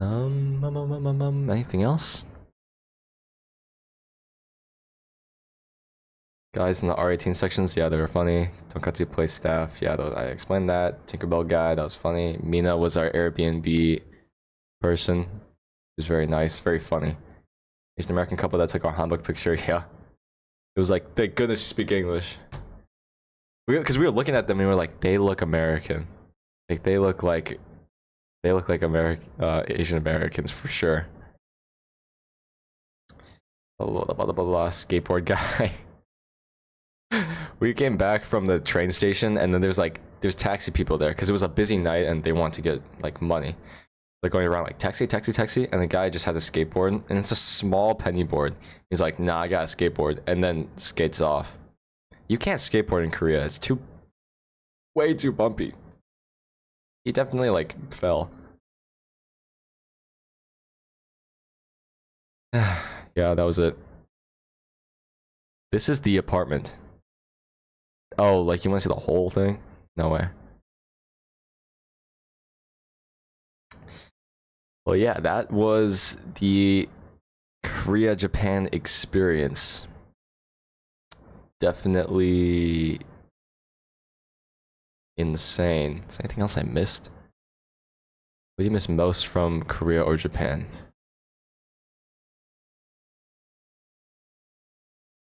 Anything else? Guys in the R18 sections, yeah, they were funny. Tonkatsu play staff, yeah, I explained that. Tinkerbell guy, that was funny. Mina was our Airbnb person. It was very nice, very funny. Asian American couple that took our handbook picture, yeah. It was like, thank goodness you speak English. Because we were looking at them and we were like, they look American. Like they look like Asian Americans for sure. Blah, blah, blah, blah, blah, skateboard guy. We came back from the train station and then there's taxi people there because it was a busy night and they want to get like money. They're going around like taxi, and the guy just has a skateboard and it's a small penny board. He's like, nah, I got a skateboard, and then skates off. You can't skateboard in Korea. It's way too bumpy. He definitely like fell. Yeah, that was it. This is the apartment. Oh, like you want to see the whole thing? No way. Well, yeah, that was the Korea-Japan experience. Definitely insane. Is there anything else I missed? What do you miss most from Korea or Japan?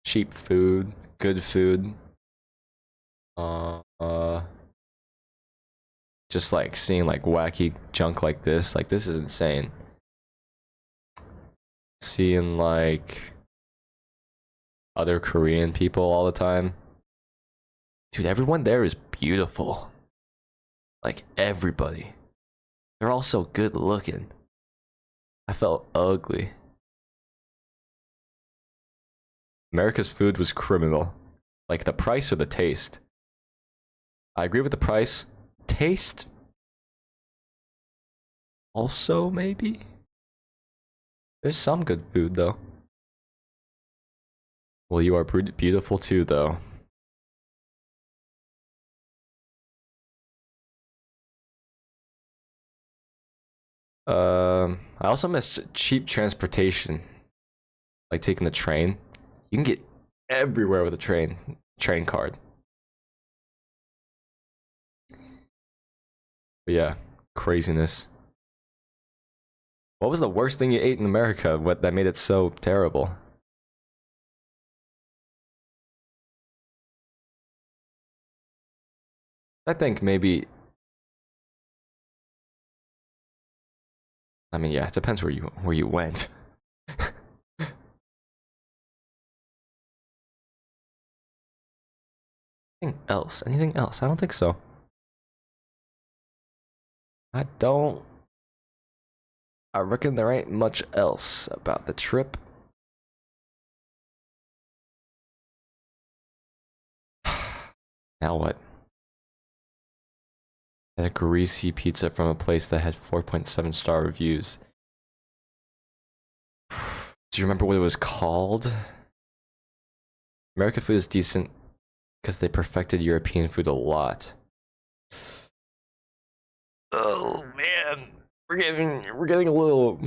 Cheap food, good food. Just like seeing like wacky junk like this is insane. Seeing like other Korean people all the time. Dude, everyone there is beautiful. Like everybody. They're all so good looking. I felt ugly. America's food was criminal. Like the price or the taste. I agree with the price. Taste? Also, maybe? There's some good food, though. Well, you are beautiful too, though. I also miss cheap transportation. Like taking the train. You can get everywhere with a train card. But yeah, craziness. What was the worst thing you ate in America? What that made it so terrible? I think maybe. I mean, yeah, it depends where you went. Anything else? Anything else? I don't think so. I reckon there ain't much else about the trip. Now what? Had a greasy pizza from a place that had 4.7 star reviews. Do you remember what it was called? American food is decent because they perfected European food a lot. Oh man, we're getting a little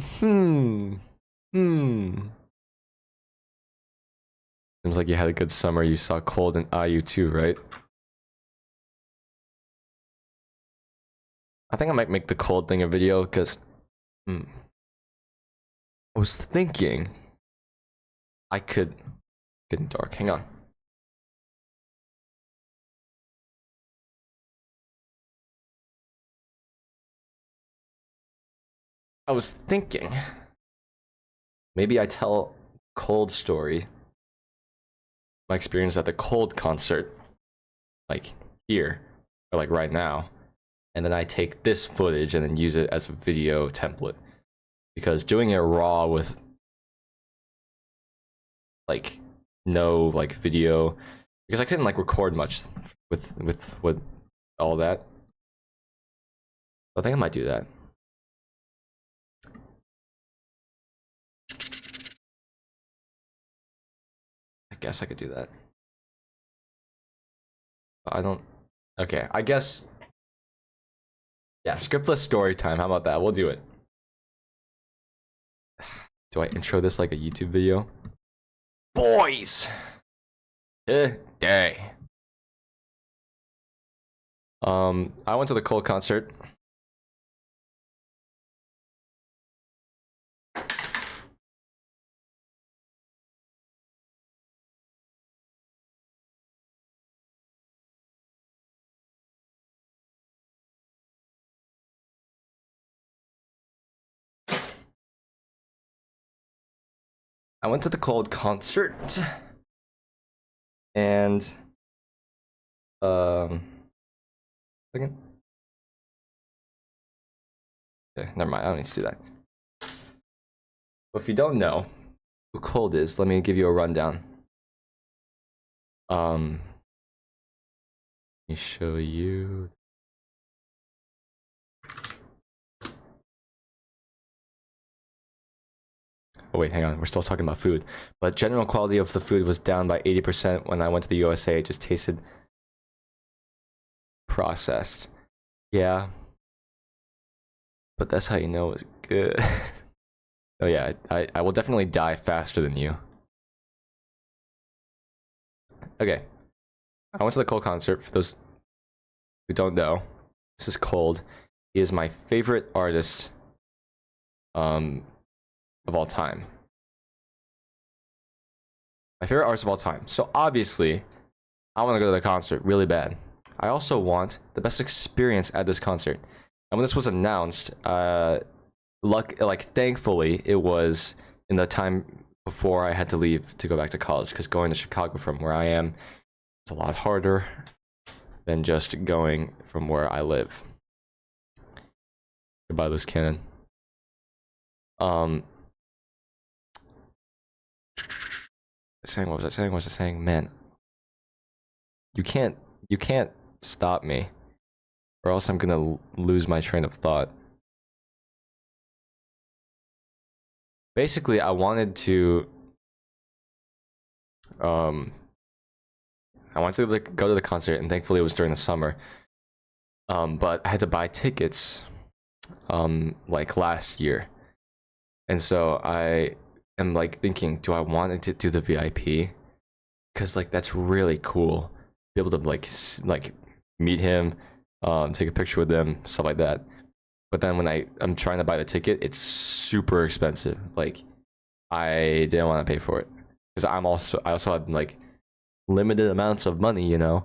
Seems like you had a good summer. You saw Cold and IU too, right? I think I might make the Cold thing a video because I was thinking I could Getting dark. Hang on. I was thinking maybe I tell Cold story, my experience at the Cold concert, like here or like right now, and then I take this footage and then use it as a video template, because doing it raw with like no like video, because I couldn't like record much with all that. I think I might do that. I guess I could do that. I don't. Okay, I guess. Yeah, scriptless story time. How about that? We'll do it. Do I intro this like a YouTube video? Boys! Day. I went to the Cole concert. I went to the Cold concert, and second. Okay, never mind. I don't need to do that. But if you don't know who Cold is, let me give you a rundown. Let me show you. Oh wait, hang on. We're still talking about food. But general quality of the food was down by 80% when I went to the USA. It just tasted processed. Yeah. But that's how you know it was good. Oh yeah, I will definitely die faster than you. Okay. I went to the Cole concert. For those who don't know, this is Cold. He is my favorite artist of all time. My favorite artist of all time. So obviously, I want to go to the concert really bad. I also want the best experience at this concert. And when this was announced, thankfully, it was in the time before I had to leave to go back to college, because going to Chicago from where I am is a lot harder than just going from where I live. Goodbye, loose cannon. What was I saying? Man, you can't stop me, or else I'm gonna lose my train of thought. Basically, I wanted to go to the concert, and thankfully it was during the summer. But I had to buy tickets like last year, and so I am like thinking, do I want to do the VIP? Because like that's really cool, be able to like meet him, take a picture with him, stuff like that. But then when I'm trying to buy the ticket, it's super expensive. Like I didn't want to pay for it, because I also had like limited amounts of money, you know.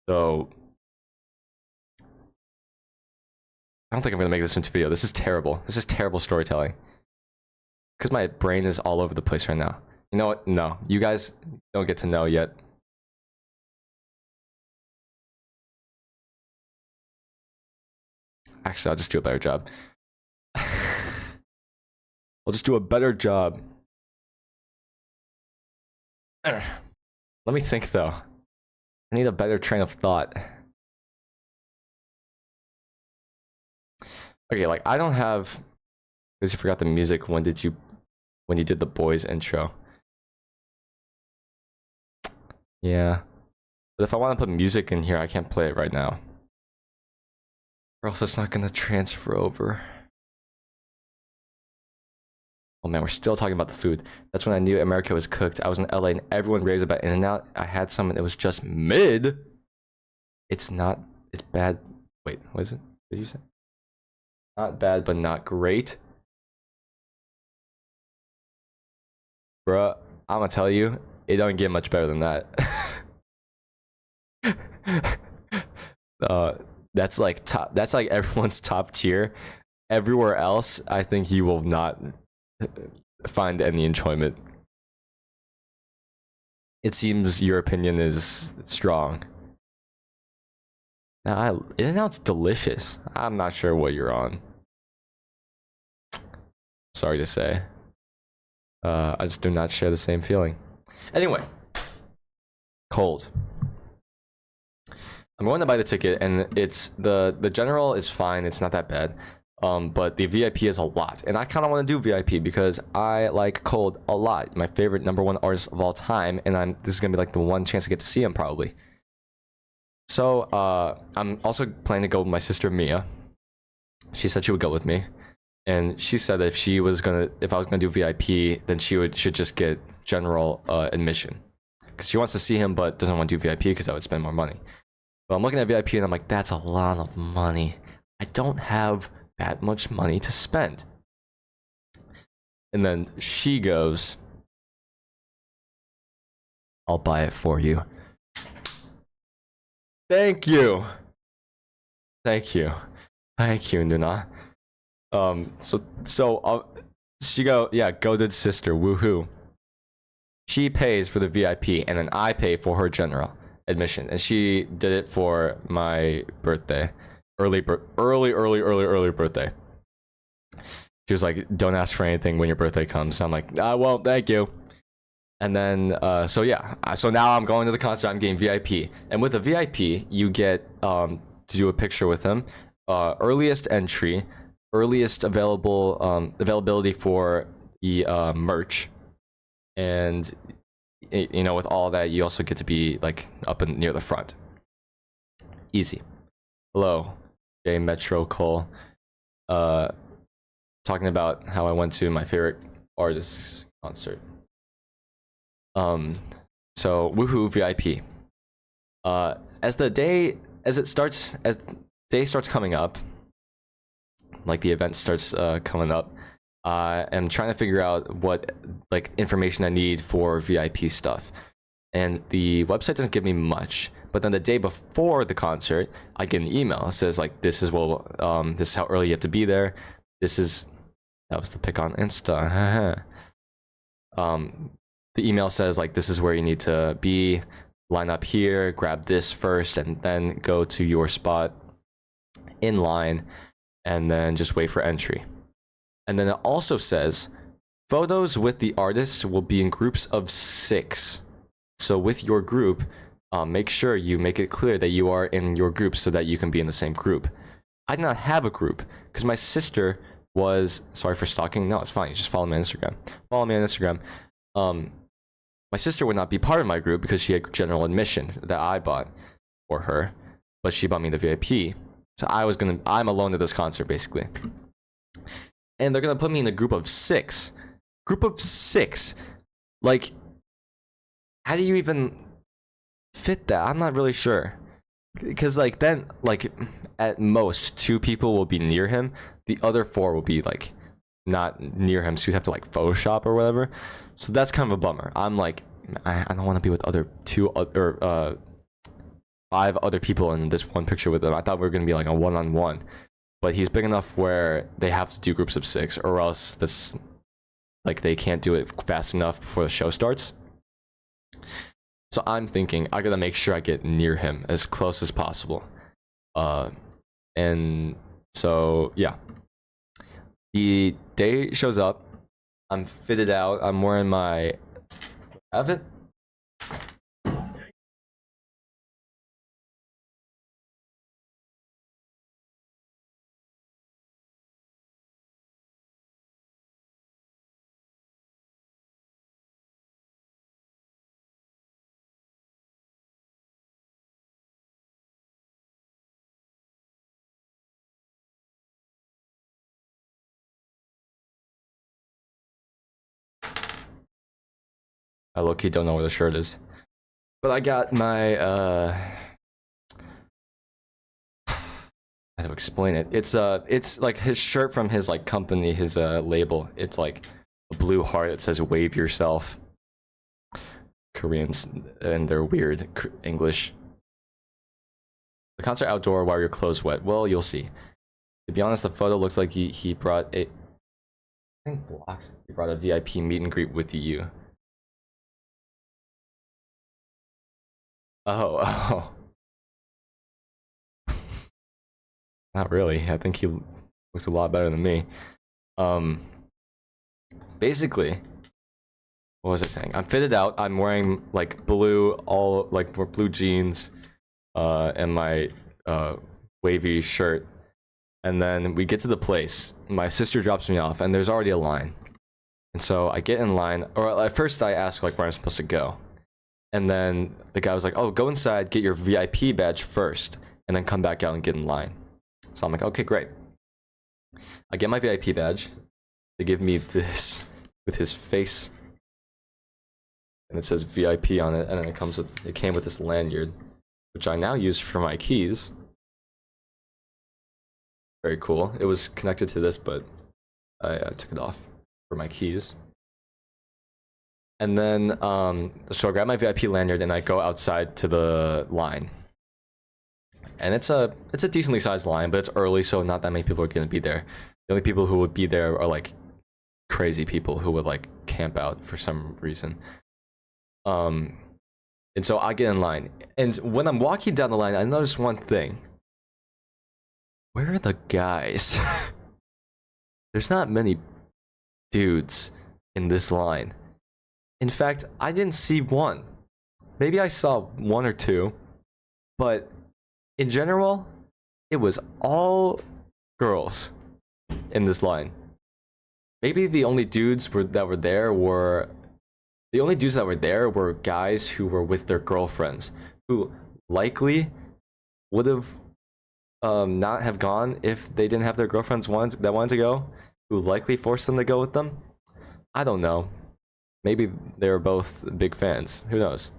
So I don't think I'm gonna make this into video. This is terrible. This is terrible storytelling, because my brain is all over the place right now. You know what? No, you guys don't get to know yet. Actually, I'll just do a better job. I'll just do a better job. Let me think though. I need a better train of thought. Okay, like I don't have, because you forgot the music. When you did the boys intro? Yeah. But if I want to put music in here, I can't play it right now, or else it's not gonna transfer over. Oh man, we're still talking about the food. That's when I knew America was cooked. I was in LA and everyone raves about In-N-Out. I had some and it was just mid. It's bad. Wait, what is it? What did you say? Not bad, but not great. Bruh, I'm gonna tell you, it don't get much better than that. That's like top. That's like everyone's top tier. Everywhere else, I think you will not find any enjoyment. It seems your opinion is strong. Now, it's delicious. I'm not sure what you're on. Sorry to say. I just do not share the same feeling. Anyway, cold. I'm going to buy the ticket, and it's the general is fine. It's not that bad. But the VIP is a lot, and I kind of want to do VIP because I like Cold a lot. My favorite #1 artist of all time, and this is gonna be like the one chance I get to see him probably. So I'm also planning to go with my sister Mia. She said she would go with me, and she said that if I was gonna do VIP, then should just get general admission, because she wants to see him but doesn't want to do VIP because I would spend more money. But I'm looking at VIP and I'm like, that's a lot of money. I don't have that much money to spend. And then she goes, I'll buy it for you. Thank you. Thank you. Thank you, Nuna. She goated sister, woohoo. She pays for the VIP and then I pay for her general admission. And she did it for my birthday. Early birthday. She was like, don't ask for anything when your birthday comes. So I'm like, well, thank you. And then, so now I'm going to the concert. I'm getting VIP. And with the VIP, you get to do a picture with him. Earliest entry, earliest availability for the merch. And, with all that, you also get to be like up and near the front. Easy. Hello, J Metro Cole. Talking about how I went to my favorite artist's concert. So woohoo VIP. As the day starts coming up, like the event starts coming up, I am trying to figure out what like information I need for VIP stuff. And the website doesn't give me much. But then the day before the concert, I get an email. It says like, this is how early you have to be there. That was the pick on Insta. The email says like, this is where you need to be. Line up here, grab this first, and then go to your spot in line, and then just wait for entry. And then it also says, photos with the artist will be in groups of 6. So with your group, make sure you make it clear that you are in your group so that you can be in the same group. I did not have a group because my sister was, sorry for stalking. No, it's fine. You just follow me on Instagram. Follow me on Instagram. My sister would not be part of my group because she had general admission that I bought for her, but she bought me the VIP. So I'm alone at this concert basically. And they're gonna put me in a group of 6. Group of 6. Like, how do you even fit that? I'm not really sure. Because like then like at most 2 people will be near him. The other 4 will be like not near him, so you'd have to like Photoshop or whatever. So that's kind of a bummer. I'm like, I don't want to be with 5 other people in this one picture with them. I thought we were gonna be like a one-on-one. But he's big enough where they have to do groups of 6, or else they can't do it fast enough before the show starts. So I'm thinking I gotta make sure I get near him as close as possible. And so yeah, the day shows up. I'm fitted out. I'm wearing my outfit. I low-key don't know where the shirt is. But I got my, how to explain it? It's like his shirt from his like company, his label. It's like a blue heart that says "Wave Yourself." Koreans and their weird English. The concert outdoor while your clothes wet. Well, you'll see. To be honest, the photo looks like he brought a. I think blocks. He brought a VIP meet and greet with you. Oh. Not really. I think he looks a lot better than me. Basically, what was I saying? I'm fitted out. I'm wearing like blue jeans, and my wavy shirt. And then we get to the place. My sister drops me off, and there's already a line. And so I get in line, or at first I ask like where I'm supposed to go. And then the guy was like, "Oh, go inside, get your VIP badge first, and then come back out and get in line." So I'm like, "Okay, great." I get my VIP badge. They give me this with his face, and it says VIP on it, and then it came with this lanyard, which I now use for my keys. Very cool. It was connected to this, but I took it off for my keys. And then, so I grab my VIP lanyard and I go outside to the line. And it's a decently sized line, but it's early, so not that many people are gonna be there. The only people who would be there are like crazy people who would like camp out for some reason. And so I get in line, and when I'm walking down the line, I notice one thing. Where are the guys? There's not many dudes in this line. In fact, I didn't see one. Maybe I saw one or two, but in general, it was all girls in this line. Maybe the only dudes that were there were guys who were with their girlfriends, who likely would have not have gone if they didn't have their girlfriends that wanted to go, who likely forced them to go with them. I don't know. Maybe they were both big fans. Who knows?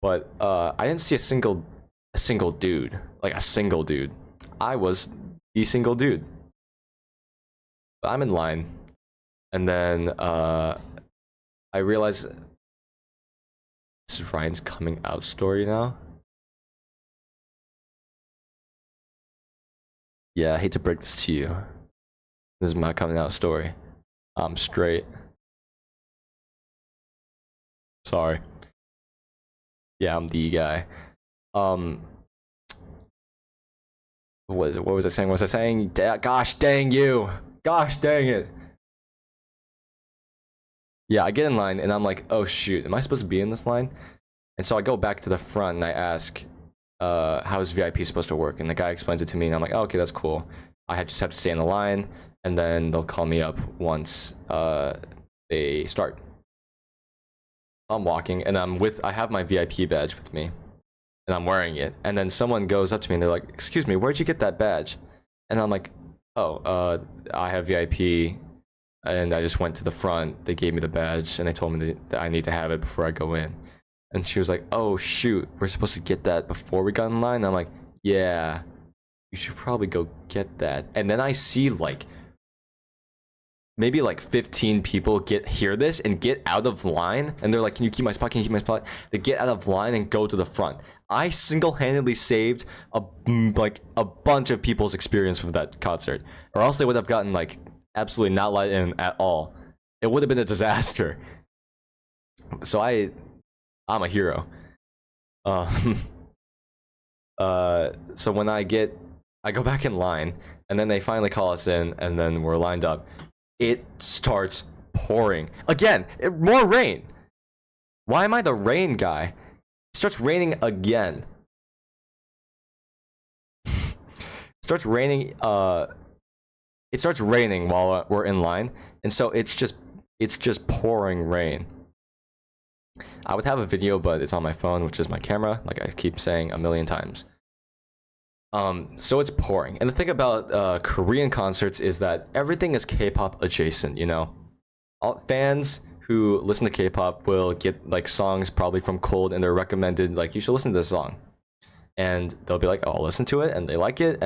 But I didn't see a single dude, like a single dude. I was the single dude. But I'm in line, and then I realize this is Ryan's coming out story now. Yeah, I hate to break this to you. This is my coming out story. I'm straight. Sorry. Yeah, I'm the guy. What was I saying? What was I saying? Gosh dang you! Gosh dang it! Yeah, I get in line and I'm like, oh shoot, am I supposed to be in this line? And so I go back to the front and I ask, how is VIP supposed to work? And the guy explains it to me and I'm like, oh, okay, that's cool. Just have to stay in the line and then they'll call me up once they start. I'm walking and I have my VIP badge with me and I'm wearing it. And then someone goes up to me and they're like, excuse me, where'd you get that badge? And I'm like, oh, I have VIP and I just went to the front. They gave me the badge and they told me that I need to have it before I go in. And she was like, oh shoot, we're supposed to get that before we got in line? And I'm like, yeah, you should probably go get that. And then I see like maybe like 15 people hear this and get out of line, and they're like, can you keep my spot? Can you keep my spot? They get out of line and go to the front. I single-handedly saved a bunch of people's experience from that concert, or else they would have gotten like absolutely not let in at all. It would have been a disaster. So I'm a hero. So when I go back in line, and then they finally call us in, and then we're lined up. It starts pouring again. More rain. Why am I the rain guy? It starts raining again. It starts raining while we're in line, and so it's just pouring rain. I would have a video, but it's on my phone, which is my camera, like I keep saying a million times. So it's pouring. And the thing about Korean concerts is that everything is K-pop adjacent, you know? Fans who listen to K-pop will get like songs probably from Cold and they're recommended, like, you should listen to this song. And they'll be like, oh, I'll listen to it, and they like it,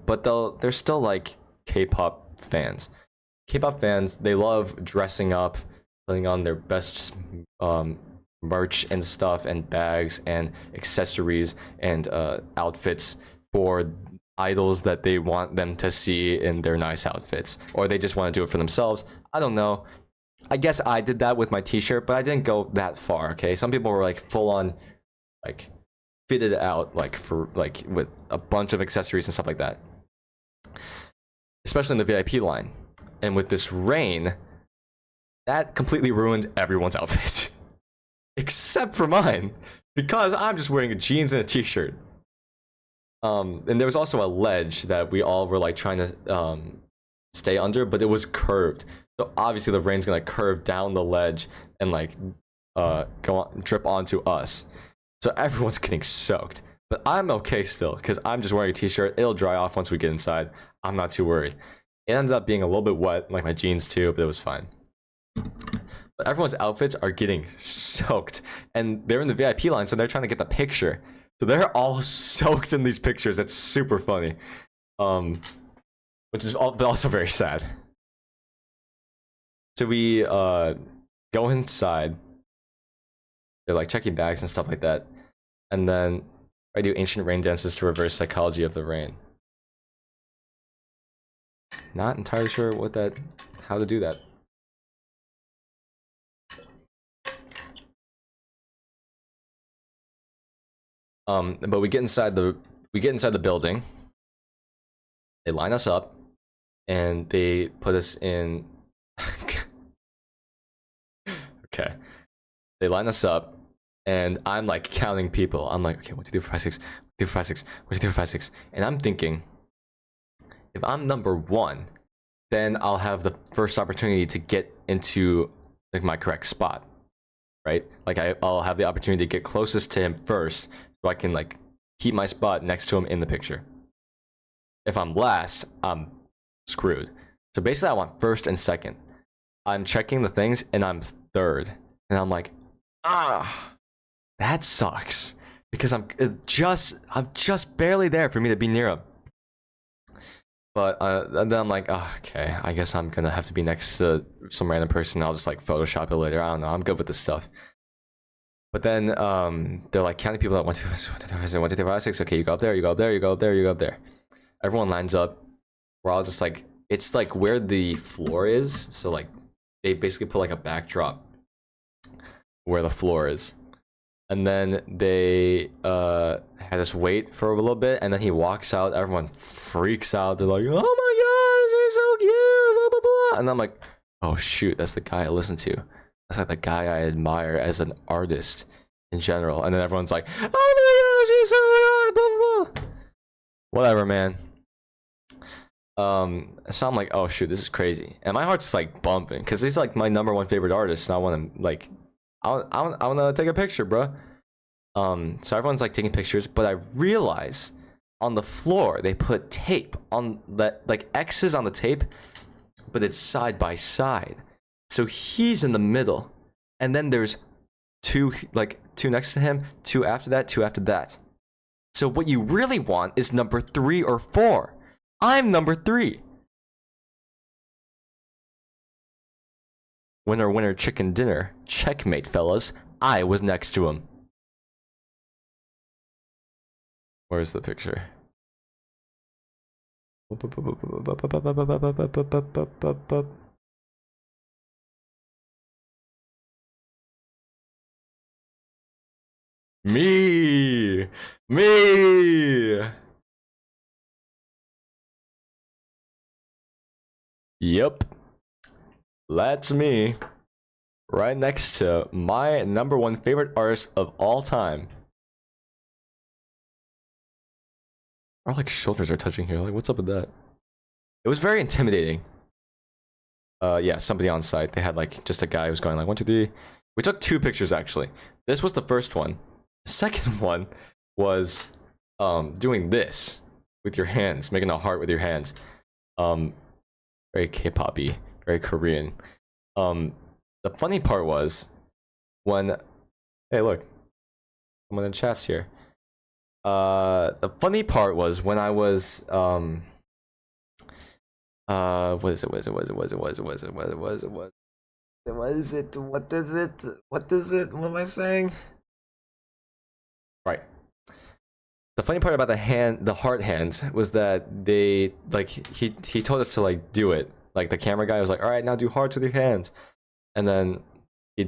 but they're still like K-pop fans. K-pop fans, they love dressing up, putting on their best merch and stuff and bags and accessories and outfits for idols that they want them to see in their nice outfits, or they just want to do it for themselves. I don't know. I guess I did that with my t-shirt, but I didn't go that far. Okay, some people were like full on like fitted out like for like with a bunch of accessories and stuff like that, especially in the VIP line. And with this rain, that completely ruined everyone's outfit except for mine, because I'm just wearing jeans and a t-shirt. And there was also a ledge that we all were like trying to stay under, but it was curved, so obviously the rain's gonna curve down the ledge and like drip onto us, so everyone's getting soaked. But I'm okay still, because I'm just wearing a t-shirt. It'll dry off once we get inside. I'm not too worried. It ended up being a little bit wet, like my jeans too, but it was fine. But everyone's outfits are getting soaked, and they're in the VIP line, so they're trying to get the picture. So they're all soaked in these pictures. That's super funny, which is also very sad. So we go inside. They're like checking bags and stuff like that, and then I do ancient rain dances to reverse psychology of the rain. Not entirely sure how to do that. But we get inside the building. They line us up, and they put us in. Okay, they line us up, and I'm like counting people. I'm like, okay, 1, 2, 3, 4, 5, 6, 1, 2, 3, 4, 5, 6, 1, 2, 3, 4, 5, 6, and I'm thinking, if I'm number 1, then I'll have the first opportunity to get into like my correct spot, right? Like I'll have the opportunity to get closest to him first, so I can like keep my spot next to him in the picture. If I'm last, I'm screwed. So basically I want first and second. I'm checking the things and I'm third, and I'm like, that sucks, because I'm just barely there for me to be near him. But and then I'm like, oh, okay, I guess I'm gonna have to be next to some random person. I'll just like Photoshop it later. I don't know. I'm good with this stuff. But then they're like counting people out. 1, 2, 3, 1, 2, 3, 5, 6. Okay, you go up there. You go up there. You go up there. You go up there. Everyone lines up. We're all just like, it's like where the floor is. So like they basically put like a backdrop where the floor is. And then they had us wait for a little bit, and then he walks out. Everyone freaks out. They're like, "Oh my gosh, he's so cute!" Blah blah blah. And I'm like, "Oh shoot, that's the guy I listen to. That's like the guy I admire as an artist in general." And then everyone's like, "Oh my gosh, he's so hot!" Blah blah blah. Whatever, man. So I'm like, "Oh shoot, this is crazy," and my heart's like bumping because he's like my #1 favorite artist, and I want to like. I want to take a picture, bro. So everyone's like taking pictures, but I realize on the floor they put tape on that, like X's on the tape, but it's side by side. So he's in the middle, and then there's two next to him, 2 after that, 2 after that. So what you really want is number 3 or 4. I'm number 3. Winner, winner, chicken dinner. Checkmate, fellas. I was next to him. Where's the picture? Me! Me! Yep. That's me. Right next to my #1 favorite artist of all time. Our like shoulders are touching here. Like, what's up with that? It was very intimidating. Yeah, somebody on site. They had like just a guy who was going like 1, 2, 3. We took 2 pictures actually. This was the first one. The second one was doing this with your hands, making a heart with your hands. Very K-poppy, very Korean. The funny part was when, hey, look, someone in chat's here. The funny part was when I was what is it? What is it? What is it? What is it? What am I saying? Right. The funny part about the heart hands was that they like he told us to like do it. Like the camera guy was like, "All right, now do hearts with your hands," and then he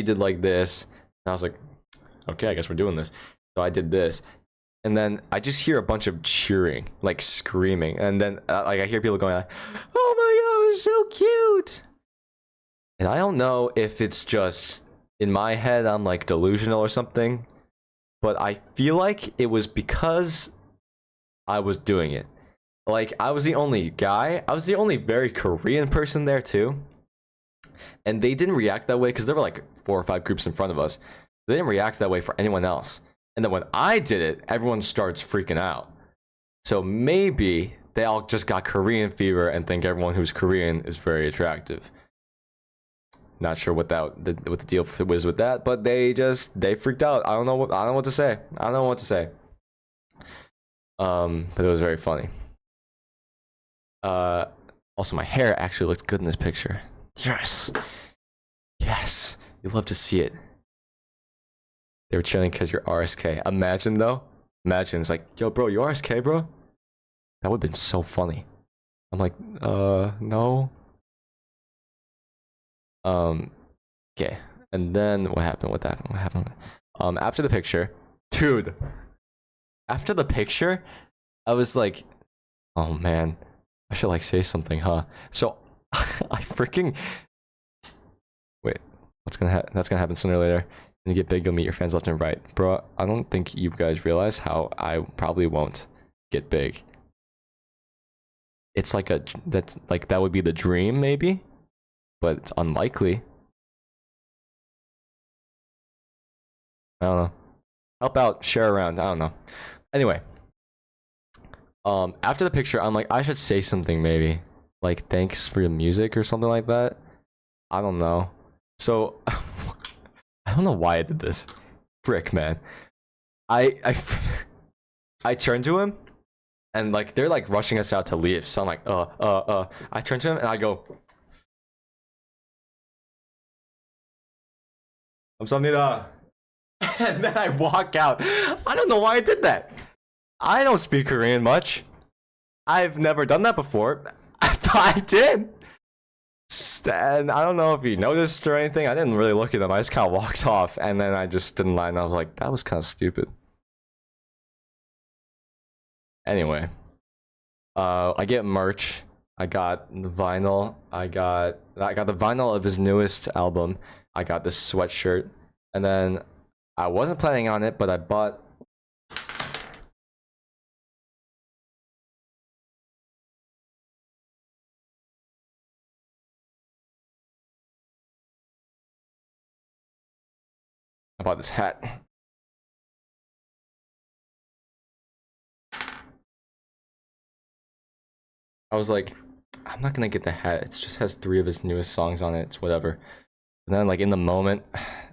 did like this, and I was like, "Okay, I guess we're doing this." So I did this, and then I just hear a bunch of cheering, like screaming, and then like I hear people going like, "Oh my gosh, so cute!" And I don't know if it's just in my head I'm like delusional or something, but I feel like it was because I was doing it. Like I was the only guy, I was the only very Korean person there too. And they didn't react that way because there were like 4 or 5 groups in front of us. They didn't react that way for anyone else. And then when I did it, everyone starts freaking out. So maybe they all just got Korean fever and think everyone who's Korean is very attractive. Not sure what the deal was with that, but they freaked out. I don't know what to say. I don't know what to say. But it was very funny. Also my hair actually looked good in this picture. Yes. Yes. You'd love to see it. They were chilling because you're RSK. Imagine though. Imagine it's like, yo bro, you RSK, bro? That would have been so funny. I'm like, no. Okay. And then what happened with that? What happened? After the picture, dude. After the picture, I was like, oh man, I should like say something, huh? So I freaking wait. That's gonna happen sooner or later. When you get big, you'll meet your fans left and right, bro. I don't think you guys realize how I probably won't get big. It's like that would be the dream, maybe, but it's unlikely. I don't know. Help out, share around. I don't know. Anyway, after the picture, I'm like, I should say something maybe, like thanks for your music or something like that. I don't know. So I don't know why I did this. Frick, man. I turned to him, and like they're like rushing us out to leave. So I'm like, I turn to him and I go, 감사합니다. And then I walk out. I don't know why I did that. I don't speak Korean much. I've never done that before. But I did. And I don't know if you noticed or anything. I didn't really look at them. I just kind of walked off. And then I just didn't lie. And I was like, that was kind of stupid. Anyway. I get merch. I got the vinyl. I got the vinyl of his newest album. I got this sweatshirt. And then I wasn't planning on it, but I bought this hat. I was like, I'm not gonna get the hat. It just has 3 of his newest songs on it. It's whatever. And then, like, in the moment,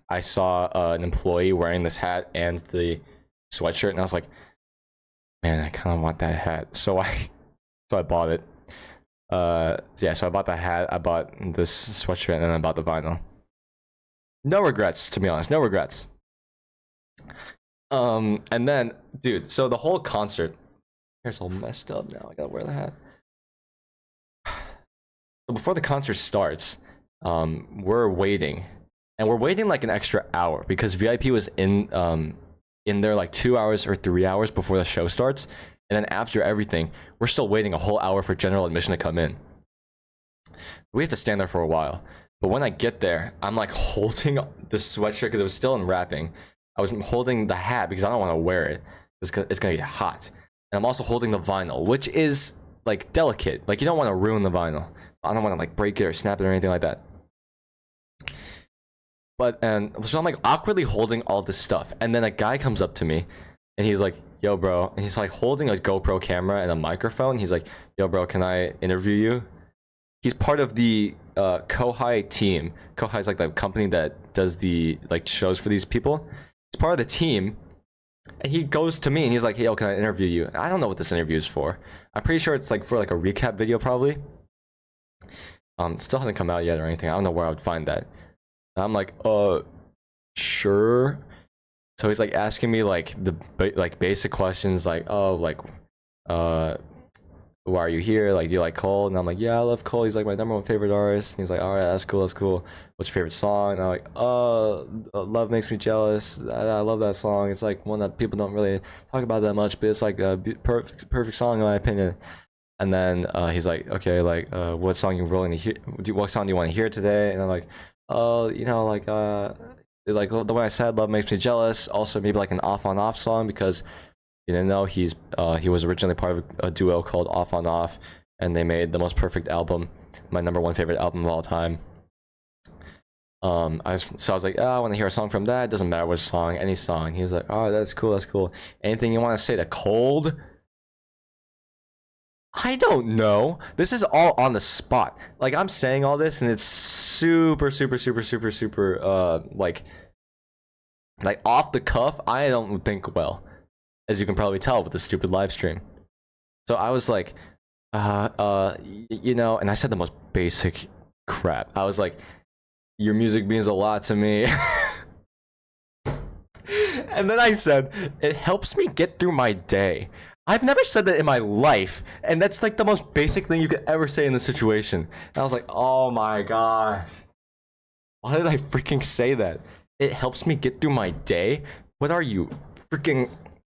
I saw an employee wearing this hat and the sweatshirt, and I was like, man, I kind of want that hat. So I bought it. Yeah, so I bought the hat, I bought this sweatshirt, and then I bought the vinyl. No regrets, to be honest. No regrets. And then, dude, so the whole concert, hair's all messed up now. I gotta wear the hat. So before the concert starts, we're waiting, and we're waiting like an extra hour because VIP was in there like 2 hours or 3 hours before the show starts, and then after everything, we're still waiting a whole hour for general admission to come in. We have to stand there for a while. But when I get there, I'm like holding the sweatshirt because it was still in wrapping. I was holding the hat because I don't want to wear it. It's gonna get hot. And I'm also holding the vinyl, which is like delicate. Like you don't want to ruin the vinyl. I don't want to like break it or snap it or anything like that. But and so I'm like awkwardly holding all this stuff, and then a guy comes up to me, and he's like, "Yo, bro," and he's like holding a GoPro camera and a microphone. He's like, "Yo, bro, can I interview you?" He's part of the Kohai team. Kohai is like the company that does the like shows for these people. He's part of the team, and he goes to me and he's like, "Hey, yo, can I interview you?" And I don't know what this interview is for. I'm pretty sure it's like for like a recap video, probably. Still hasn't come out yet or anything. I don't know where I would find that. And I'm like, sure. So he's like asking me like the like basic questions, like, oh, like, why are you here? Like, do you like Cole? And I'm like, yeah, I love Cole. He's like my #1 favorite artist. And he's like, all right, that's cool, that's cool. What's your favorite song? And I'm like, Love Makes Me Jealous. I love that song. It's like one that people don't really talk about that much, but it's like a perfect song in my opinion. And then he's like, okay, like, what song you willing to hear? What song do you want to hear today? And I'm like, oh, you know, like the way I said, Love Makes Me Jealous. Also, maybe like an Off on Off song, because you didn't know he was originally part of a duo called Off on Off, and they made the most perfect album, my #1 favorite album of all time. So I was like, I want to hear a song from that. It doesn't matter which song, any song. He was like, oh, that's cool, that's cool. Anything you want to say to Cold? I don't know. This is all on the spot. Like, I'm saying all this, and it's super like off the cuff. I don't think well, as you can probably tell with the stupid live stream. So I was like, you know, and I said the most basic crap. I was like, your music means a lot to me. And then I said, it helps me get through my day. I've never said that in my life, and that's like the most basic thing you could ever say in this situation. And I was like, oh my gosh. Why did I freaking say that? It helps me get through my day? What are you, freaking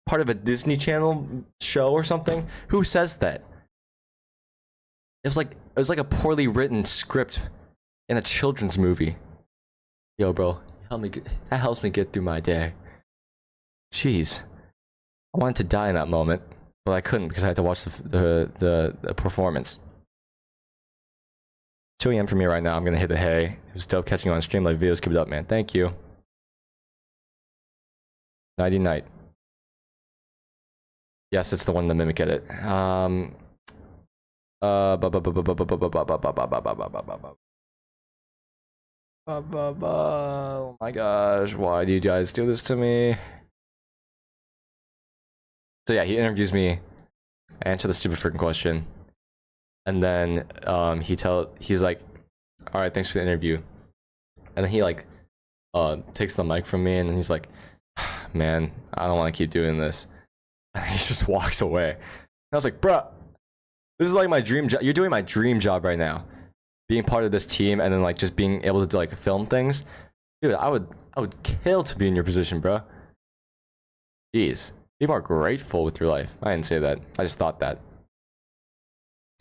part of a Disney Channel show or something? Who says that? It was like a poorly written script in a children's movie. Yo, bro, that helps me get through my day. Jeez. I wanted to die in that moment, but I couldn't because I had to watch the performance. 2 a.m. for me right now. I'm gonna hit the hay. It was dope catching you on stream. Like videos, keep it up, man. Thank you. Nighty night. Yes, it's the one to mimic edit. Oh my gosh, why do you guys do this to me? So yeah, he interviews me. I answer the stupid freaking question. And then he's like, all right, thanks for the interview. And then he like takes the mic from me, and then he's like, man, I don't want to keep doing this. And he just walks away. And I was like, bruh, this is like my dream job. You're doing my dream job right now. Being part of this team, and then like just being able to like film things. Dude, I would kill to be in your position, bro. Jeez. Be more grateful with your life. I didn't say that. I just thought that.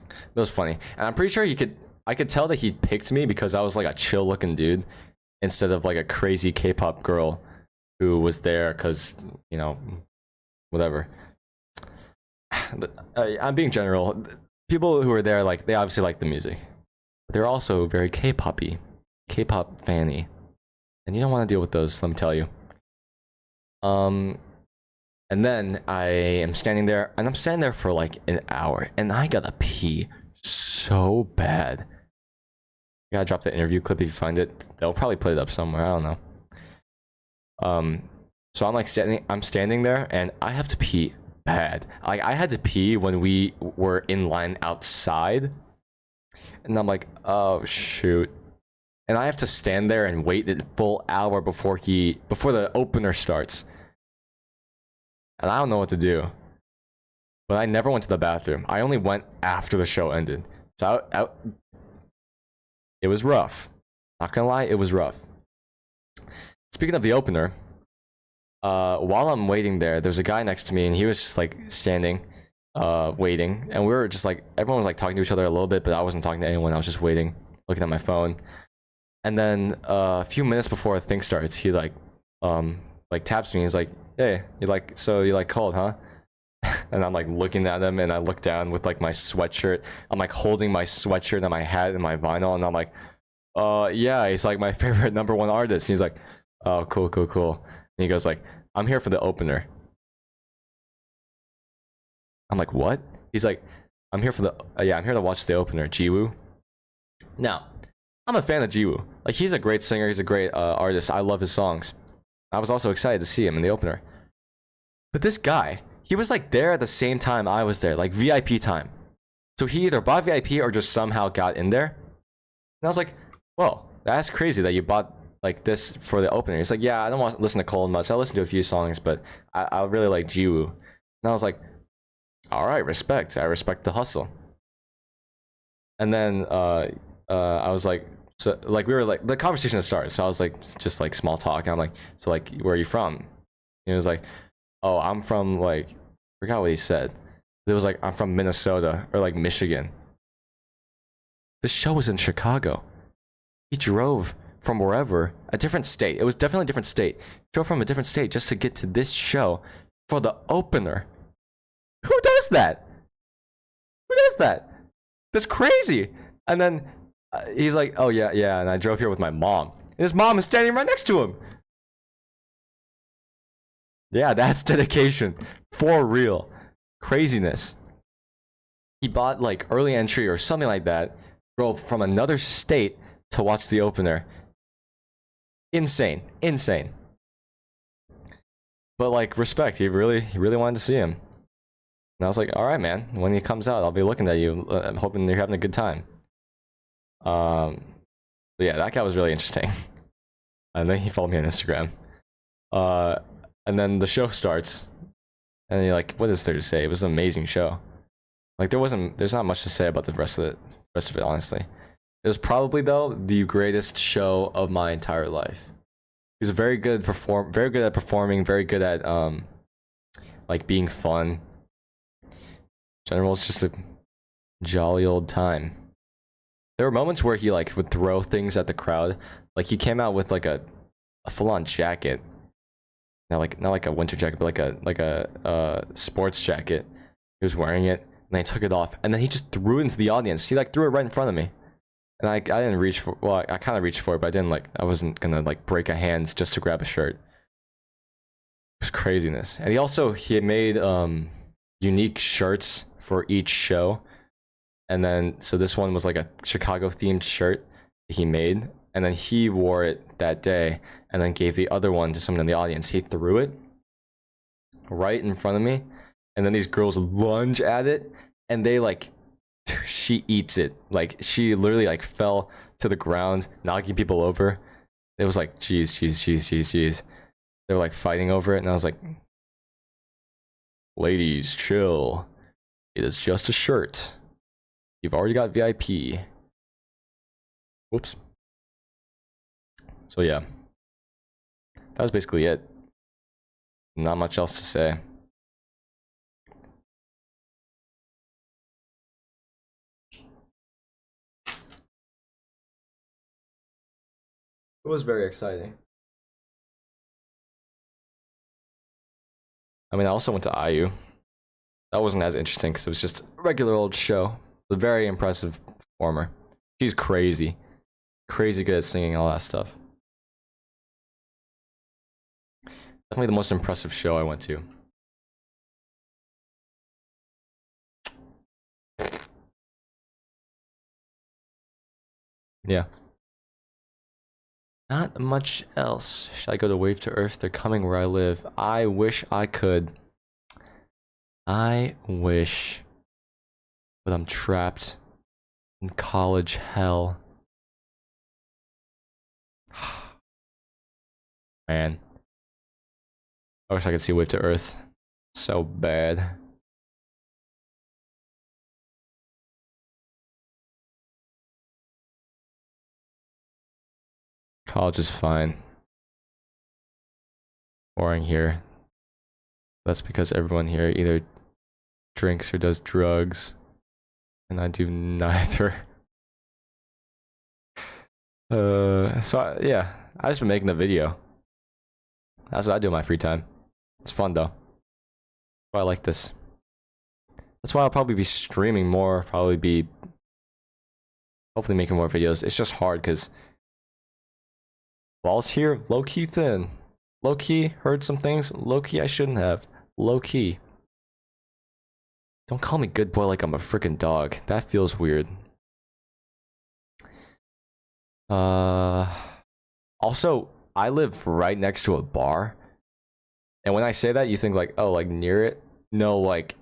It was funny. And I'm pretty sure I could tell that he picked me because I was like a chill looking dude instead of like a crazy K-pop girl who was there because, you know, whatever. I'm being general. People who are there, like, they obviously like the music. But they're also very K-poppy. K-pop fanny. And you don't want to deal with those, let me tell you. And then I am standing there, and I'm standing there for like an hour, and I gotta pee so bad. I gotta drop the interview clip if you find it. They'll probably put it up somewhere, I don't know. So I'm like standing there, and I have to pee bad. Like, I had to pee when we were in line outside, and I'm like, oh shoot. And I have to stand there and wait a full hour before the opener starts. And I don't know what to do. But I never went to the bathroom. I only went after the show ended. So it was rough. Not gonna lie, it was rough. Speaking of the opener, while I'm waiting there's a guy next to me, and he was just like standing, waiting. And we were just like, everyone was like talking to each other a little bit, but I wasn't talking to anyone. I was just waiting, looking at my phone. And then a few minutes before the thing starts, he like taps me. He's like, hey, you like Cold, huh? And I'm like looking at him, and I look down with like my sweatshirt. I'm like holding my sweatshirt and my hat and my vinyl, and I'm like, yeah, he's like my favorite #1 artist. And he's like, oh, cool. And he goes like, I'm here for the opener. I'm like, what? He's like, I'm here for the, I'm here to watch the opener, Jiwoo. Now, I'm a fan of Jiwoo. Like, he's a great singer, he's a great artist. I love his songs. I was also excited to see him in the opener. But this guy, he was like there at the same time I was there, like VIP time. So he either bought VIP or just somehow got in there. I was like, "Whoa, that's crazy that you bought like this for the opener." He's like, "Yeah, I don't want to listen to Cole much. I listen to a few songs, but I really like Jiwoo." And I was like, "All right, respect. I respect the hustle." And then I was like, so like we were like the conversation started. So I was like, just like small talk. And I'm like, so like, where are you from? And he was like, "Oh, I'm from like, I forgot what he said. It was like, I'm from Minnesota or like Michigan." This show was in Chicago. He drove from wherever, a different state. It was definitely a different state. Drove from a different state just to get to this show for the opener. Who does that? Who does that? That's crazy. And then he's like, "Oh yeah, yeah," and I drove here with my mom. And his mom is standing right next to him. Yeah, that's dedication. For real. Craziness. He bought like early entry or something like that, drove from another state to watch the opener. Insane. Insane. But like, respect. He really wanted to see him. And I was like, "All right, man. When he comes out, I'll be looking at you. I'm hoping you're having a good time." But yeah, that guy was really interesting. And then he followed me on Instagram. And then the show starts, and you're like, "What is there to say?" It was an amazing show. Like there's not much to say about the rest of it, honestly. It was probably though the greatest show of my entire life. He was very good at performing, very good at like being fun. In general, it's just a jolly old time. There were moments where he like would throw things at the crowd. Like he came out with like a full-on jacket. Not like a winter jacket, but like a sports jacket. He was wearing it, and then he took it off, and then he just threw it into the audience. He like threw it right in front of me. And I didn't reach for, well, I kind of reached for it, but I didn't like, I wasn't gonna like break a hand just to grab a shirt. It was craziness. And he had made unique shirts for each show. And then, so this one was like a Chicago themed shirt he made. And then he wore it that day and then gave the other one to someone in the audience. He threw it right in front of me. And then these girls lunge at it and they like, she eats it. Like she literally like fell to the ground, knocking people over. It was like, jeez. They were like fighting over it, and I was like, "Ladies, chill. It is just a shirt. You've already got VIP." Whoops. So yeah, that was basically it. Not much else to say. It was very exciting. I mean, I also went to IU. That wasn't as interesting because it was just a regular old show. A very impressive performer. She's crazy. Crazy good at singing, all that stuff. Definitely the most impressive show I went to. Yeah. Not much else. Should I go to Wave to Earth? They're coming where I live. I wish I could. I wish. But I'm trapped in college hell. Man. I wish I could see Wave to Earth. So bad. College is fine. Boring here. That's because everyone here either drinks or does drugs. And I do neither. Yeah. I just been making the video. That's what I do in my free time. It's fun though. That's why I like this. That's why I'll probably be streaming more. Probably be hopefully making more videos. It's just hard because balls here, low-key thin. Low-key, heard some things. Low-key, I shouldn't have. Low-key. Don't call me good boy like I'm a freaking dog. That feels weird. Also, I live right next to a bar. And when I say that, you think like, oh, like near it? No, like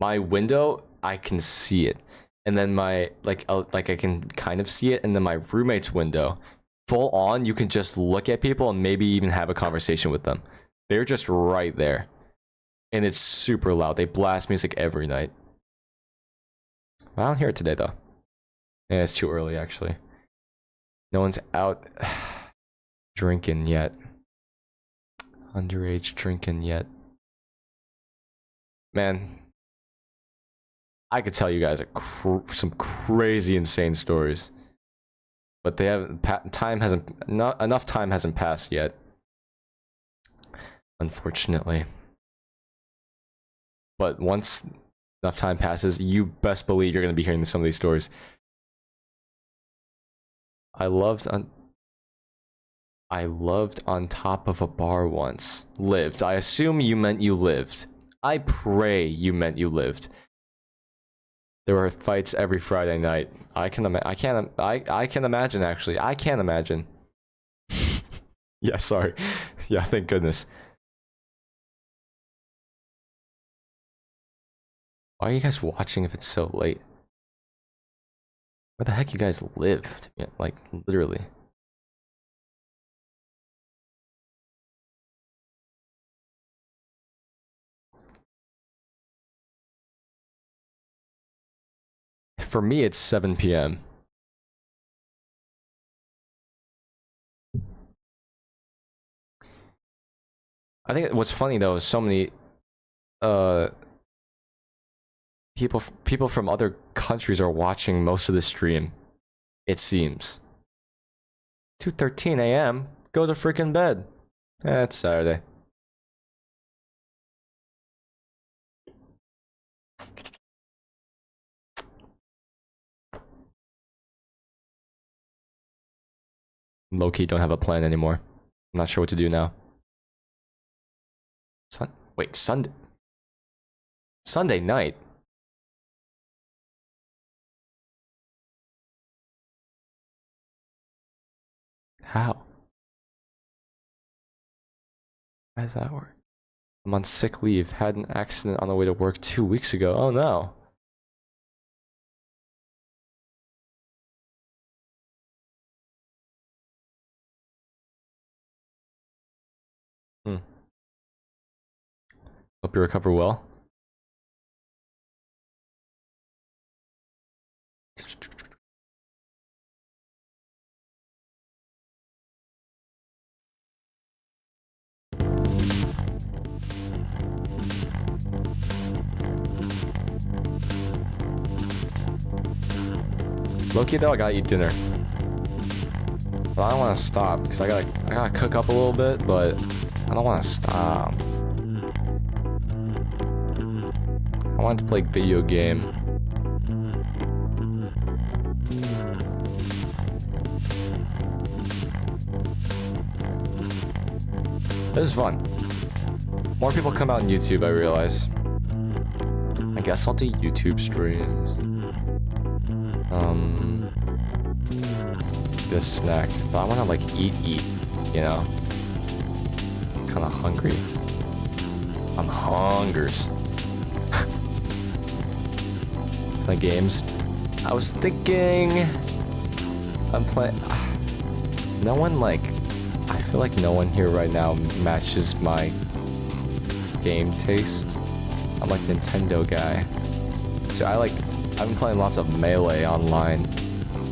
my window, I can see it. and then my like I can kind of see it, and then my roommate's window, full on. You can just look at people and maybe even have a conversation with them. They're just right there, and it's super loud. They blast music every night. I don't hear it today though. Yeah, it's too early actually. No one's out drinking yet. Underage drinking yet. Man, I could tell you guys some crazy, insane stories, but they haven't. Not enough time hasn't passed yet. Unfortunately. But once enough time passes, you best believe you're gonna be hearing some of these stories. I loved on top of a bar once. Lived. I assume you meant you lived. I pray you meant you lived. There were fights every Friday night. I can imagine actually. I can't imagine. Yeah, sorry. Yeah, thank goodness. Why are you guys watching if it's so late? Where the heck you guys lived? Yeah, like literally. For me, it's 7 p.m. I think what's funny though is so many people from other countries are watching most of the stream. It seems. 2:13 a.m. Go to freaking bed. It's Saturday. Low-key don't have a plan anymore. I'm not sure what to do now. Sunday night. How? How does that work? I'm on sick leave. Had an accident on the way to work 2 weeks ago. Oh no. Hope you recover well. Low-key though, I gotta eat dinner. But I don't wanna stop because I gotta cook up a little bit, but I don't wanna stop. I wanted to play video game. This is fun. More people come out on YouTube, I realize. I guess I'll do YouTube streams. This snack, but I wanna like eat, you know? I'm kinda hungry. I'm hungers. Play games. I was thinking I'm playing. No one like. I feel like no one here right now matches my game taste. I'm like Nintendo guy. So I've been playing lots of Melee online.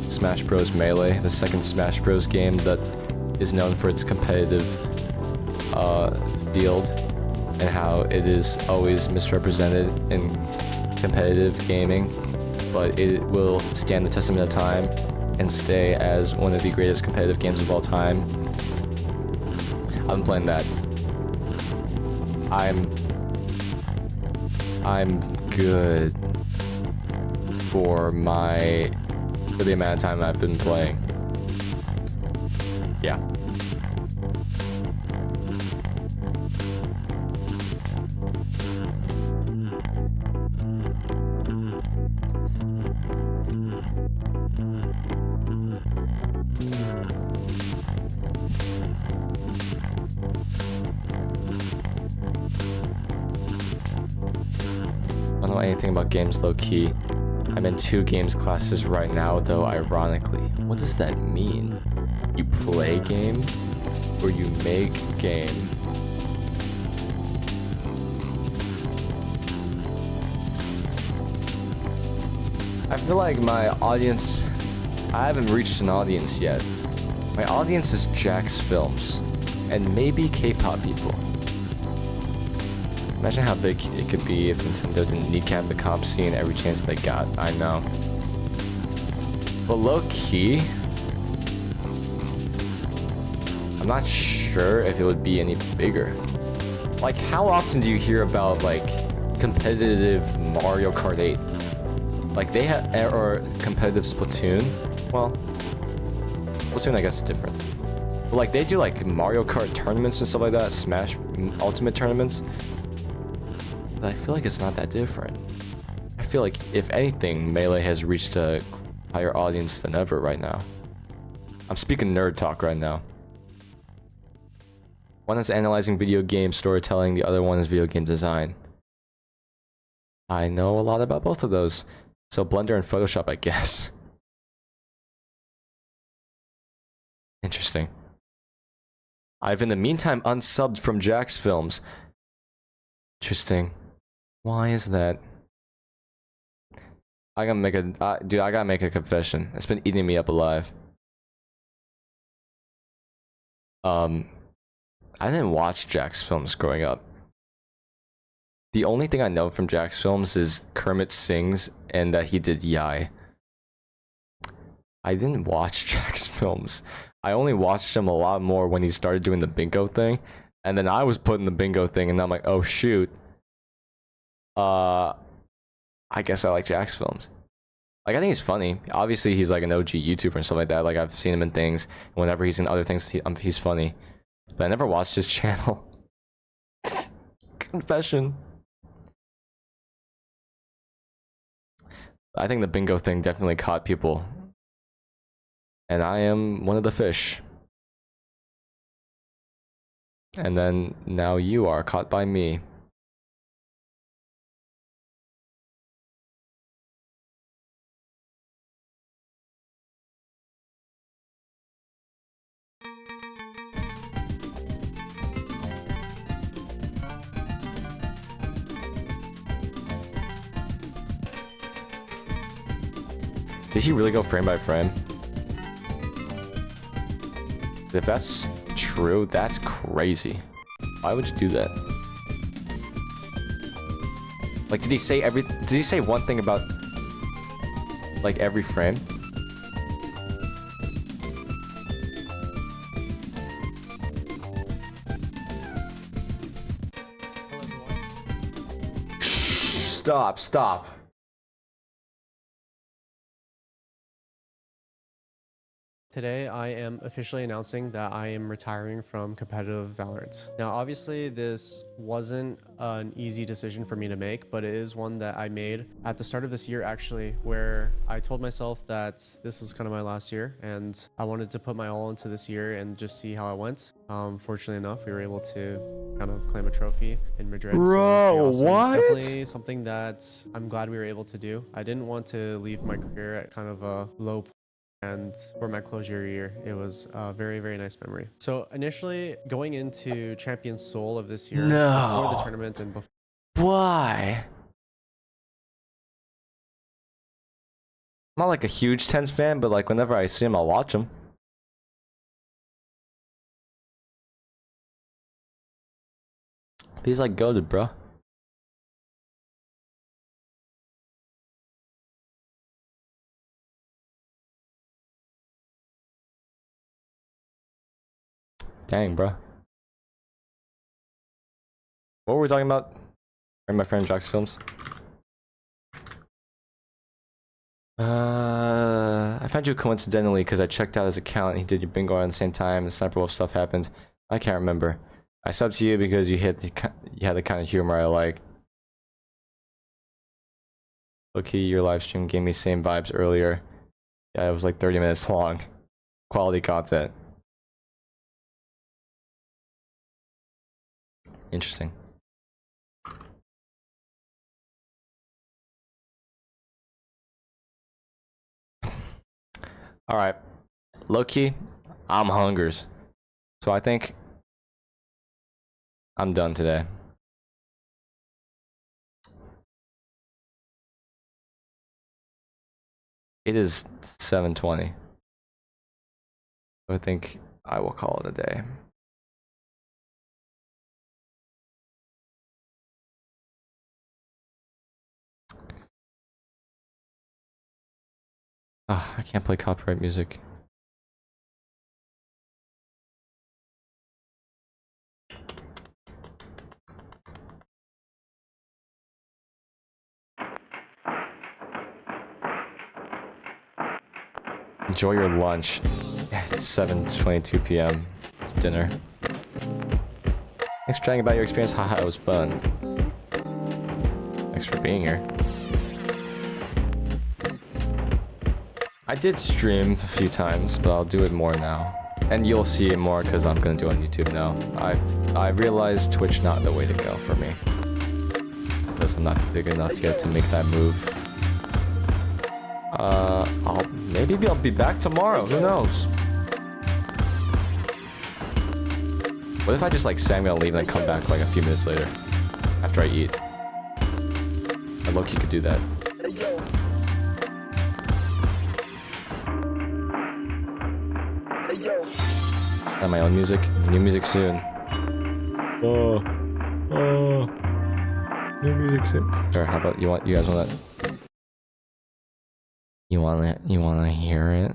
Smash Bros. Melee, the second Smash Bros. Game that is known for its competitive field and how it is always misrepresented in competitive gaming, but it will stand the testament of time and stay as one of the greatest competitive games of all time. I'm playing that. I'm good for the amount of time I've been playing. Yeah. I don't know anything about games low key. I I'm in 2 games classes right now, though ironically. What does that mean? You play game or you make game? I feel like my audience, I haven't reached an audience yet. My audience is Jack's Films and maybe K-pop people. Imagine how big it could be if Nintendo didn't kneecap the comp scene every chance they got. I know. But low-key, I'm not sure if it would be any bigger. Like, how often do you hear about, like, competitive Mario Kart 8? Like, they have, or competitive Splatoon? Well, Splatoon I guess is different. But, like, they do, like, Mario Kart tournaments and stuff like that, Smash Ultimate tournaments. But I feel like it's not that different. I feel like, if anything, Melee has reached a higher audience than ever right now. I'm speaking nerd talk right now. One is analyzing video game storytelling, the other one is video game design. I know a lot about both of those. So Blender and Photoshop, I guess. Interesting. I've in the meantime unsubbed from Jack's Films. Interesting. Why is that? I gotta make a dude. I gotta make a confession. It's been eating me up alive. I didn't watch Jack's Films growing up. The only thing I know from Jack's Films is Kermit Sings and that he did Yai. I didn't watch Jack's Films. I only watched him a lot more when he started doing the bingo thing, and then I was put in the bingo thing, and I'm like, oh shoot. I guess I like Jack's Films. Like, I think he's funny. Obviously, he's like an OG YouTuber and stuff like that. Like, I've seen him in things. Whenever he's in other things, he's funny. But I never watched his channel. Confession. I think the bingo thing definitely caught people. And I am one of the fish. And then now you are caught by me. Did he really go frame by frame? If that's true, that's crazy. Why would you do that? Like, did he say one thing about, like, every frame? Stop. Today, I am officially announcing that I am retiring from competitive Valorant. Now, obviously, this wasn't an easy decision for me to make, but it is one that I made at the start of this year, actually, where I told myself that this was kind of my last year, and I wanted to put my all into this year and just see how it went. Fortunately enough, we were able to kind of claim a trophy in Madrid. Bro, so what? Definitely something that I'm glad we were able to do. I didn't want to leave my career at kind of a low point. And for my closure year, it was a very, very nice memory. So initially, going into Champions Seoul of this year, before the tournament and before... Why? I'm not like a huge TenZ fan, but like whenever I see him, I'll watch him. He's like goated, bro. Dang, bro. What were we talking about? My friend Jack's Films. I found you coincidentally because I checked out his account and he did your bingo around the same time and Sniper Wolf stuff happened. I can't remember. I subbed to you because you had the kind of humor I like. Okay, your live stream gave me same vibes earlier. Yeah, it was like 30 minutes long. Quality content. Interesting. All right. Low key, I'm hungers. So I think I'm done today. It is 7:20. I think I will call it a day. I can't play copyright music. Enjoy your lunch. It's 7:22 p.m. It's dinner. Thanks for chatting about your experience. Haha, it was fun. Thanks for being here. I did stream a few times, but I'll do it more now. And you'll see it more because I'm gonna do it on YouTube now. I realized Twitch not the way to go for me. Because I'm not big enough yet to make that move. Maybe I'll be back tomorrow, who knows? What if I just like say I'm gonna leave and then come back like a few minutes later? After I eat. I low-key could do that. And my own music, new music soon. New music soon. Sure, how about you guys want that? You wanna hear it?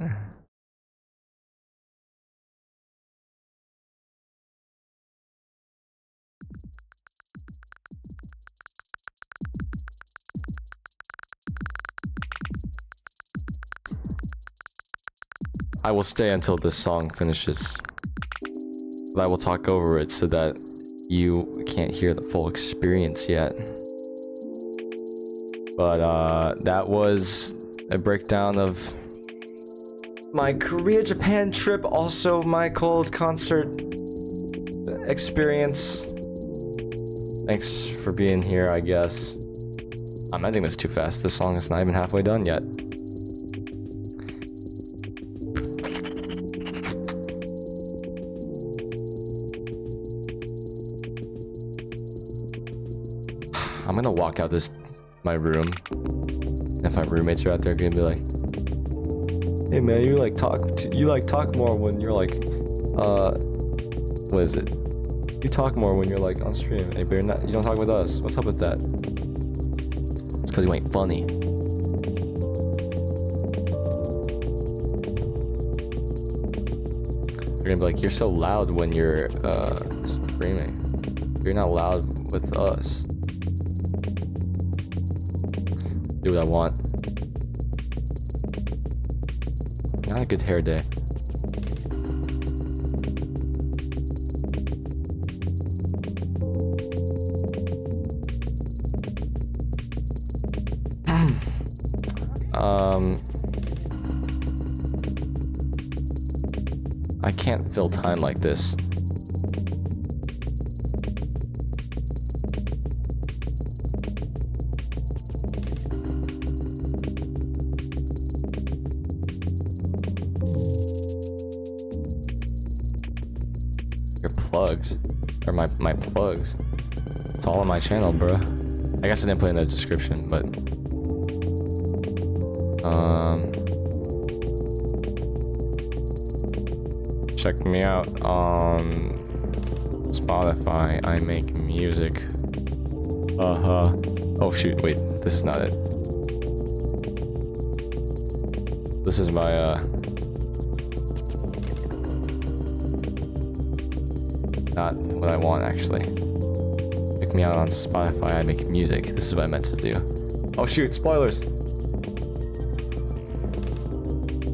I will stay until this song finishes. But I will talk over it so that you can't hear the full experience yet. But that was a breakdown of my Korea Japan trip, also my cold concert experience. Thanks for being here, I guess. I'm ending this too fast. This song is not even halfway done yet. I'm gonna walk out my room. If my roommates are out there, gonna be like, "Hey man, you talk more when you're like, what is it? You talk more when you're like on stream. Hey, but you don't talk with us. What's up with that?" It's because you ain't funny. They're gonna be like, "You're so loud when you're streaming. You're not loud with us." Do what I want. Not a good hair day. I can't fill time like this. Your plugs. Or my plugs. It's all on my channel, bro. I guess I didn't put it in the description, but check me out on Spotify. I make music. Oh shoot, wait, this is not it. This is my not what I want actually. Check me out on Spotify. I make music. This is what I meant to do. Oh shoot, spoilers.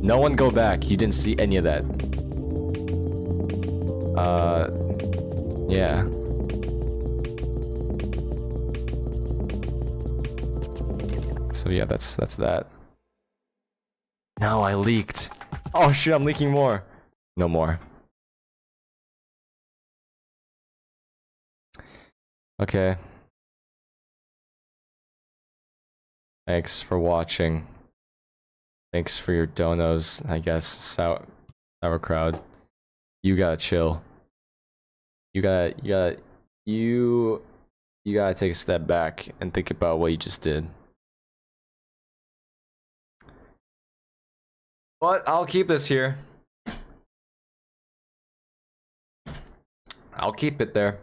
No one go back. You didn't see any of that. Yeah. So yeah, that's that. No, I leaked. Oh shit, I'm leaking more. No more. Okay. Thanks for watching. Thanks for your donos, I guess. Sauerkraut. You gotta chill. You gotta take a step back and think about what you just did. But I'll keep this here. I'll keep it there.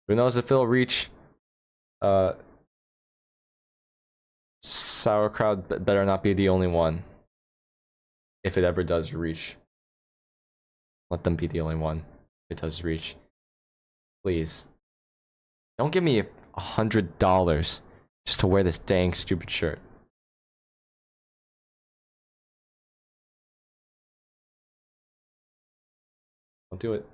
Who knows if it'll reach Sauerkraut better not be the only one. If it ever does reach. Let them be the only one. If it does reach. Please. Don't give me $100 just to wear this dang stupid shirt. Don't do it.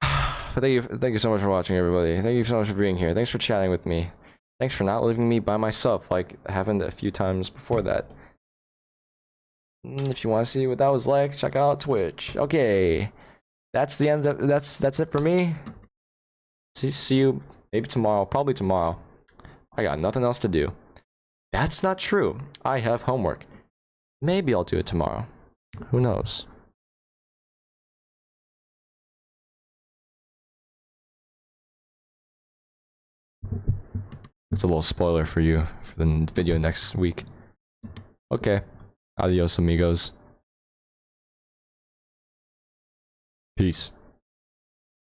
But thank you so much for watching, everybody. Thank you so much for being here. Thanks for chatting with me. Thanks for not leaving me by myself like happened a few times before that. If you want to see what that was like, check out Twitch. Okay, that's the end of that's it for me. See you maybe tomorrow, probably tomorrow. I got nothing else to do. That's not true. I have homework. Maybe I'll do it tomorrow. Who knows? It's a little spoiler for you for the video next week. Okay. Adios, amigos. Peace.